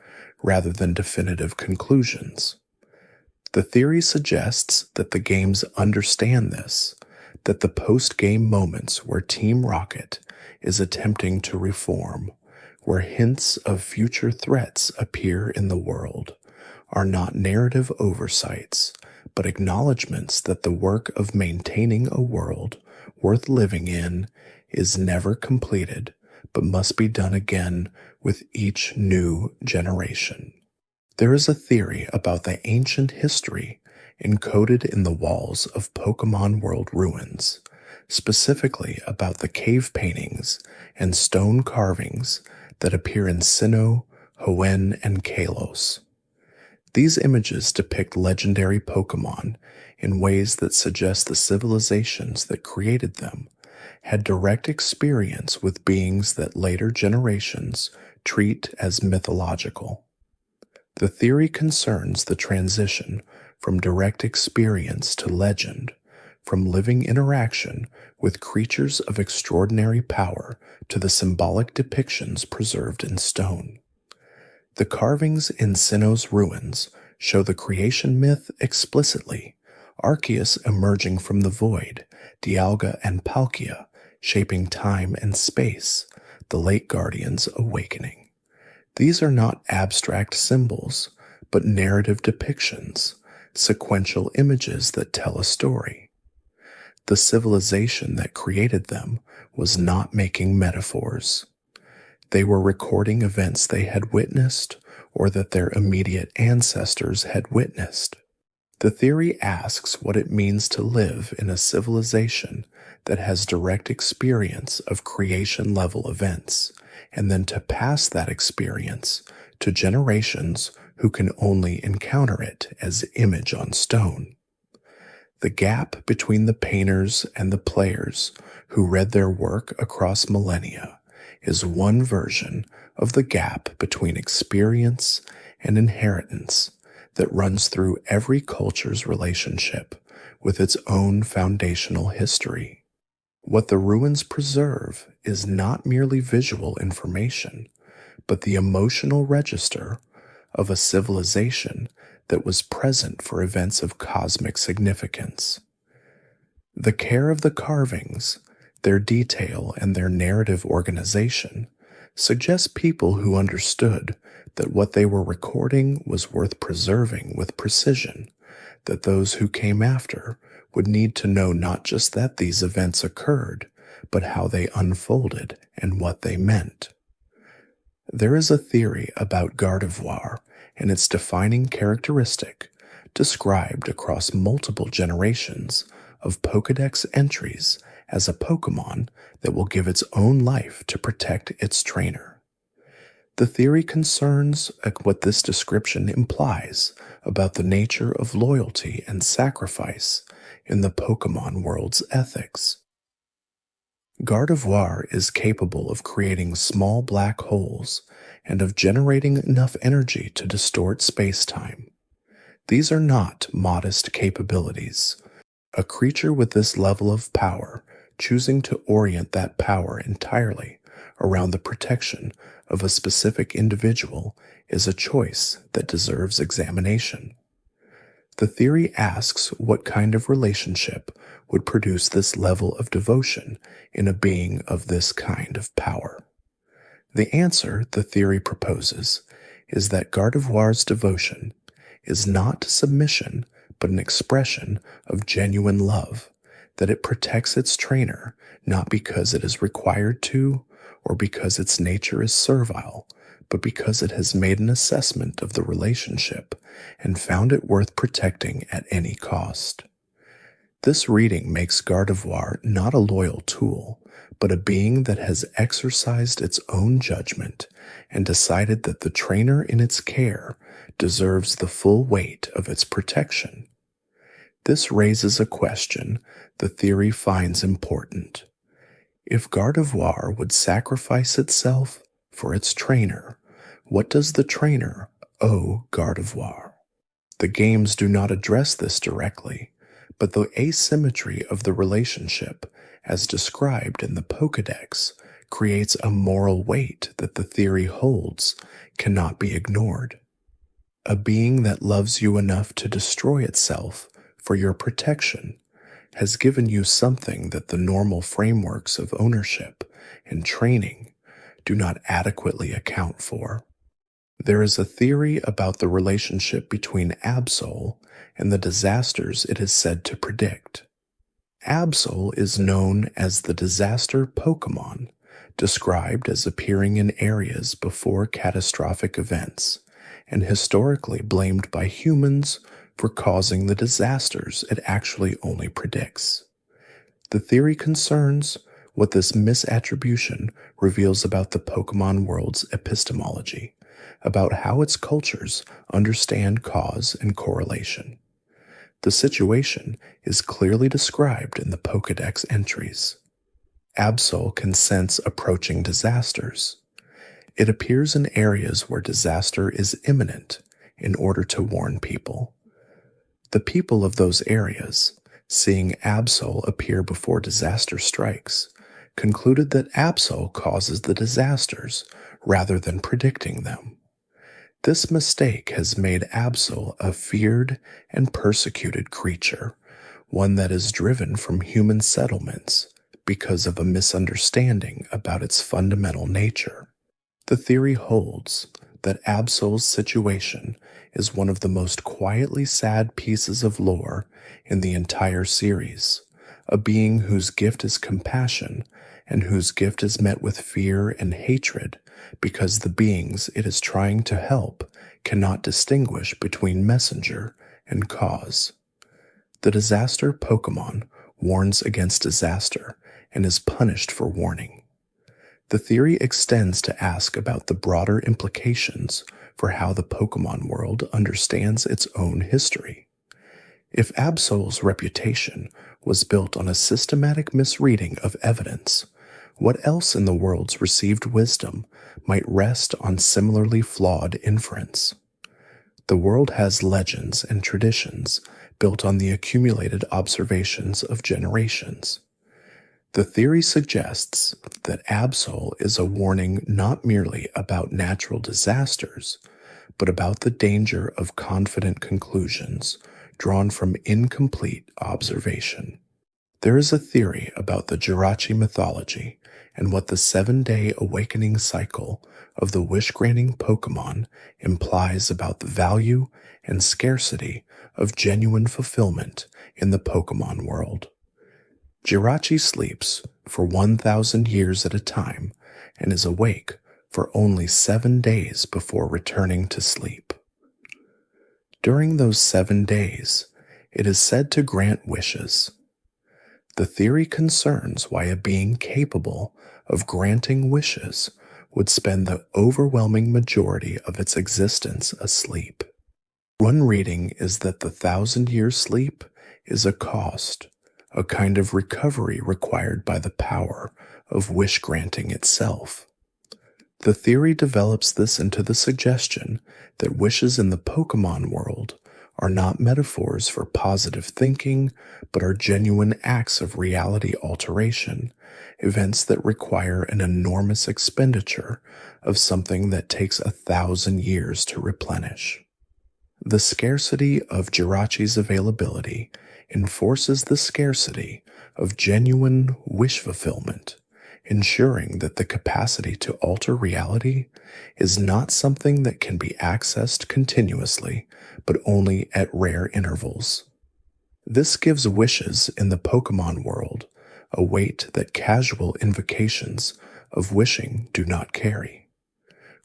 rather than definitive conclusions. The theory suggests that the games understand this, that the post-game moments where Team Rocket is attempting to reform, where hints of future threats appear in the world, are not narrative oversights, but acknowledgments that the work of maintaining a world worth living in is never completed, but must be done again with each new generation. There is a theory about the ancient history encoded in the walls of Pokémon World ruins, specifically about the cave paintings and stone carvings that appear in Sinnoh, Hoenn, and Kalos. These images depict legendary Pokémon in ways that suggest the civilizations that created them had direct experience with beings that later generations treat as mythological. The theory concerns the transition from direct experience to legend, from living interaction with creatures of extraordinary power to the symbolic depictions preserved in stone. The carvings in Sinnoh's ruins show the creation myth explicitly, Arceus emerging from the void, Dialga and Palkia shaping time and space, the late Guardians awakening. These are not abstract symbols, but narrative depictions, sequential images that tell a story. The civilization that created them was not making metaphors. They were recording events they had witnessed or that their immediate ancestors had witnessed. The theory asks what it means to live in a civilization that has direct experience of creation-level events, and then to pass that experience to generations who can only encounter it as image on stone. The gap between the painters and the players who read their work across millennia is one version of the gap between experience and inheritance that runs through every culture's relationship with its own foundational history. What the ruins preserve is not merely visual information, but the emotional register of a civilization that was present for events of cosmic significance. The care of the carvings, their detail, and their narrative organization suggest people who understood that what they were recording was worth preserving with precision, that those who came after would need to know not just that these events occurred, but how they unfolded and what they meant. There is a theory about Gardevoir and its defining characteristic described across multiple generations of Pokedex entries as a Pokémon that will give its own life to protect its trainer. The theory concerns what this description implies about the nature of loyalty and sacrifice in the Pokémon world's ethics. Gardevoir is capable of creating small black holes and of generating enough energy to distort space-time. These are not modest capabilities. A creature with this level of power, choosing to orient that power entirely around the protection of a specific individual, is a choice that deserves examination. The theory asks what kind of relationship would produce this level of devotion in a being of this kind of power. The answer the theory proposes is that Gardevoir's devotion is not submission but an expression of genuine love, that it protects its trainer not because it is required to or because its nature is servile, but because it has made an assessment of the relationship and found it worth protecting at any cost. This reading makes Gardevoir not a loyal tool, but a being that has exercised its own judgment and decided that the trainer in its care deserves the full weight of its protection. This raises a question the theory finds important. If Gardevoir would sacrifice itself for its trainer, what does the trainer owe Gardevoir? The games do not address this directly, but the asymmetry of the relationship, as described in the Pokédex, creates a moral weight that the theory holds cannot be ignored. A being that loves you enough to destroy itself for your protection has given you something that the normal frameworks of ownership and training do not adequately account for. There is a theory about the relationship between Absol and the disasters it is said to predict. Absol is known as the disaster Pokémon, described as appearing in areas before catastrophic events, and historically blamed by humans for causing the disasters it actually only predicts. The theory concerns what this misattribution reveals about the Pokémon world's epistemology, about how its cultures understand cause and correlation. The situation is clearly described in the Pokédex entries. Absol can sense approaching disasters. It appears in areas where disaster is imminent in order to warn people. The people of those areas, seeing Absol appear before disaster strikes, concluded that Absol causes the disasters rather than predicting them. This mistake has made Absol a feared and persecuted creature, one that is driven from human settlements because of a misunderstanding about its fundamental nature. The theory holds that Absol's situation is one of the most quietly sad pieces of lore in the entire series, a being whose gift is compassion and whose gift is met with fear and hatred because the beings it is trying to help cannot distinguish between messenger and cause. The disaster Pokémon warns against disaster and is punished for warning. The theory extends to ask about the broader implications for how the Pokémon world understands its own history. If Absol's reputation was built on a systematic misreading of evidence, what else in the world's received wisdom might rest on similarly flawed inference? The world has legends and traditions built on the accumulated observations of generations. The theory suggests that Absol is a warning not merely about natural disasters, but about the danger of confident conclusions drawn from incomplete observation. There is a theory about the Jirachi mythology and what the 7-day awakening cycle of the wish-granting Pokémon implies about the value and scarcity of genuine fulfillment in the Pokémon world. Jirachi sleeps for 1,000 years at a time and is awake for only 7 days before returning to sleep. During those 7 days, it is said to grant wishes. The theory concerns why a being capable of granting wishes would spend the overwhelming majority of its existence asleep. One reading is that the 1,000-year sleep is a cost, a kind of recovery required by the power of wish-granting itself. The theory develops this into the suggestion that wishes in the Pokémon world are not metaphors for positive thinking, but are genuine acts of reality alteration, events that require an enormous expenditure of something that takes 1,000 years to replenish. The scarcity of Jirachi's availability enforces the scarcity of genuine wish fulfillment, ensuring that the capacity to alter reality is not something that can be accessed continuously, but only at rare intervals. This gives wishes in the Pokémon world a weight that casual invocations of wishing do not carry.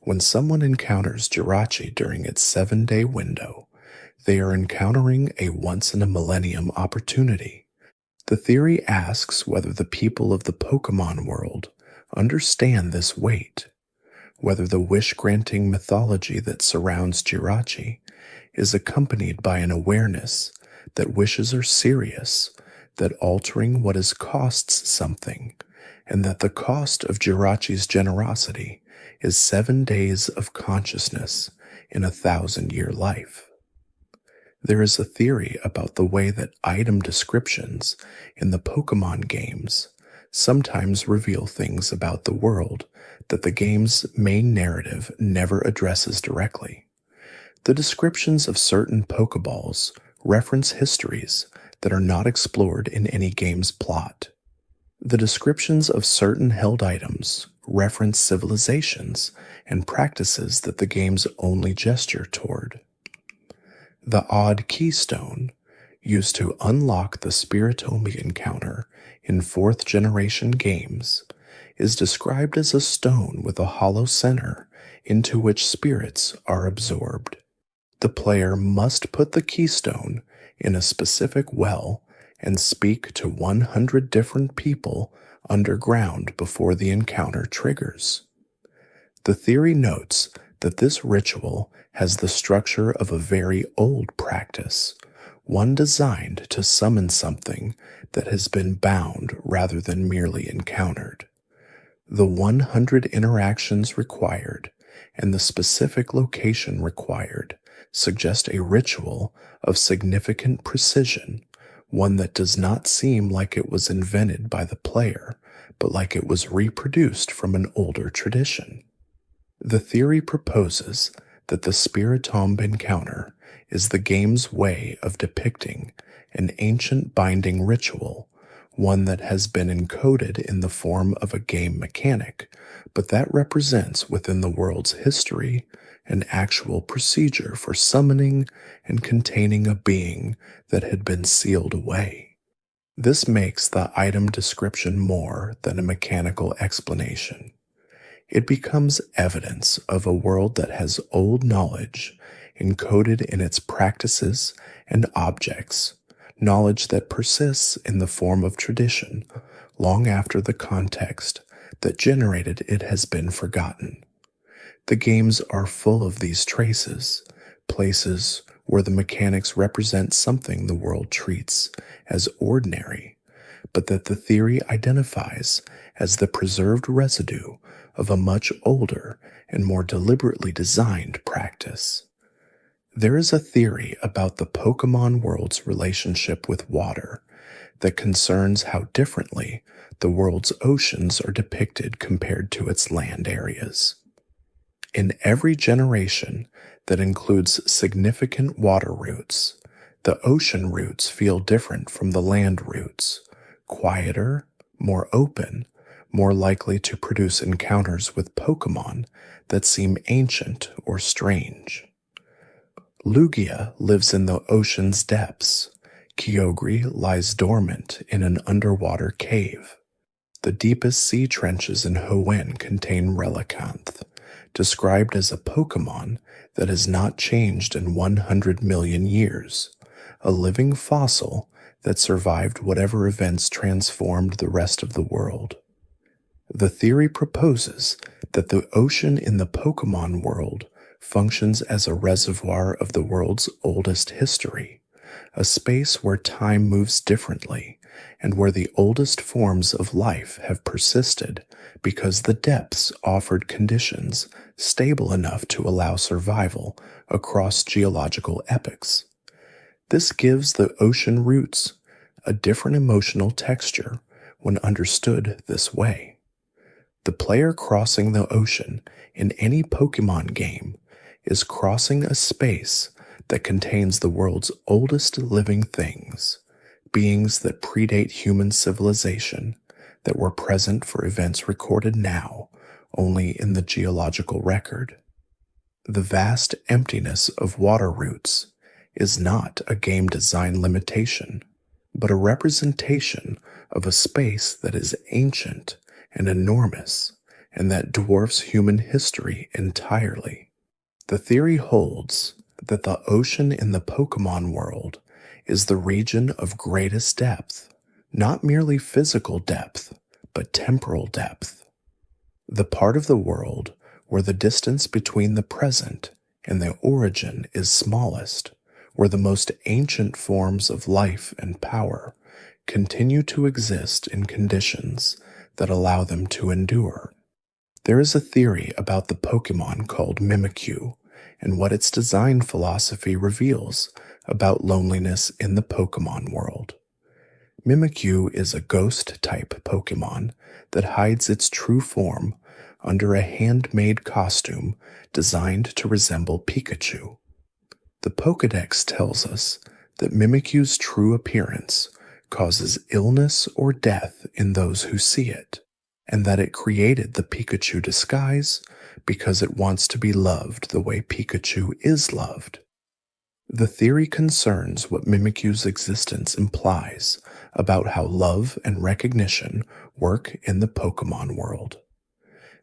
When someone encounters Jirachi during its 7-day window, they are encountering a once-in-a-millennium opportunity. The theory asks whether the people of the Pokémon world understand this weight, whether the wish-granting mythology that surrounds Jirachi is accompanied by an awareness that wishes are serious, that altering what is costs something, and that the cost of Jirachi's generosity is 7 days of consciousness in 1,000-year life. There is a theory about the way that item descriptions in the Pokémon games sometimes reveal things about the world that the game's main narrative never addresses directly. The descriptions of certain Pokeballs reference histories that are not explored in any game's plot. The descriptions of certain held items reference civilizations and practices that the games only gesture toward. The odd keystone, used to unlock the Spiritomb encounter in 4th generation games, is described as a stone with a hollow center into which spirits are absorbed. The player must put the keystone in a specific well and speak to 100 different people underground before the encounter triggers. The theory notes that this ritual has the structure of a very old practice, one designed to summon something that has been bound rather than merely encountered. The 100 interactions required and the specific location required suggest a ritual of significant precision, one that does not seem like it was invented by the player, but like it was reproduced from an older tradition. The theory proposes that the Spiritomb encounter is the game's way of depicting an ancient binding ritual, one that has been encoded in the form of a game mechanic, but that represents within the world's history an actual procedure for summoning and containing a being that had been sealed away. This makes the item description more than a mechanical explanation. It becomes evidence of a world that has old knowledge encoded in its practices and objects, knowledge that persists in the form of tradition long after the context that generated it has been forgotten. The games are full of these traces, places where the mechanics represent something the world treats as ordinary, but that the theory identifies as the preserved residue of a much older and more deliberately designed practice. There is a theory about the Pokémon world's relationship with water that concerns how differently the world's oceans are depicted compared to its land areas. In every generation that includes significant water routes, the ocean routes feel different from the land routes, quieter, more open, more likely to produce encounters with Pokémon that seem ancient or strange. Lugia lives in the ocean's depths. Kyogre lies dormant in an underwater cave. The deepest sea trenches in Hoenn contain Relicanth, described as a Pokémon that has not changed in 100 million years, a living fossil that survived whatever events transformed the rest of the world. The theory proposes that the ocean in the Pokémon world functions as a reservoir of the world's oldest history, a space where time moves differently and where the oldest forms of life have persisted because the depths offered conditions stable enough to allow survival across geological epochs. This gives the ocean roots a different emotional texture when understood this way. The player crossing the ocean in any Pokemon game is crossing a space that contains the world's oldest living things, beings that predate human civilization, that were present for events recorded now only in the geological record. The vast emptiness of water roots is not a game design limitation, but a representation of a space that is ancient and enormous, and that dwarfs human history entirely. The theory holds that the ocean in the Pokemon world is the region of greatest depth, not merely physical depth, but temporal depth. The part of the world where the distance between the present and the origin is smallest, where the most ancient forms of life and power continue to exist in conditions that allow them to endure. There is a theory about the Pokemon called Mimikyu and what its design philosophy reveals about loneliness in the Pokemon world. Mimikyu is a ghost-type Pokemon that hides its true form under a handmade costume designed to resemble Pikachu. The Pokedex tells us that Mimikyu's true appearance causes illness or death in those who see it, and that it created the Pikachu disguise because it wants to be loved the way Pikachu is loved. The theory concerns what Mimikyu's existence implies about how love and recognition work in the Pokemon world.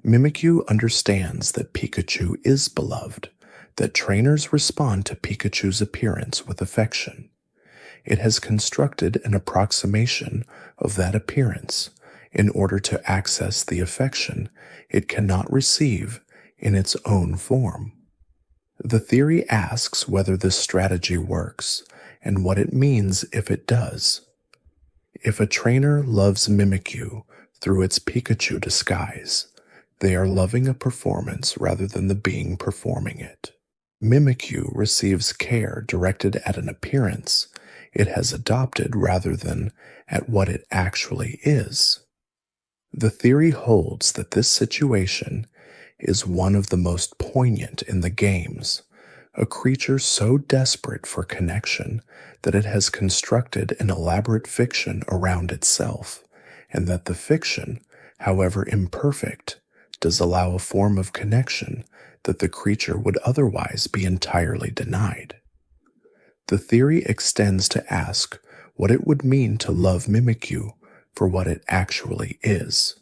Mimikyu understands that Pikachu is beloved, that trainers respond to Pikachu's appearance with affection. It has constructed an approximation of that appearance in order to access the affection it cannot receive in its own form. The theory asks whether this strategy works and what it means if it does. If a trainer loves Mimikyu through its Pikachu disguise, they are loving a performance rather than the being performing it. Mimikyu receives care directed at an appearance it has adopted rather than at what it actually is. The theory holds that this situation is one of the most poignant in the games, a creature so desperate for connection that it has constructed an elaborate fiction around itself, and that the fiction, however imperfect, does allow a form of connection that the creature would otherwise be entirely denied. The theory extends to ask what it would mean to love Mimikyu for what it actually is.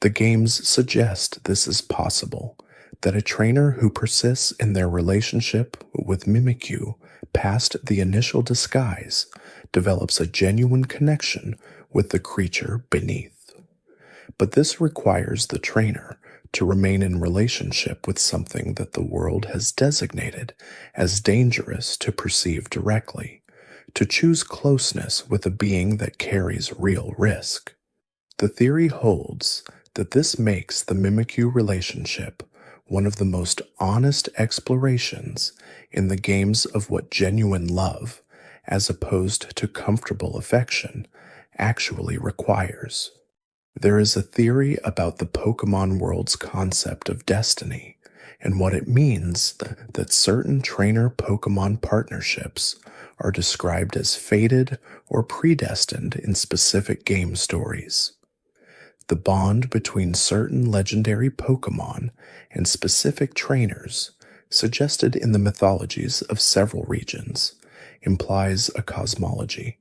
The games suggest this is possible, that a trainer who persists in their relationship with Mimikyu past the initial disguise develops a genuine connection with the creature beneath. But this requires the trainer to remain in relationship with something that the world has designated as dangerous to perceive directly, to choose closeness with a being that carries real risk. The theory holds that this makes the Mimikyu relationship one of the most honest explorations in the games of what genuine love, as opposed to comfortable affection, actually requires. There is a theory about the Pokemon world's concept of destiny and what it means that certain trainer-Pokemon partnerships are described as fated or predestined in specific game stories. The bond between certain legendary Pokemon and specific trainers, suggested in the mythologies of several regions, implies a cosmology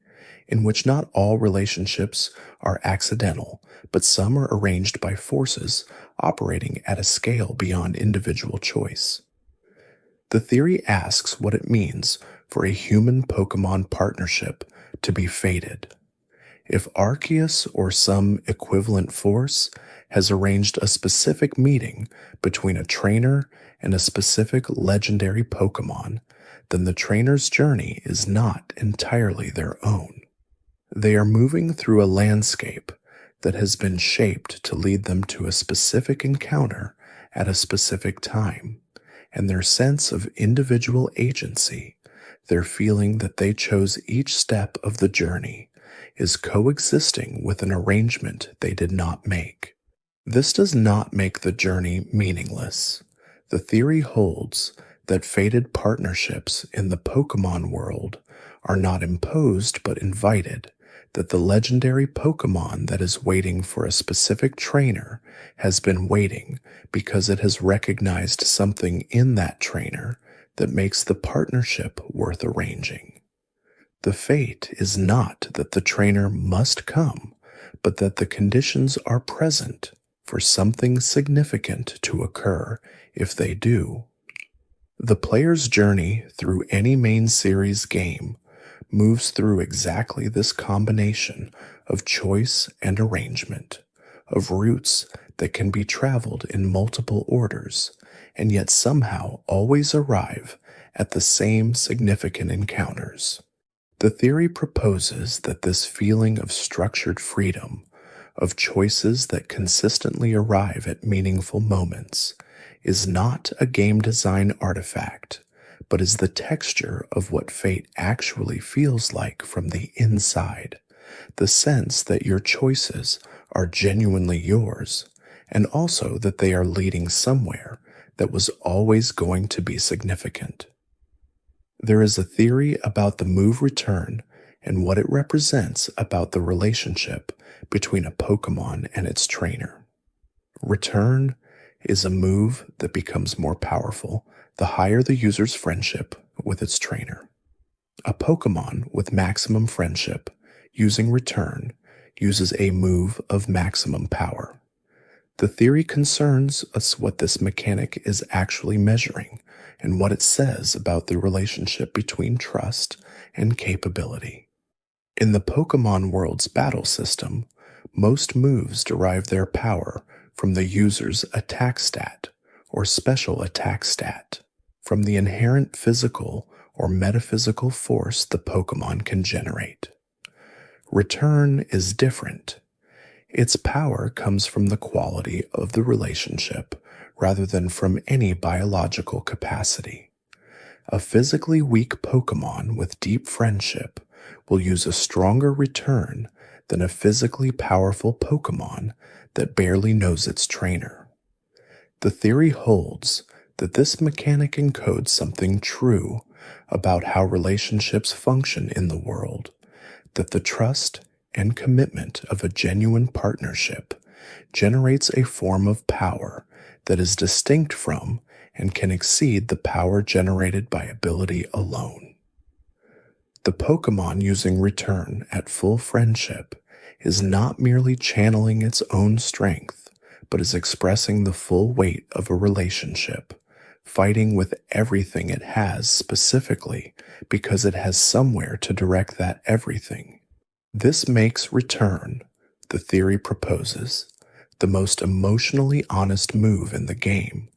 in which not all relationships are accidental, but some are arranged by forces operating at a scale beyond individual choice. The theory asks what it means for a human-Pokemon partnership to be fated. If Arceus or some equivalent force has arranged a specific meeting between a trainer and a specific legendary Pokemon, then the trainer's journey is not entirely their own. They are moving through a landscape that has been shaped to lead them to a specific encounter at a specific time, and their sense of individual agency their feeling that they chose each step of the journey is coexisting with an arrangement they did not make. This does not make the journey meaningless. The theory holds that fated partnerships in the Pokémon world are not imposed but invited, that the legendary Pokémon that is waiting for a specific trainer has been waiting because it has recognized something in that trainer that makes the partnership worth arranging. The fate is not that the trainer must come, but that the conditions are present for something significant to occur if they do. The player's journey through any main series game moves through exactly this combination of choice and arrangement, of routes that can be traveled in multiple orders, and yet somehow always arrive at the same significant encounters. The theory proposes that this feeling of structured freedom, of choices that consistently arrive at meaningful moments, is not a game design artifact, but is the texture of what fate actually feels like from the inside, the sense that your choices are genuinely yours, and also that they are leading somewhere that was always going to be significant. There is a theory about the move return and what it represents about the relationship between a Pokémon and its trainer. Return is a move that becomes more powerful the higher the user's friendship with its trainer. A Pokémon with maximum friendship using Return uses a move of maximum power. The theory concerns us what this mechanic is actually measuring and what it says about the relationship between trust and capability. In the Pokémon world's battle system, most moves derive their power from the user's attack stat or special attack stat, from the inherent physical or metaphysical force the Pokémon can generate. Return is different. Its power comes from the quality of the relationship rather than from any biological capacity. A physically weak Pokémon with deep friendship will use a stronger return than a physically powerful Pokémon that barely knows its trainer. The theory holds that this mechanic encodes something true about how relationships function in the world, that the trust and commitment of a genuine partnership generates a form of power that is distinct from and can exceed the power generated by ability alone. The Pokémon using Return at full friendship is not merely channeling its own strength, but is expressing the full weight of a relationship, fighting with everything it has specifically because it has somewhere to direct that everything. This makes Return, the theory proposes, the most emotionally honest move in the game,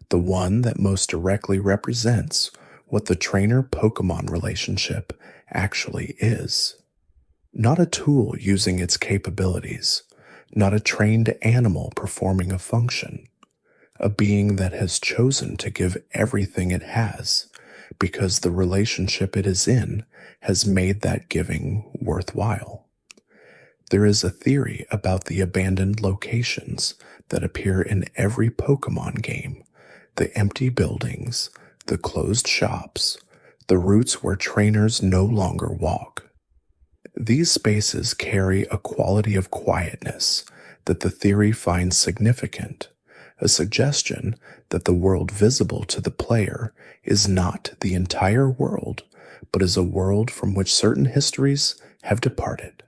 the one that most directly represents what the trainer-Pokémon relationship actually is. Not a tool using its capabilities, not a trained animal performing a function, a being that has chosen to give everything it has because the relationship it is in has made that giving worthwhile. There is a theory about the abandoned locations that appear in every Pokémon game, the empty buildings, the closed shops, the routes where trainers no longer walk. These spaces carry a quality of quietness that the theory finds significant, a suggestion that the world visible to the player is not the entire world, but is a world from which certain histories have departed.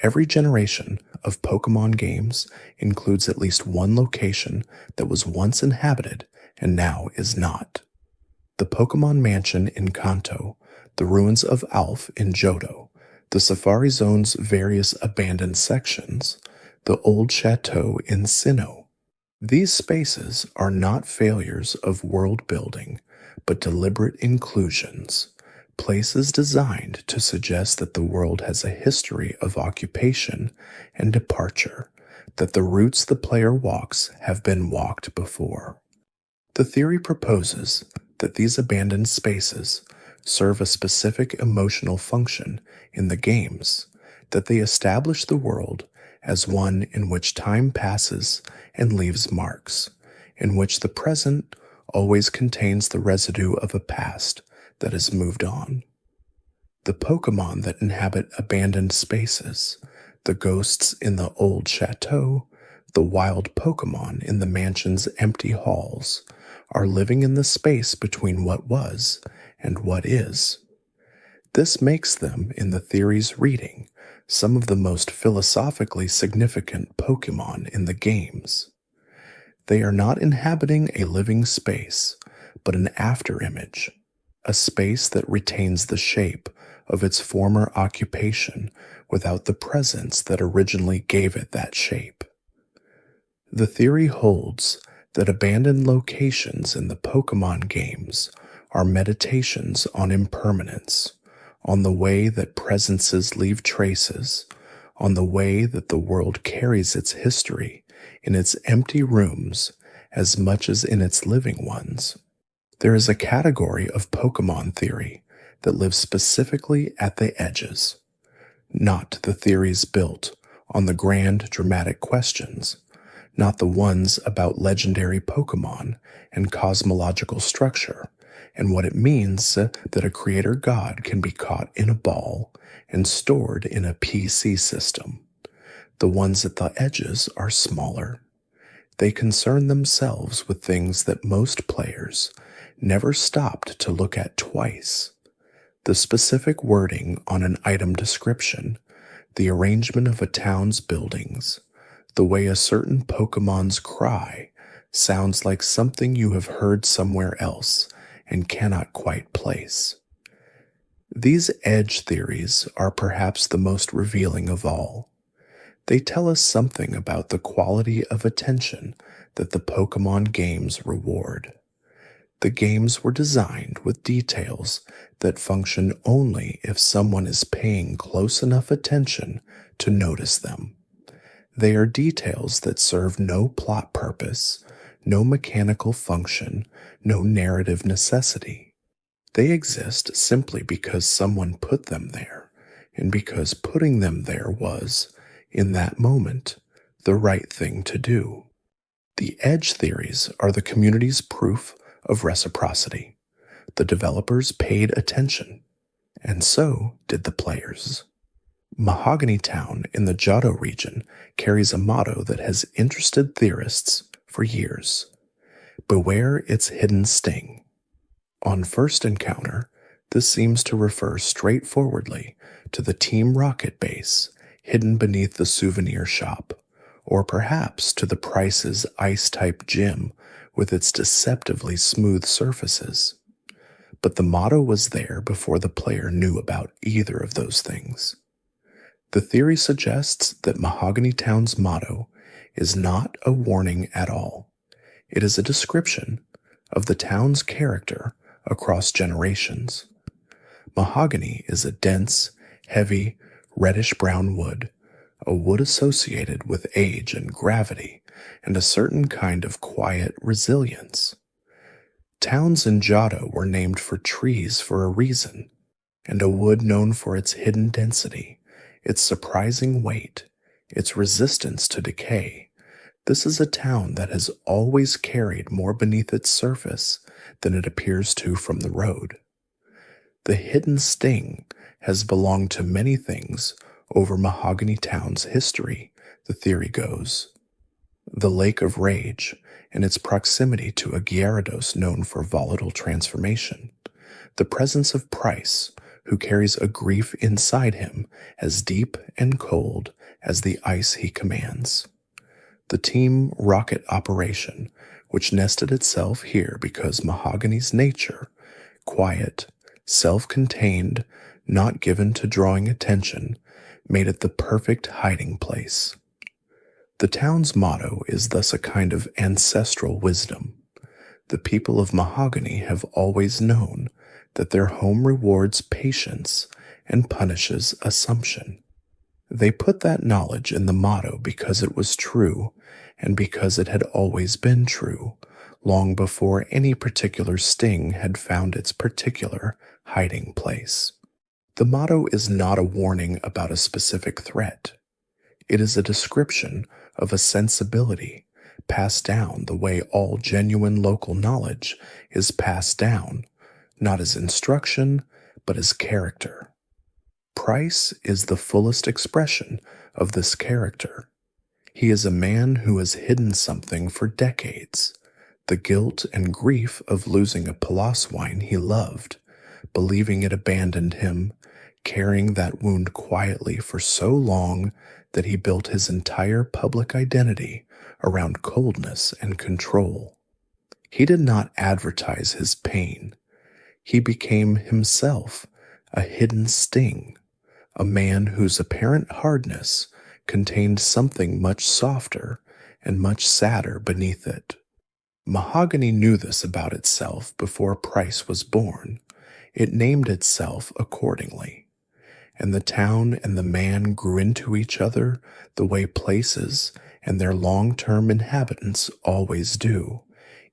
Every generation of Pokémon games includes at least one location that was once inhabited and now is not. The Pokémon Mansion in Kanto, the ruins of Alph in Johto, the Safari Zone's various abandoned sections, the old chateau in Sinnoh. These spaces are not failures of world building, but deliberate inclusions, places designed to suggest that the world has a history of occupation and departure, that the routes the player walks have been walked before. The theory proposes that these abandoned spaces serve a specific emotional function in the games, that they establish the world as one in which time passes and leaves marks, in which the present always contains the residue of a past that has moved on. The Pokémon that inhabit abandoned spaces, the ghosts in the old chateau, the wild Pokémon in the mansion's empty halls, are living in the space between what was and what is. This makes them, in the theory's reading, some of the most philosophically significant Pokémon in the games. They are not inhabiting a living space, but an afterimage, a space that retains the shape of its former occupation without the presence that originally gave it that shape. The theory holds that abandoned locations in the Pokémon games are meditations on impermanence, on the way that presences leave traces, on the way that the world carries its history in its empty rooms as much as in its living ones. There is a category of Pokémon theory that lives specifically at the edges, not the theories built on the grand dramatic questions, not the ones about legendary Pokémon and cosmological structure, and what it means that a creator god can be caught in a ball and stored in a PC system. The ones at the edges are smaller. They concern themselves with things that most players never stopped to look at twice. The specific wording on an item description, the arrangement of a town's buildings, the way a certain Pokemon's cry sounds like something you have heard somewhere else and cannot quite place. These edge theories are perhaps the most revealing of all. They tell us something about the quality of attention that the Pokémon games reward. The games were designed with details that function only if someone is paying close enough attention to notice them. They are details that serve no plot purpose, no mechanical function, no narrative necessity. They exist simply because someone put them there, and because putting them there was, in that moment, the right thing to do. The edge theories are the community's proof of reciprocity. The developers paid attention, and so did the players. Mahogany Town in the Johto region carries a motto that has interested theorists for years. Beware its hidden sting. On first encounter, this seems to refer straightforwardly to the Team Rocket base hidden beneath the souvenir shop, or perhaps to the Price's ice-type gym with its deceptively smooth surfaces. But the motto was there before the player knew about either of those things. The theory suggests that Mahogany Town's motto is not a warning at all. It is a description of the town's character across generations. Mahogany is a dense, heavy, reddish-brown wood, a wood associated with age and gravity and a certain kind of quiet resilience. Towns in Johto were named for trees for a reason, and a wood known for its hidden density, its surprising weight, its resistance to decay. This is a town that has always carried more beneath its surface than it appears to from the road. The hidden sting has belonged to many things over Mahogany Town's history, the theory goes. The Lake of Rage and its proximity to a Gyarados known for volatile transformation. The presence of Price, who carries a grief inside him as deep and cold as the ice he commands. The Team Rocket operation, which nested itself here because Mahogany's nature, quiet, self-contained, not given to drawing attention, made it the perfect hiding place. The town's motto is thus a kind of ancestral wisdom. The people of Mahogany have always known that their home rewards patience and punishes assumption. They put that knowledge in the motto because it was true and because it had always been true, long before any particular sting had found its particular hiding place. The motto is not a warning about a specific threat. It is a description of a sensibility passed down the way all genuine local knowledge is passed down, not as instruction, but as character. Price is the fullest expression of this character. He is a man who has hidden something for decades, the guilt and grief of losing a Piloswine he loved, believing it abandoned him, carrying that wound quietly for so long that he built his entire public identity around coldness and control. He did not advertise his pain. He became himself a hidden sting, a man whose apparent hardness contained something much softer and much sadder beneath it. Mahogany knew this about itself before Price was born. It named itself accordingly, and the town and the man grew into each other the way places and their long-term inhabitants always do,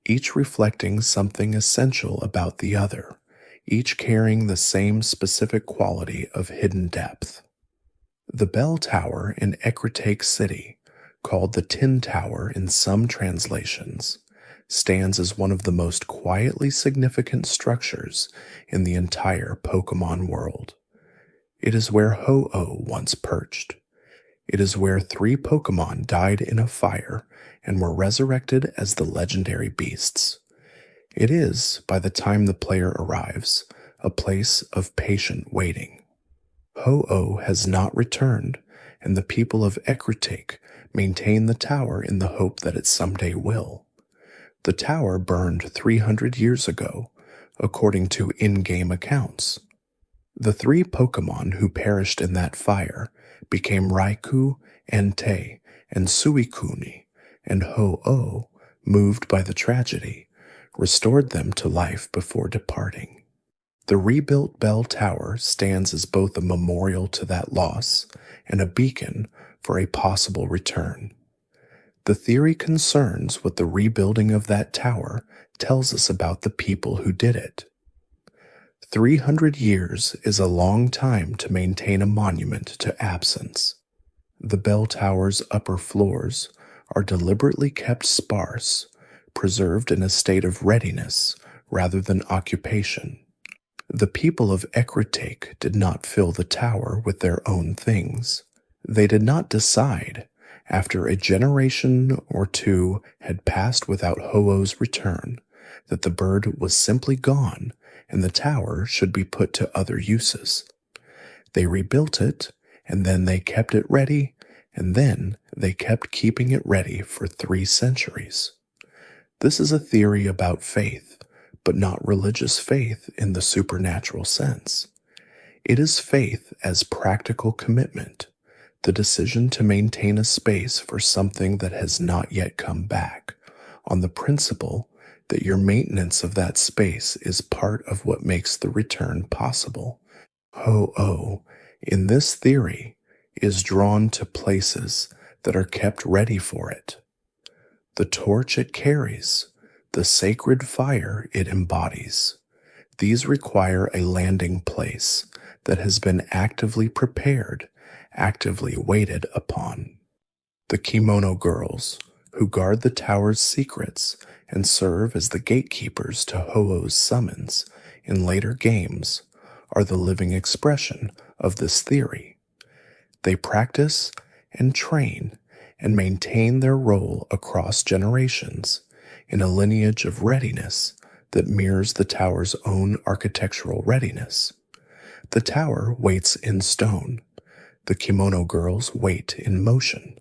each reflecting something essential about the other, each carrying the same specific quality of hidden depth. The bell tower in Ecritake City, called the Tin Tower in some translations, stands as one of the most quietly significant structures in the entire Pokémon world. It is where Ho-Oh once perched. It is where 3 Pokémon died in a fire and were resurrected as the legendary beasts. It is, by the time the player arrives, a place of patient waiting. Ho-Oh has not returned, and the people of Ecritake maintain the tower in the hope that it someday will. The tower burned 300 years ago, according to in-game accounts. The 3 Pokémon who perished in that fire became Raikou, Entei, and Suicune, and Ho-Oh, moved by the tragedy, restored them to life before departing. The rebuilt bell tower stands as both a memorial to that loss and a beacon for a possible return. The theory concerns what the rebuilding of that tower tells us about the people who did it. 300 years is a long time to maintain a monument to absence. The bell tower's upper floors are deliberately kept sparse, preserved in a state of readiness rather than occupation. The people of Ecritake did not fill the tower with their own things. They did not decide, after a generation or two had passed without Ho-Oh's return, that the bird was simply gone and the tower should be put to other uses. They rebuilt it, and then they kept it ready, and then they kept keeping it ready for 3 centuries. This is a theory about faith, but not religious faith in the supernatural sense. It is faith as practical commitment, the decision to maintain a space for something that has not yet come back, on the principle that your maintenance of that space is part of what makes the return possible. Ho-Oh, in this theory, is drawn to places that are kept ready for it. The torch it carries, the sacred fire it embodies, these require a landing place that has been actively prepared, actively waited upon. The Kimono girls, who guard the tower's secrets and serve as the gatekeepers to Ho-Oh's summons in later games, are the living expression of this theory. They practice and train and maintain their role across generations in a lineage of readiness that mirrors the tower's own architectural readiness. The tower waits in stone. The Kimono girls wait in motion.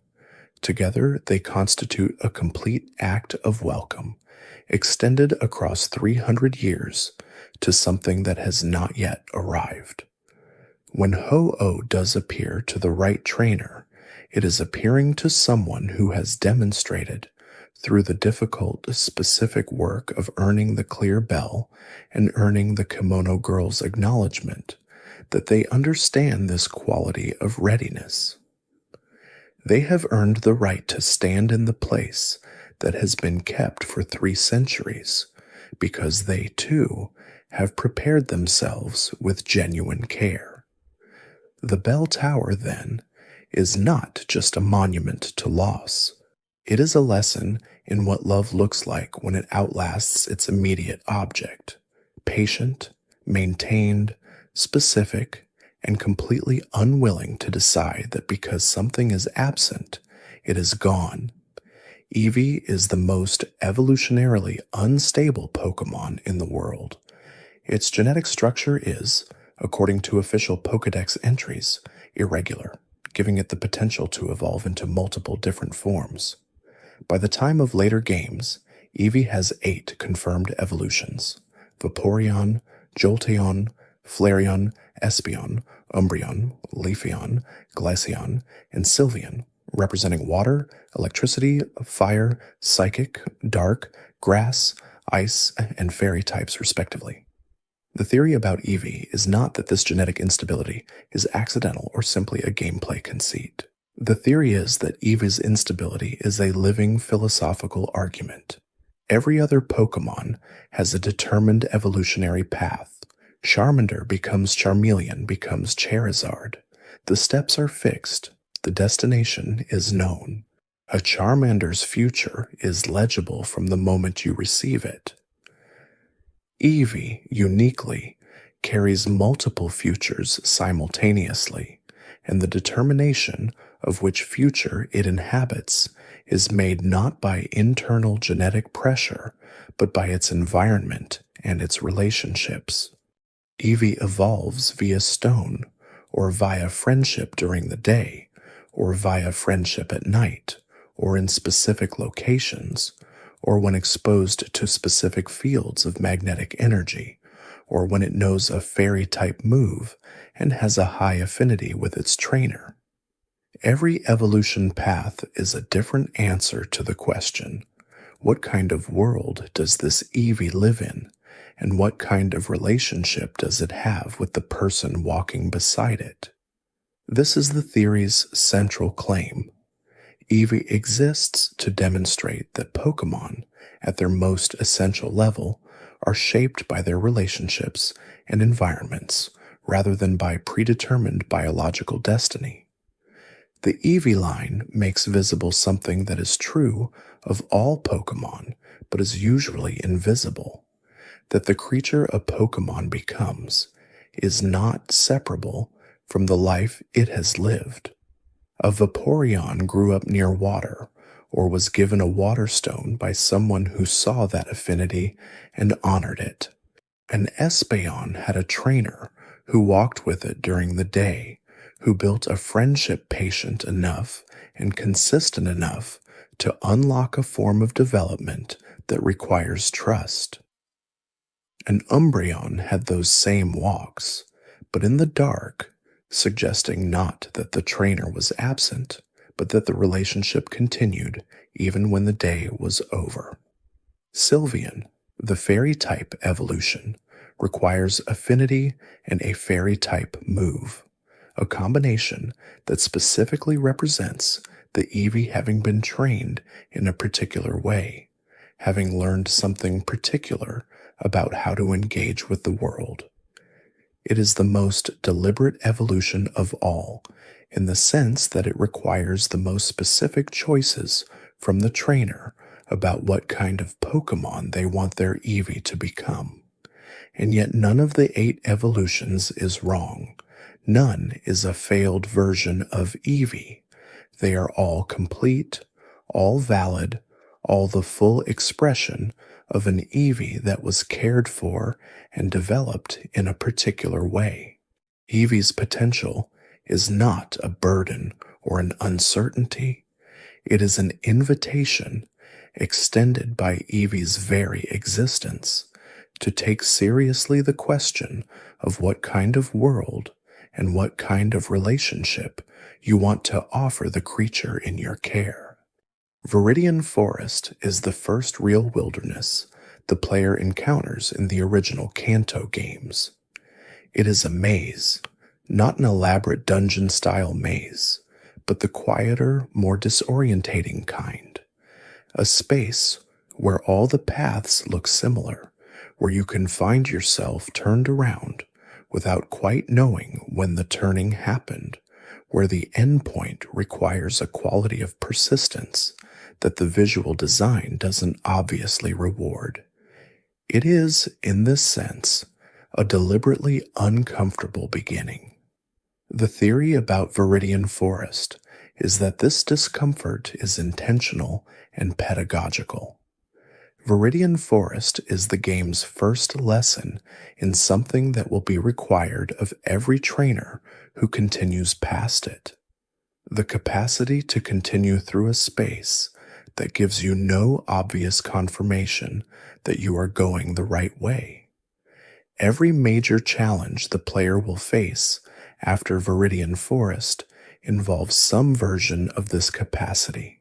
Together, they constitute a complete act of welcome, extended across 300 years to something that has not yet arrived. When Ho-Oh does appear to the right trainer, it is appearing to someone who has demonstrated, through the difficult, specific work of earning the clear bell and earning the Kimono girl's acknowledgement, that they understand this quality of readiness. They have earned the right to stand in the place that has been kept for 3 centuries, because they, too, have prepared themselves with genuine care. The bell tower, then, is not just a monument to loss. It is a lesson in what love looks like when it outlasts its immediate object, patient, maintained, specific, and completely unwilling to decide that because something is absent, it is gone. Eevee is the most evolutionarily unstable Pokémon in the world. Its genetic structure is, according to official Pokédex entries, irregular, giving it the potential to evolve into multiple different forms. By the time of later games, Eevee has 8 confirmed evolutions: Vaporeon, Jolteon, Flareon, Espeon, Umbreon, Leafeon, Glaceon, and Sylveon, representing water, electricity, fire, psychic, dark, grass, ice, and fairy types respectively. The theory about Eevee is not that this genetic instability is accidental or simply a gameplay conceit. The theory is that Eevee's instability is a living philosophical argument. Every other Pokémon has a determined evolutionary path. Charmander becomes Charmeleon, becomes Charizard. The steps are fixed. The destination is known. A Charmander's future is legible from the moment you receive it. Eevee, uniquely, carries multiple futures simultaneously, and the determination of which future it inhabits is made not by internal genetic pressure, but by its environment and its relationships. Eevee evolves via stone, or via friendship during the day, or via friendship at night, or in specific locations, or when exposed to specific fields of magnetic energy, or when it knows a fairy-type move and has a high affinity with its trainer. Every evolution path is a different answer to the question, what kind of world does this Eevee live in, and what kind of relationship does it have with the person walking beside it? This is the theory's central claim. Eevee exists to demonstrate that Pokémon, at their most essential level, are shaped by their relationships and environments rather than by predetermined biological destiny. The Eevee line makes visible something that is true of all Pokémon, but is usually invisible, that the creature a Pokémon becomes is not separable from the life it has lived. A Vaporeon grew up near water, or was given a water stone by someone who saw that affinity and honored it. An Espeon had a trainer who walked with it during the day, who built a friendship patient enough and consistent enough to unlock a form of development that requires trust. An Umbreon had those same walks, but in the dark, suggesting not that the trainer was absent, but that the relationship continued even when the day was over. Sylveon, the fairy-type evolution, requires affinity and a fairy-type move, a combination that specifically represents the Eevee having been trained in a particular way, having learned something particular about how to engage with the world. It is the most deliberate evolution of all, in the sense that it requires the most specific choices from the trainer about what kind of Pokémon they want their Eevee to become. And yet none of the 8 evolutions is wrong. None is a failed version of Eevee. They are all complete, all valid, all the full expression of an Eevee that was cared for and developed in a particular way. Eevee's potential is not a burden or an uncertainty. It is an invitation extended by Eevee's very existence to take seriously the question of what kind of world and what kind of relationship you want to offer the creature in your care. Viridian Forest is the first real wilderness the player encounters in the original Kanto games. It is a maze, not an elaborate dungeon-style maze, but the quieter, more disorientating kind. A space where all the paths look similar, where you can find yourself turned around without quite knowing when the turning happened, where the endpoint requires a quality of persistence that the visual design doesn't obviously reward. It is, in this sense, a deliberately uncomfortable beginning. The theory about Viridian Forest is that this discomfort is intentional and pedagogical. Viridian Forest is the game's first lesson in something that will be required of every trainer who continues past it: the capacity to continue through a space that gives you no obvious confirmation that you are going the right way. Every major challenge the player will face after Viridian Forest involves some version of this capacity.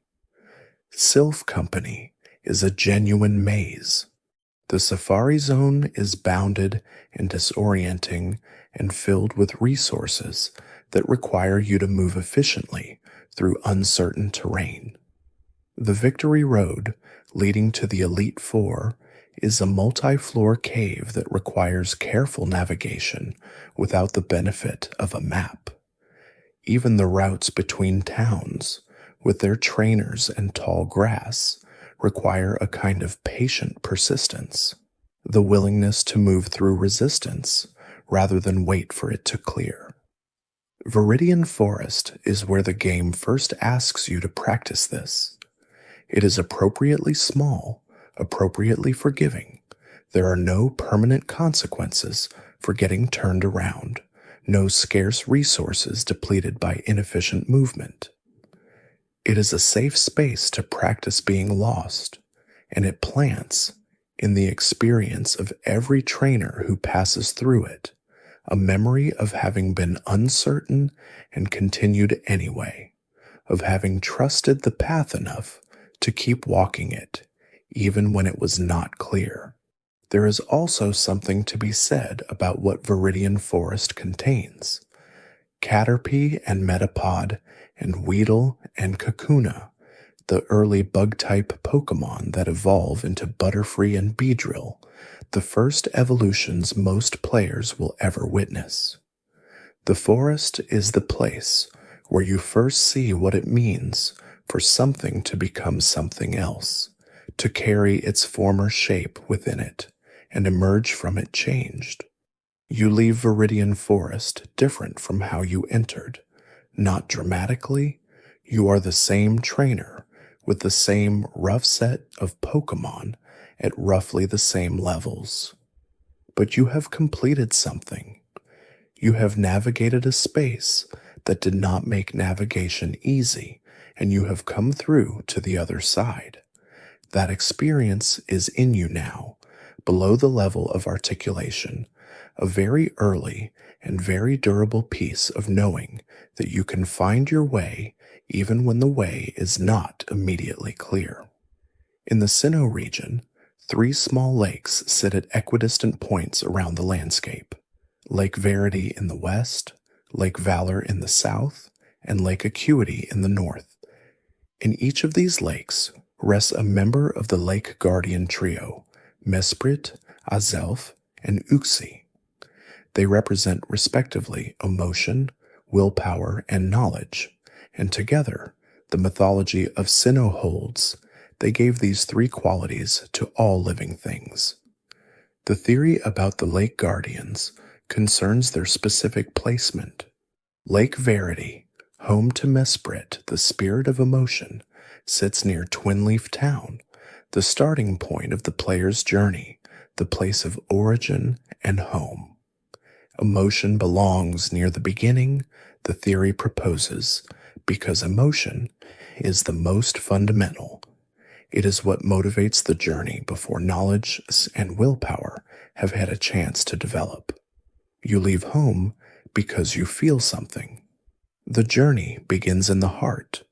Silph Company is a genuine maze. The Safari Zone is bounded and disorienting and filled with resources that require you to move efficiently through uncertain terrain. The Victory Road, leading to the Elite Four, is a multi-floor cave that requires careful navigation without the benefit of a map. Even the routes between towns, with their trainers and tall grass, require a kind of patient persistence, the willingness to move through resistance rather than wait for it to clear. Viridian Forest is where the game first asks you to practice this. It is appropriately small, appropriately forgiving. There are no permanent consequences for getting turned around, no scarce resources depleted by inefficient movement. It is a safe space to practice being lost, and it plants, in the experience of every trainer who passes through it, a memory of having been uncertain and continued anyway, of having trusted the path enough to keep walking it, even when it was not clear. There is also something to be said about what Viridian Forest contains. Caterpie and Metapod and Weedle and Kakuna, the early bug-type Pokémon that evolve into Butterfree and Beedrill, the first evolutions most players will ever witness. The forest is the place where you first see what it means for something to become something else, to carry its former shape within it, and emerge from it changed. You leave Viridian Forest different from how you entered. Not dramatically, you are the same trainer with the same rough set of Pokémon at roughly the same levels. But you have completed something. You have navigated a space that did not make navigation easy, and you have come through to the other side. That experience is in you now, below the level of articulation, a very early and very durable piece of knowing that you can find your way even when the way is not immediately clear. In the Sinnoh region, 3 small lakes sit at equidistant points around the landscape: Lake Verity in the west, Lake Valor in the south, and Lake Acuity in the north. In each of these lakes rests a member of the Lake Guardian trio, Mesprit, Azelf, and Uxie. They represent respectively emotion, willpower, and knowledge, and together, the mythology of Sinnoh holds, they gave these 3 qualities to all living things. The theory about the Lake Guardians concerns their specific placement. Lake Verity, home to Mesprit, the spirit of emotion, sits near Twinleaf Town, the starting point of the player's journey, the place of origin and home. Emotion belongs near the beginning, the theory proposes, because emotion is the most fundamental. It is what motivates the journey before knowledge and willpower have had a chance to develop. You leave home because you feel something. The journey begins in the heart.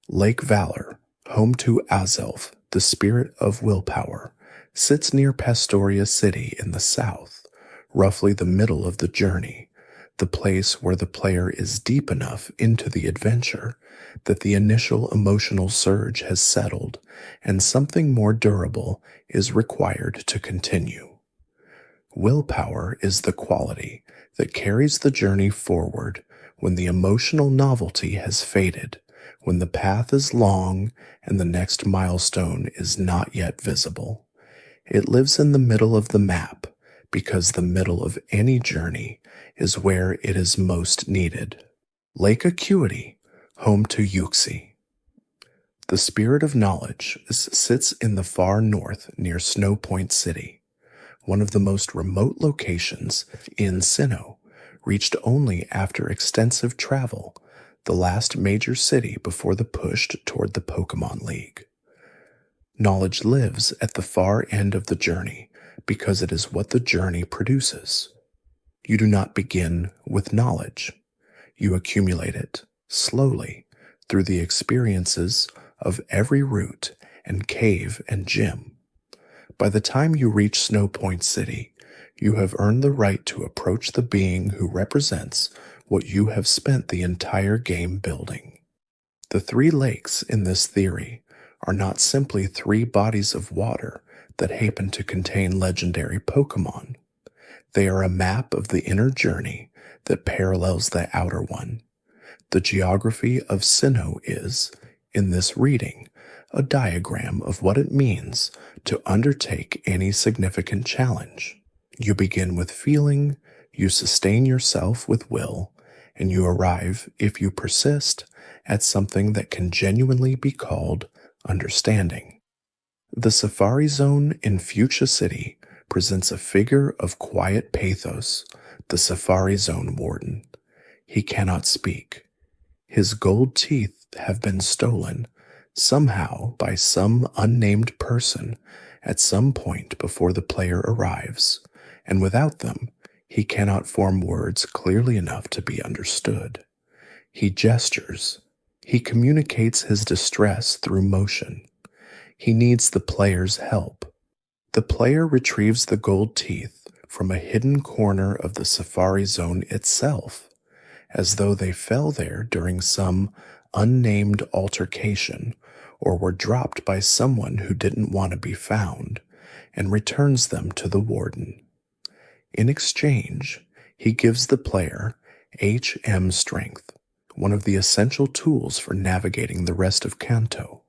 Lake Valor, home to Azelf, the spirit of willpower, sits near Pastoria City in the south, roughly the middle of the journey, the place where the player is deep enough into the adventure that the initial emotional surge has settled and something more durable is required to continue. Willpower is the quality that carries the journey forward when the emotional novelty has faded, when the path is long and the next milestone is not yet visible. It lives in the middle of the map because the middle of any journey is where it is most needed. Lake Acuity, home to Yuxi. The Spirit of Knowledge sits in the far north near Snow Point City, one of the most remote locations in Sinnoh, reached only after extensive travel, the last major city before the push toward the Pokémon League. Knowledge lives at the far end of the journey because it is what the journey produces. You do not begin with knowledge. You accumulate it slowly through the experiences of every route and cave and gym. By the time you reach Snow Point City, you have earned the right to approach the being who represents what you have spent the entire game building. The 3 lakes in this theory are not simply 3 bodies of water that happen to contain legendary Pokémon. They are a map of the inner journey that parallels the outer one. The geography of Sinnoh is, in this reading, a diagram of what it means to undertake any significant challenge. You begin with feeling, you sustain yourself with will, and you arrive, if you persist, at something that can genuinely be called understanding. The Safari Zone in Fuchsia City presents a figure of quiet pathos, the Safari Zone Warden. He cannot speak. His gold teeth have been stolen, somehow by some unnamed person at some point before the player arrives, and without them, he cannot form words clearly enough to be understood. He gestures. He communicates his distress through motion. He needs the player's help. The player retrieves the gold teeth from a hidden corner of the Safari Zone itself, as though they fell there during some unnamed altercation or were dropped by someone who didn't want to be found, and returns them to the warden. In exchange, he gives the player HM strength, one of the essential tools for navigating the rest of Kanto.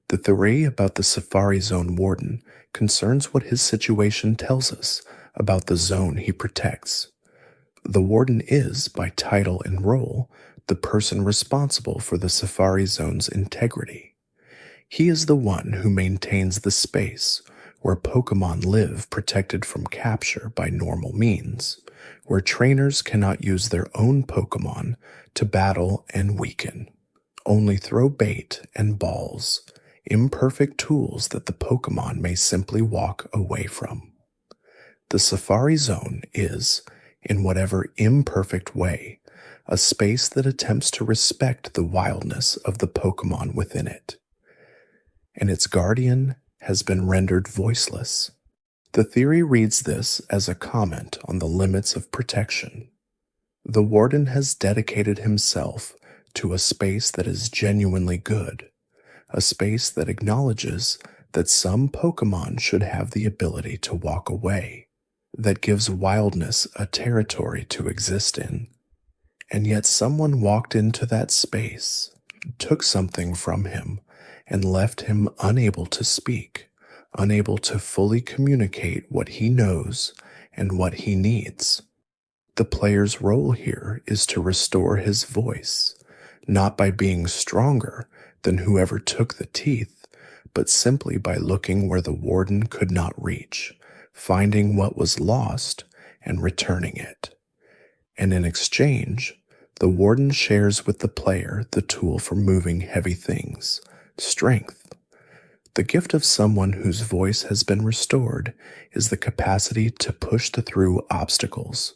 The theory about the Safari Zone Warden concerns what his situation tells us about the zone he protects. The Warden is, by title and role, the person responsible for the Safari Zone's integrity. He is the one who maintains the space where Pokémon live protected from capture by normal means, where trainers cannot use their own Pokémon to battle and weaken, only throw bait and balls, imperfect tools that the Pokémon may simply walk away from. The Safari Zone is, in whatever imperfect way, a space that attempts to respect the wildness of the Pokémon within it, and its guardian has been rendered voiceless. The theory reads this as a comment on the limits of protection. The Warden has dedicated himself to a space that is genuinely good, a space that acknowledges that some Pokémon should have the ability to walk away, that gives wildness a territory to exist in. And yet someone walked into that space, took something from him, and left him unable to speak, unable to fully communicate what he knows and what he needs. The player's role here is to restore his voice, not by being stronger than whoever took the teeth, but simply by looking where the Warden could not reach, finding what was lost and returning it. And in exchange, the Warden shares with the player the tool for moving heavy things, strength. The gift of someone whose voice has been restored is the capacity to push through obstacles.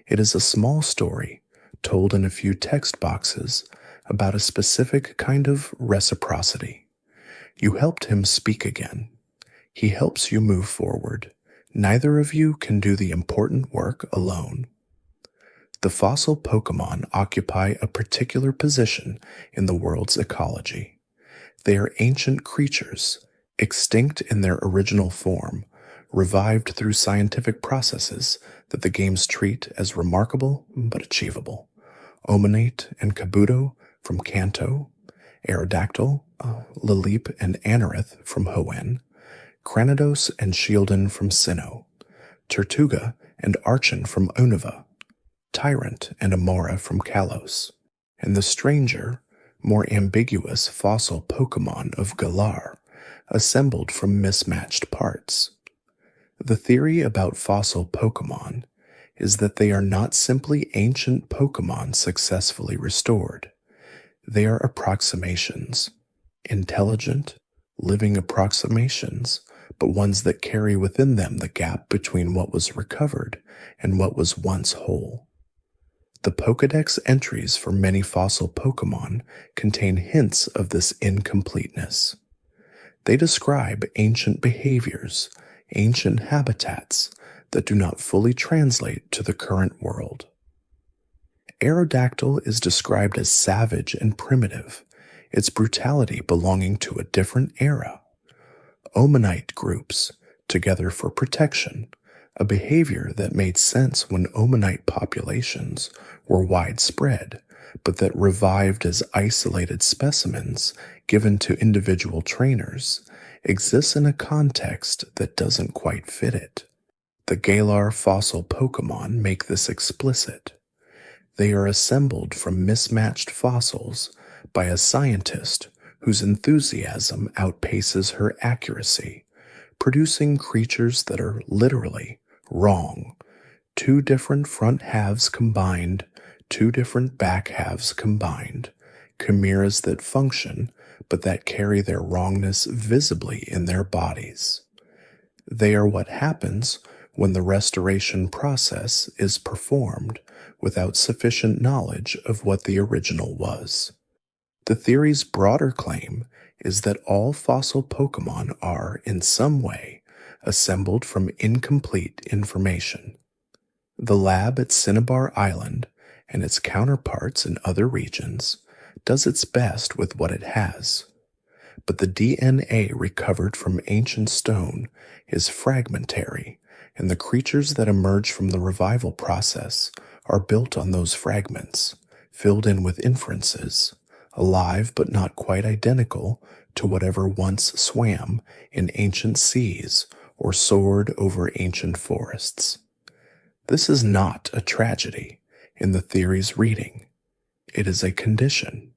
It is a small story, told in a few text boxes, about a specific kind of reciprocity. You helped him speak again. He helps you move forward. Neither of you can do the important work alone. The fossil Pokémon occupy a particular position in the world's ecology. They are ancient creatures, extinct in their original form, revived through scientific processes that the games treat as remarkable but achievable. Omanate and Kabuto from Kanto, Aerodactyl, Lilip and Anorith from Hoenn, Cranidos and Shieldon from Sinnoh, Tortuga and Archon from Unova, Tyrant and Amora from Kalos, and the stranger, more ambiguous fossil Pokémon of Galar, assembled from mismatched parts. The theory about fossil Pokémon is that they are not simply ancient Pokémon successfully restored. They are approximations, intelligent, living approximations, but ones that carry within them the gap between what was recovered and what was once whole. The Pokédex entries for many fossil Pokémon contain hints of this incompleteness. They describe ancient behaviors, ancient habitats that do not fully translate to the current world. Aerodactyl is described as savage and primitive, its brutality belonging to a different era. Omanite groups, together for protection, a behavior that made sense when Omanite populations were widespread, but that revived as isolated specimens given to individual trainers, exists in a context that doesn't quite fit it. The Galar fossil Pokémon make this explicit. They are assembled from mismatched fossils by a scientist whose enthusiasm outpaces her accuracy, producing creatures that are literally wrong. Two different front halves combined, two different back halves combined, chimeras that function but that carry their wrongness visibly in their bodies. They are what happens when the restoration process is performed without sufficient knowledge of what the original was. The theory's broader claim is that all fossil Pokémon are, in some way, assembled from incomplete information. The lab at Cinnabar Island and its counterparts in other regions does its best with what it has, but the DNA recovered from ancient stone is fragmentary, and the creatures that emerge from the revival process are built on those fragments, filled in with inferences, alive but not quite identical to whatever once swam in ancient seas or soared over ancient forests. This is not a tragedy in the theory's reading. It is a condition.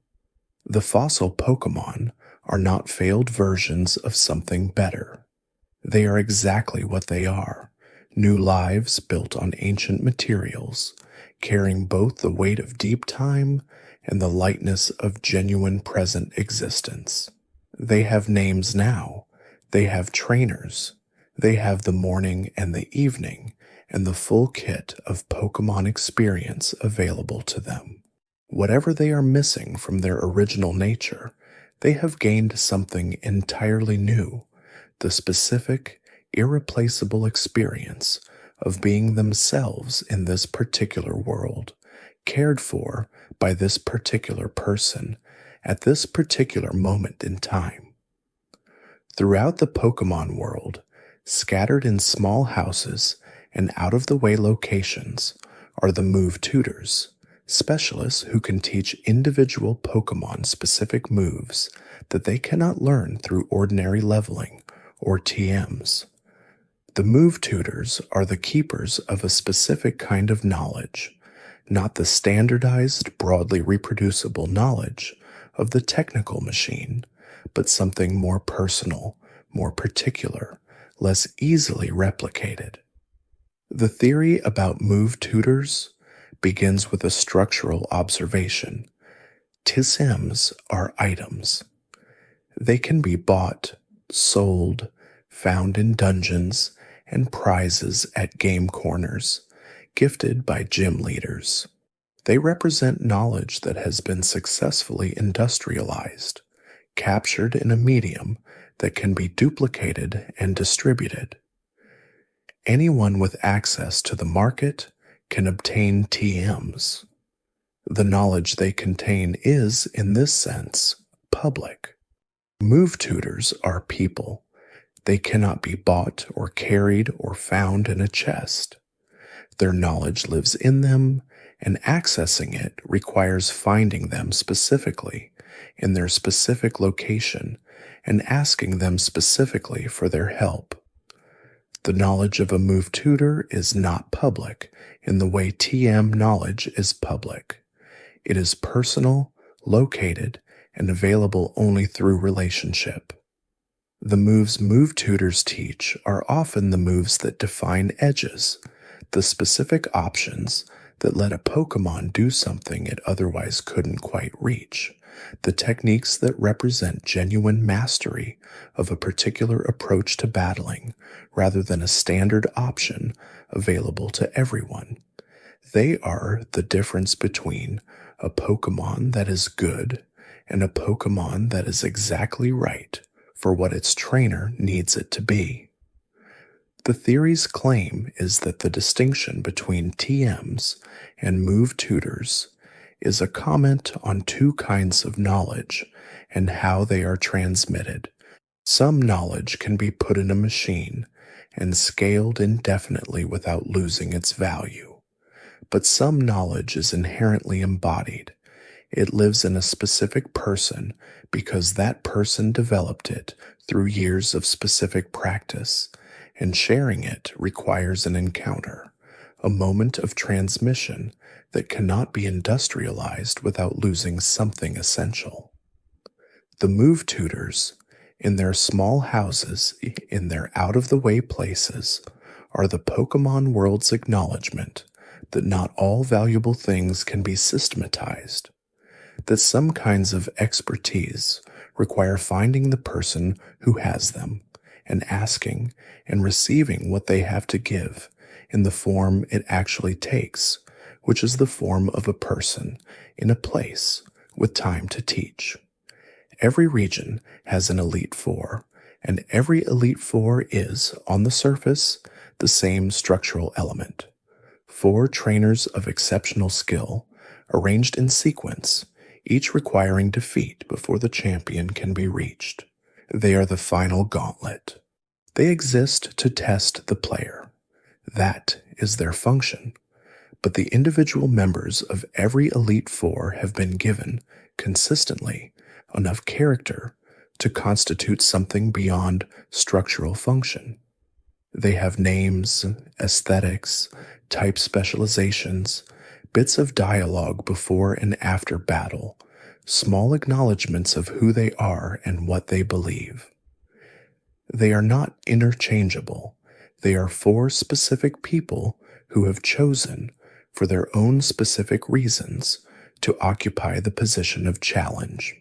The fossil Pokémon are not failed versions of something better. They are exactly what they are, new lives built on ancient materials, carrying both the weight of deep time and the lightness of genuine present existence. They have names now. They have trainers. They have the morning and the evening and the full kit of Pokémon experience available to them. Whatever they are missing from their original nature, they have gained something entirely new, the specific, irreplaceable experience of being themselves in this particular world, cared for by this particular person at this particular moment in time. Throughout the Pokémon world, scattered in small houses and out-of-the-way locations, are the move tutors, specialists who can teach individual Pokémon-specific moves that they cannot learn through ordinary leveling or TMs. The move tutors are the keepers of a specific kind of knowledge, not the standardized, broadly reproducible knowledge of the technical machine, but something more personal, more particular, less easily replicated. The theory about move tutors begins with a structural observation. TSMs are items. They can be bought, sold, found in dungeons, and prizes at game corners, gifted by gym leaders. They represent knowledge that has been successfully industrialized, captured in a medium that can be duplicated and distributed. Anyone with access to the market can obtain TMs. The knowledge they contain is, in this sense, public. Move tutors are people. They cannot be bought or carried or found in a chest. Their knowledge lives in them, and accessing it requires finding them specifically in their specific location and asking them specifically for their help. The knowledge of a move tutor is not public in the way TM knowledge is public. It is personal, located, and available only through relationship. The moves move tutors teach are often the moves that define edges, the specific options that let a Pokémon do something it otherwise couldn't quite reach, the techniques that represent genuine mastery of a particular approach to battling rather than a standard option available to everyone. They are the difference between a Pokémon that is good and a Pokémon that is exactly right for what its trainer needs it to be. The theory's claim is that the distinction between TMs and move tutors is a comment on two kinds of knowledge and how they are transmitted. Some knowledge can be put in a machine and scaled indefinitely without losing its value. But some knowledge is inherently embodied. It lives in a specific person because that person developed it through years of specific practice, and sharing it requires an encounter, a moment of transmission that cannot be industrialized without losing something essential. The move tutors, in their small houses, in their out-of-the-way places, are the Pokémon world's acknowledgement that not all valuable things can be systematized, that some kinds of expertise require finding the person who has them and asking and receiving what they have to give in the form it actually takes, which is the form of a person in a place with time to teach. Every region has an Elite Four, and every Elite Four is, on the surface, the same structural element. 4 trainers of exceptional skill, arranged in sequence, each requiring defeat before the champion can be reached. They are the final gauntlet. They exist to test the player. That is their function. But the individual members of every Elite Four have been given, consistently, enough character to constitute something beyond structural function. They have names, aesthetics, type specializations, bits of dialogue before and after battle, small acknowledgments of who they are and what they believe. They are not interchangeable. They are 4 specific people who have chosen, for their own specific reasons, to occupy the position of challenge.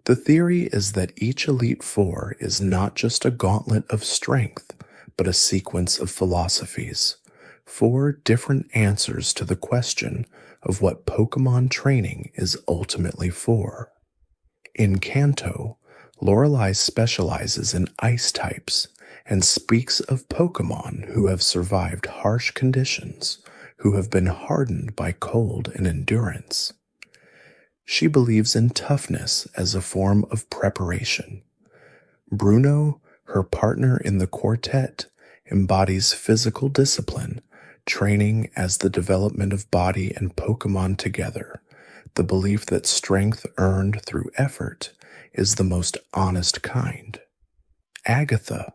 The theory is that each Elite Four is not just a gauntlet of strength, but a sequence of philosophies, 4 different answers to the question of what Pokémon training is ultimately for. In Kanto, Lorelei specializes in ice types and speaks of Pokémon who have survived harsh conditions, who have been hardened by cold and endurance. She believes in toughness as a form of preparation. Bruno, her partner in the quartet, embodies physical discipline, training as the development of body and Pokémon together, the belief that strength earned through effort is the most honest kind. Agatha,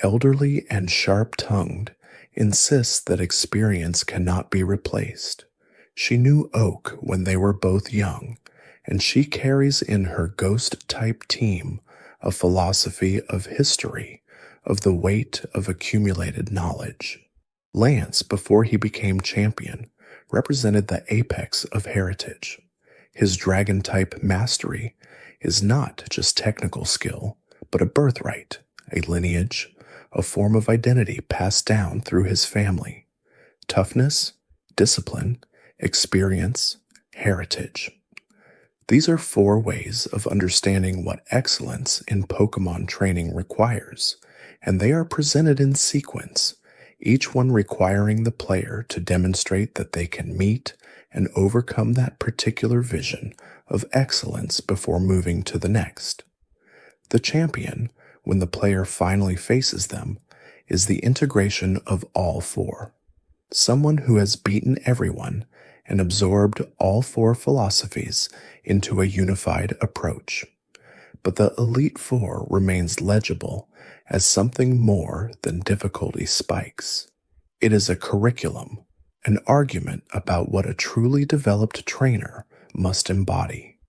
elderly and sharp-tongued, insists that experience cannot be replaced. She knew Oak when they were both young, and she carries in her ghost-type team a philosophy of history, of the weight of accumulated knowledge. Lance, before he became champion, represented the apex of heritage. His dragon-type mastery is not just technical skill, but a birthright, a lineage, a form of identity passed down through his family. Toughness, discipline, experience, heritage. These are 4 ways of understanding what excellence in Pokémon training requires, and they are presented in sequence, each one requiring the player to demonstrate that they can meet and overcome that particular vision of excellence before moving to the next. The champion, when the player finally faces them, is the integration of all four. Someone who has beaten everyone and absorbed all four philosophies into a unified approach. But the Elite Four remains legible as something more than difficulty spikes. It is a curriculum, an argument about what a truly developed trainer must embody.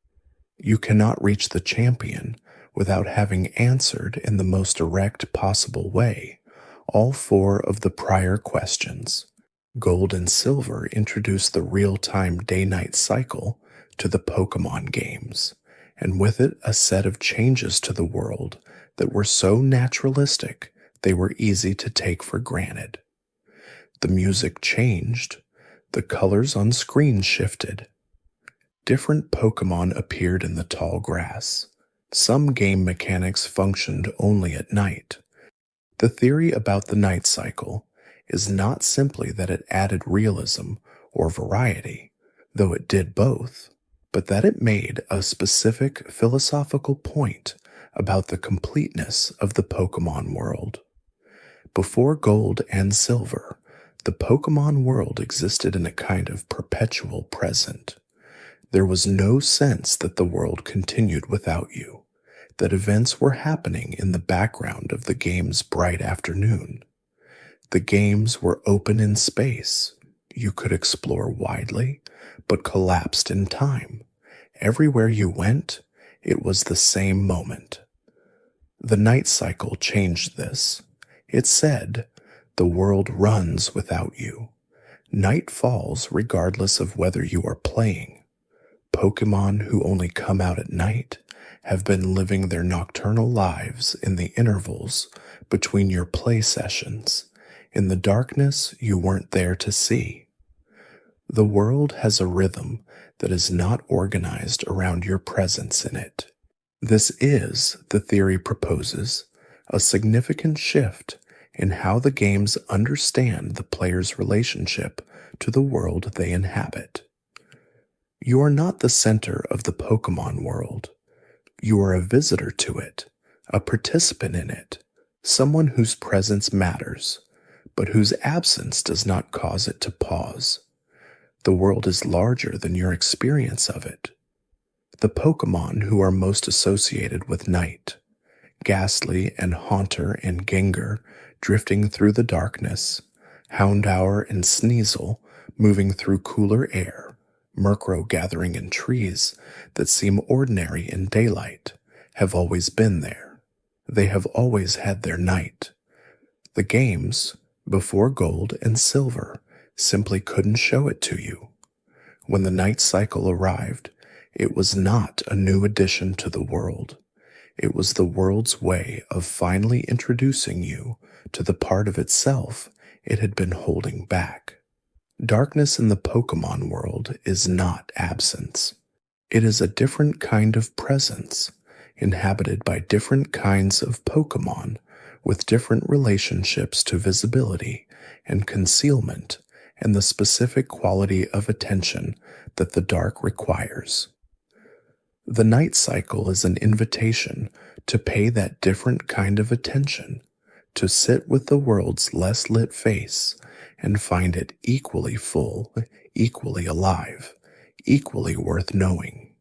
You cannot reach the champion without having answered in the most direct possible way all four of the prior questions. Gold and Silver introduced the real-time day-night cycle to the Pokémon games, and with it a set of changes to the world that were so naturalistic they were easy to take for granted. The music changed, the colors on screen shifted. Different Pokémon appeared in the tall grass. Some game mechanics functioned only at night. The theory about the night cycle is not simply that it added realism or variety, though it did both, but that it made a specific philosophical point about the completeness of the Pokémon world. Before Gold and Silver, the Pokémon world existed in a kind of perpetual present. There was no sense that the world continued without you, that events were happening in the background of the game's bright afternoon. The games were open in space. You could explore widely, but collapsed in time. Everywhere you went, it was the same moment. The night cycle changed this. It said, the world runs without you. Night falls regardless of whether you are playing. Pokémon who only come out at night have been living their nocturnal lives in the intervals between your play sessions, in the darkness you weren't there to see. The world has a rhythm that is not organized around your presence in it. This is, the theory proposes, a significant shift in how the games understand the player's relationship to the world they inhabit. You are not the center of the Pokémon world. You are a visitor to it, a participant in it, someone whose presence matters, but whose absence does not cause it to pause. The world is larger than your experience of it. The Pokémon who are most associated with night, Ghastly and Haunter and Gengar drifting through the darkness, Houndour and Sneasel moving through cooler air, Murkrow gathering in trees that seem ordinary in daylight, have always been there. They have always had their night. The games, before Gold and Silver, simply couldn't show it to you. When the night cycle arrived, it was not a new addition to the world. It was the world's way of finally introducing you to the part of itself it had been holding back. Darkness in the Pokémon world is not absence. It is a different kind of presence, inhabited by different kinds of Pokémon with different relationships to visibility and concealment and the specific quality of attention that the dark requires. The night cycle is an invitation to pay that different kind of attention, to sit with the world's less lit face and find it equally full, equally alive, equally worth knowing.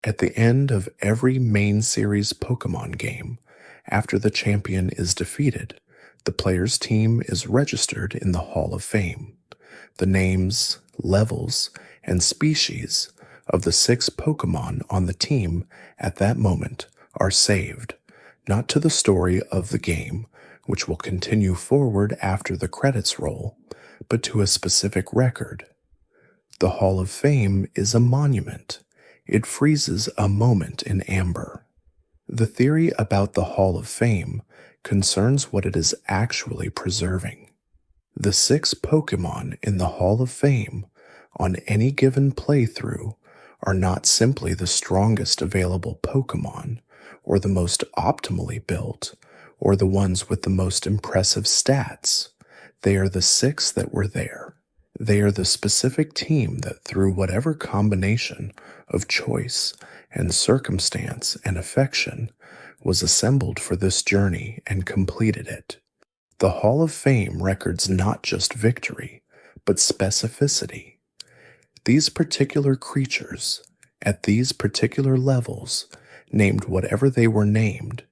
At the end of every main series Pokémon game, after the champion is defeated, the player's team is registered in the Hall of Fame. The names, levels, and species of the 6 Pokémon on the team at that moment are saved, not to the story of the game, which will continue forward after the credits roll, but to a specific record. The Hall of Fame is a monument. It freezes a moment in amber. The theory about the Hall of Fame concerns what it is actually preserving. The 6 Pokémon in the Hall of Fame on any given playthrough are not simply the strongest available Pokémon, or the most optimally built, or the ones with the most impressive stats. They are the 6 that were there. They are the specific team that through whatever combination of choice and circumstance and affection was assembled for this journey and completed it. The Hall of Fame records not just victory, but specificity. These particular creatures, at these particular levels, named whatever they were named,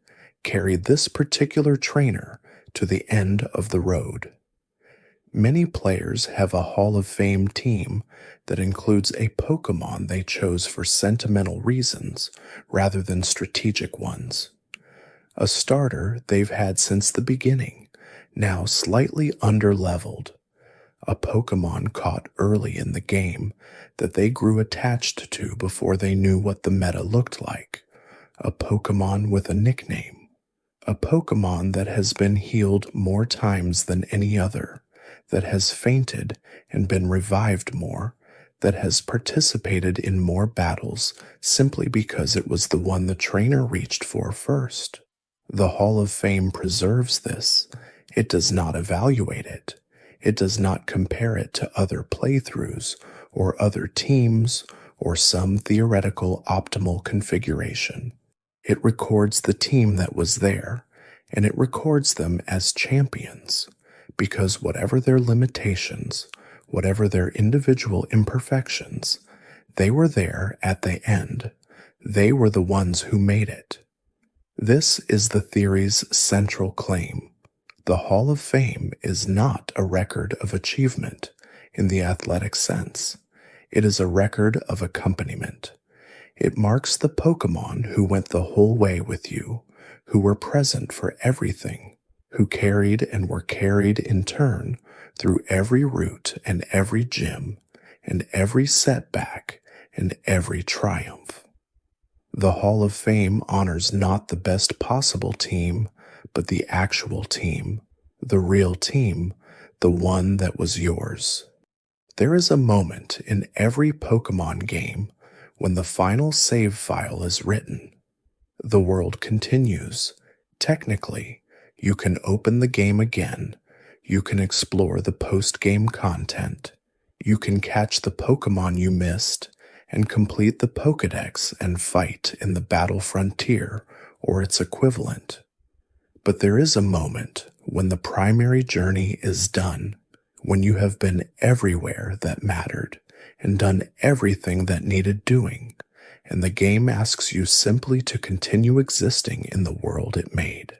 carried this particular trainer to the end of the road. Many players have a Hall of Fame team that includes a Pokémon they chose for sentimental reasons rather than strategic ones. A starter they've had since the beginning, now slightly underleveled. A Pokémon caught early in the game that they grew attached to before they knew what the meta looked like. A Pokémon with a nickname. A Pokémon that has been healed more times than any other, that has fainted and been revived more, that has participated in more battles simply because it was the one the trainer reached for first. The Hall of Fame preserves this. It does not evaluate it. It does not compare it to other playthroughs or other teams or some theoretical optimal configuration. It records the team that was there, and it records them as champions, because whatever their limitations, whatever their individual imperfections, they were there at the end. They were the ones who made it. This is the theory's central claim. The Hall of Fame is not a record of achievement in the athletic sense. It is a record of accompaniment. It marks the Pokémon who went the whole way with you, who were present for everything, who carried and were carried in turn through every route and every gym, and every setback and every triumph. The Hall of Fame honors not the best possible team, but the actual team, the real team, the one that was yours. There is a moment in every Pokémon game when the final save file is written. The world continues. Technically, you can open the game again. You can explore the post-game content. You can catch the Pokémon you missed and complete the Pokédex and fight in the Battle Frontier or its equivalent. But there is a moment when the primary journey is done, when you have been everywhere that mattered and done everything that needed doing, and the game asks you simply to continue existing in the world it made.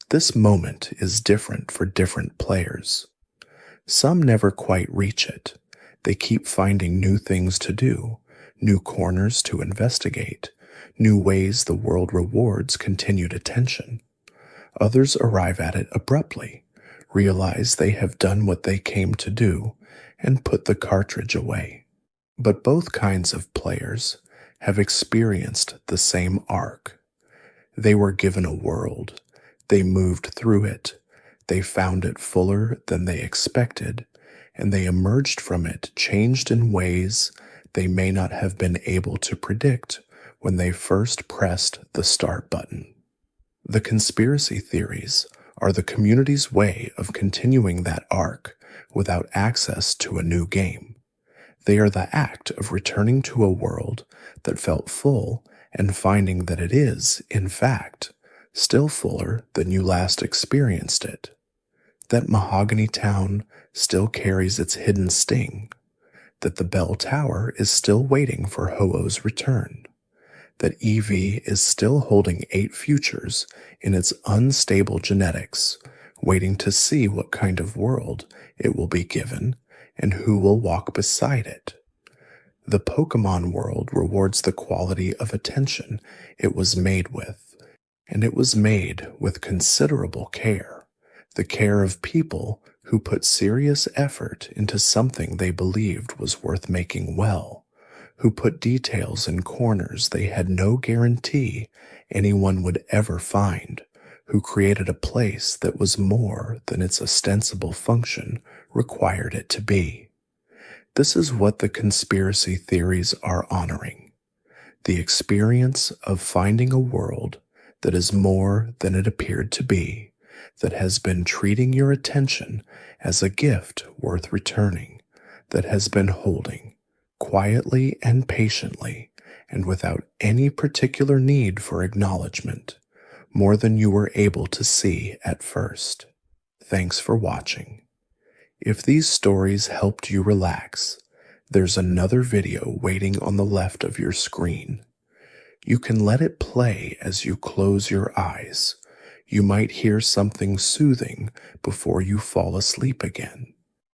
This moment is different for different players. Some never quite reach it. They keep finding new things to do, new corners to investigate, new ways the world rewards continued attention. Others arrive at it abruptly, realize they have done what they came to do, and put the cartridge away. But both kinds of players have experienced the same arc. They were given a world. They moved through it. They found it fuller than they expected, and they emerged from it changed in ways they may not have been able to predict when they first pressed the start button. The conspiracy theories are the community's way of continuing that arc without access to a new game. They are the act of returning to a world that felt full and finding that it is, in fact, still fuller than you last experienced it. That Mahogany Town still carries its hidden sting. That the bell tower is still waiting for Ho-Oh's return. That Eevee is still holding 8 futures in its unstable genetics, waiting to see what kind of world it will be given and who will walk beside it. The Pokémon world rewards the quality of attention it was made with, and it was made with considerable care, the care of people who put serious effort into something they believed was worth making well, who put details in corners they had no guarantee anyone would ever find, who created a place that was more than its ostensible function required it to be. This is what the conspiracy theories are honoring. The experience of finding a world that is more than it appeared to be, that has been treating your attention as a gift worth returning, that has been holding, quietly and patiently, and without any particular need for acknowledgement, more than you were able to see at first. Thanks for watching. If these stories helped you relax, there's another video waiting on the left of your screen. You can let it play as you close your eyes. You might hear something soothing before you fall asleep again.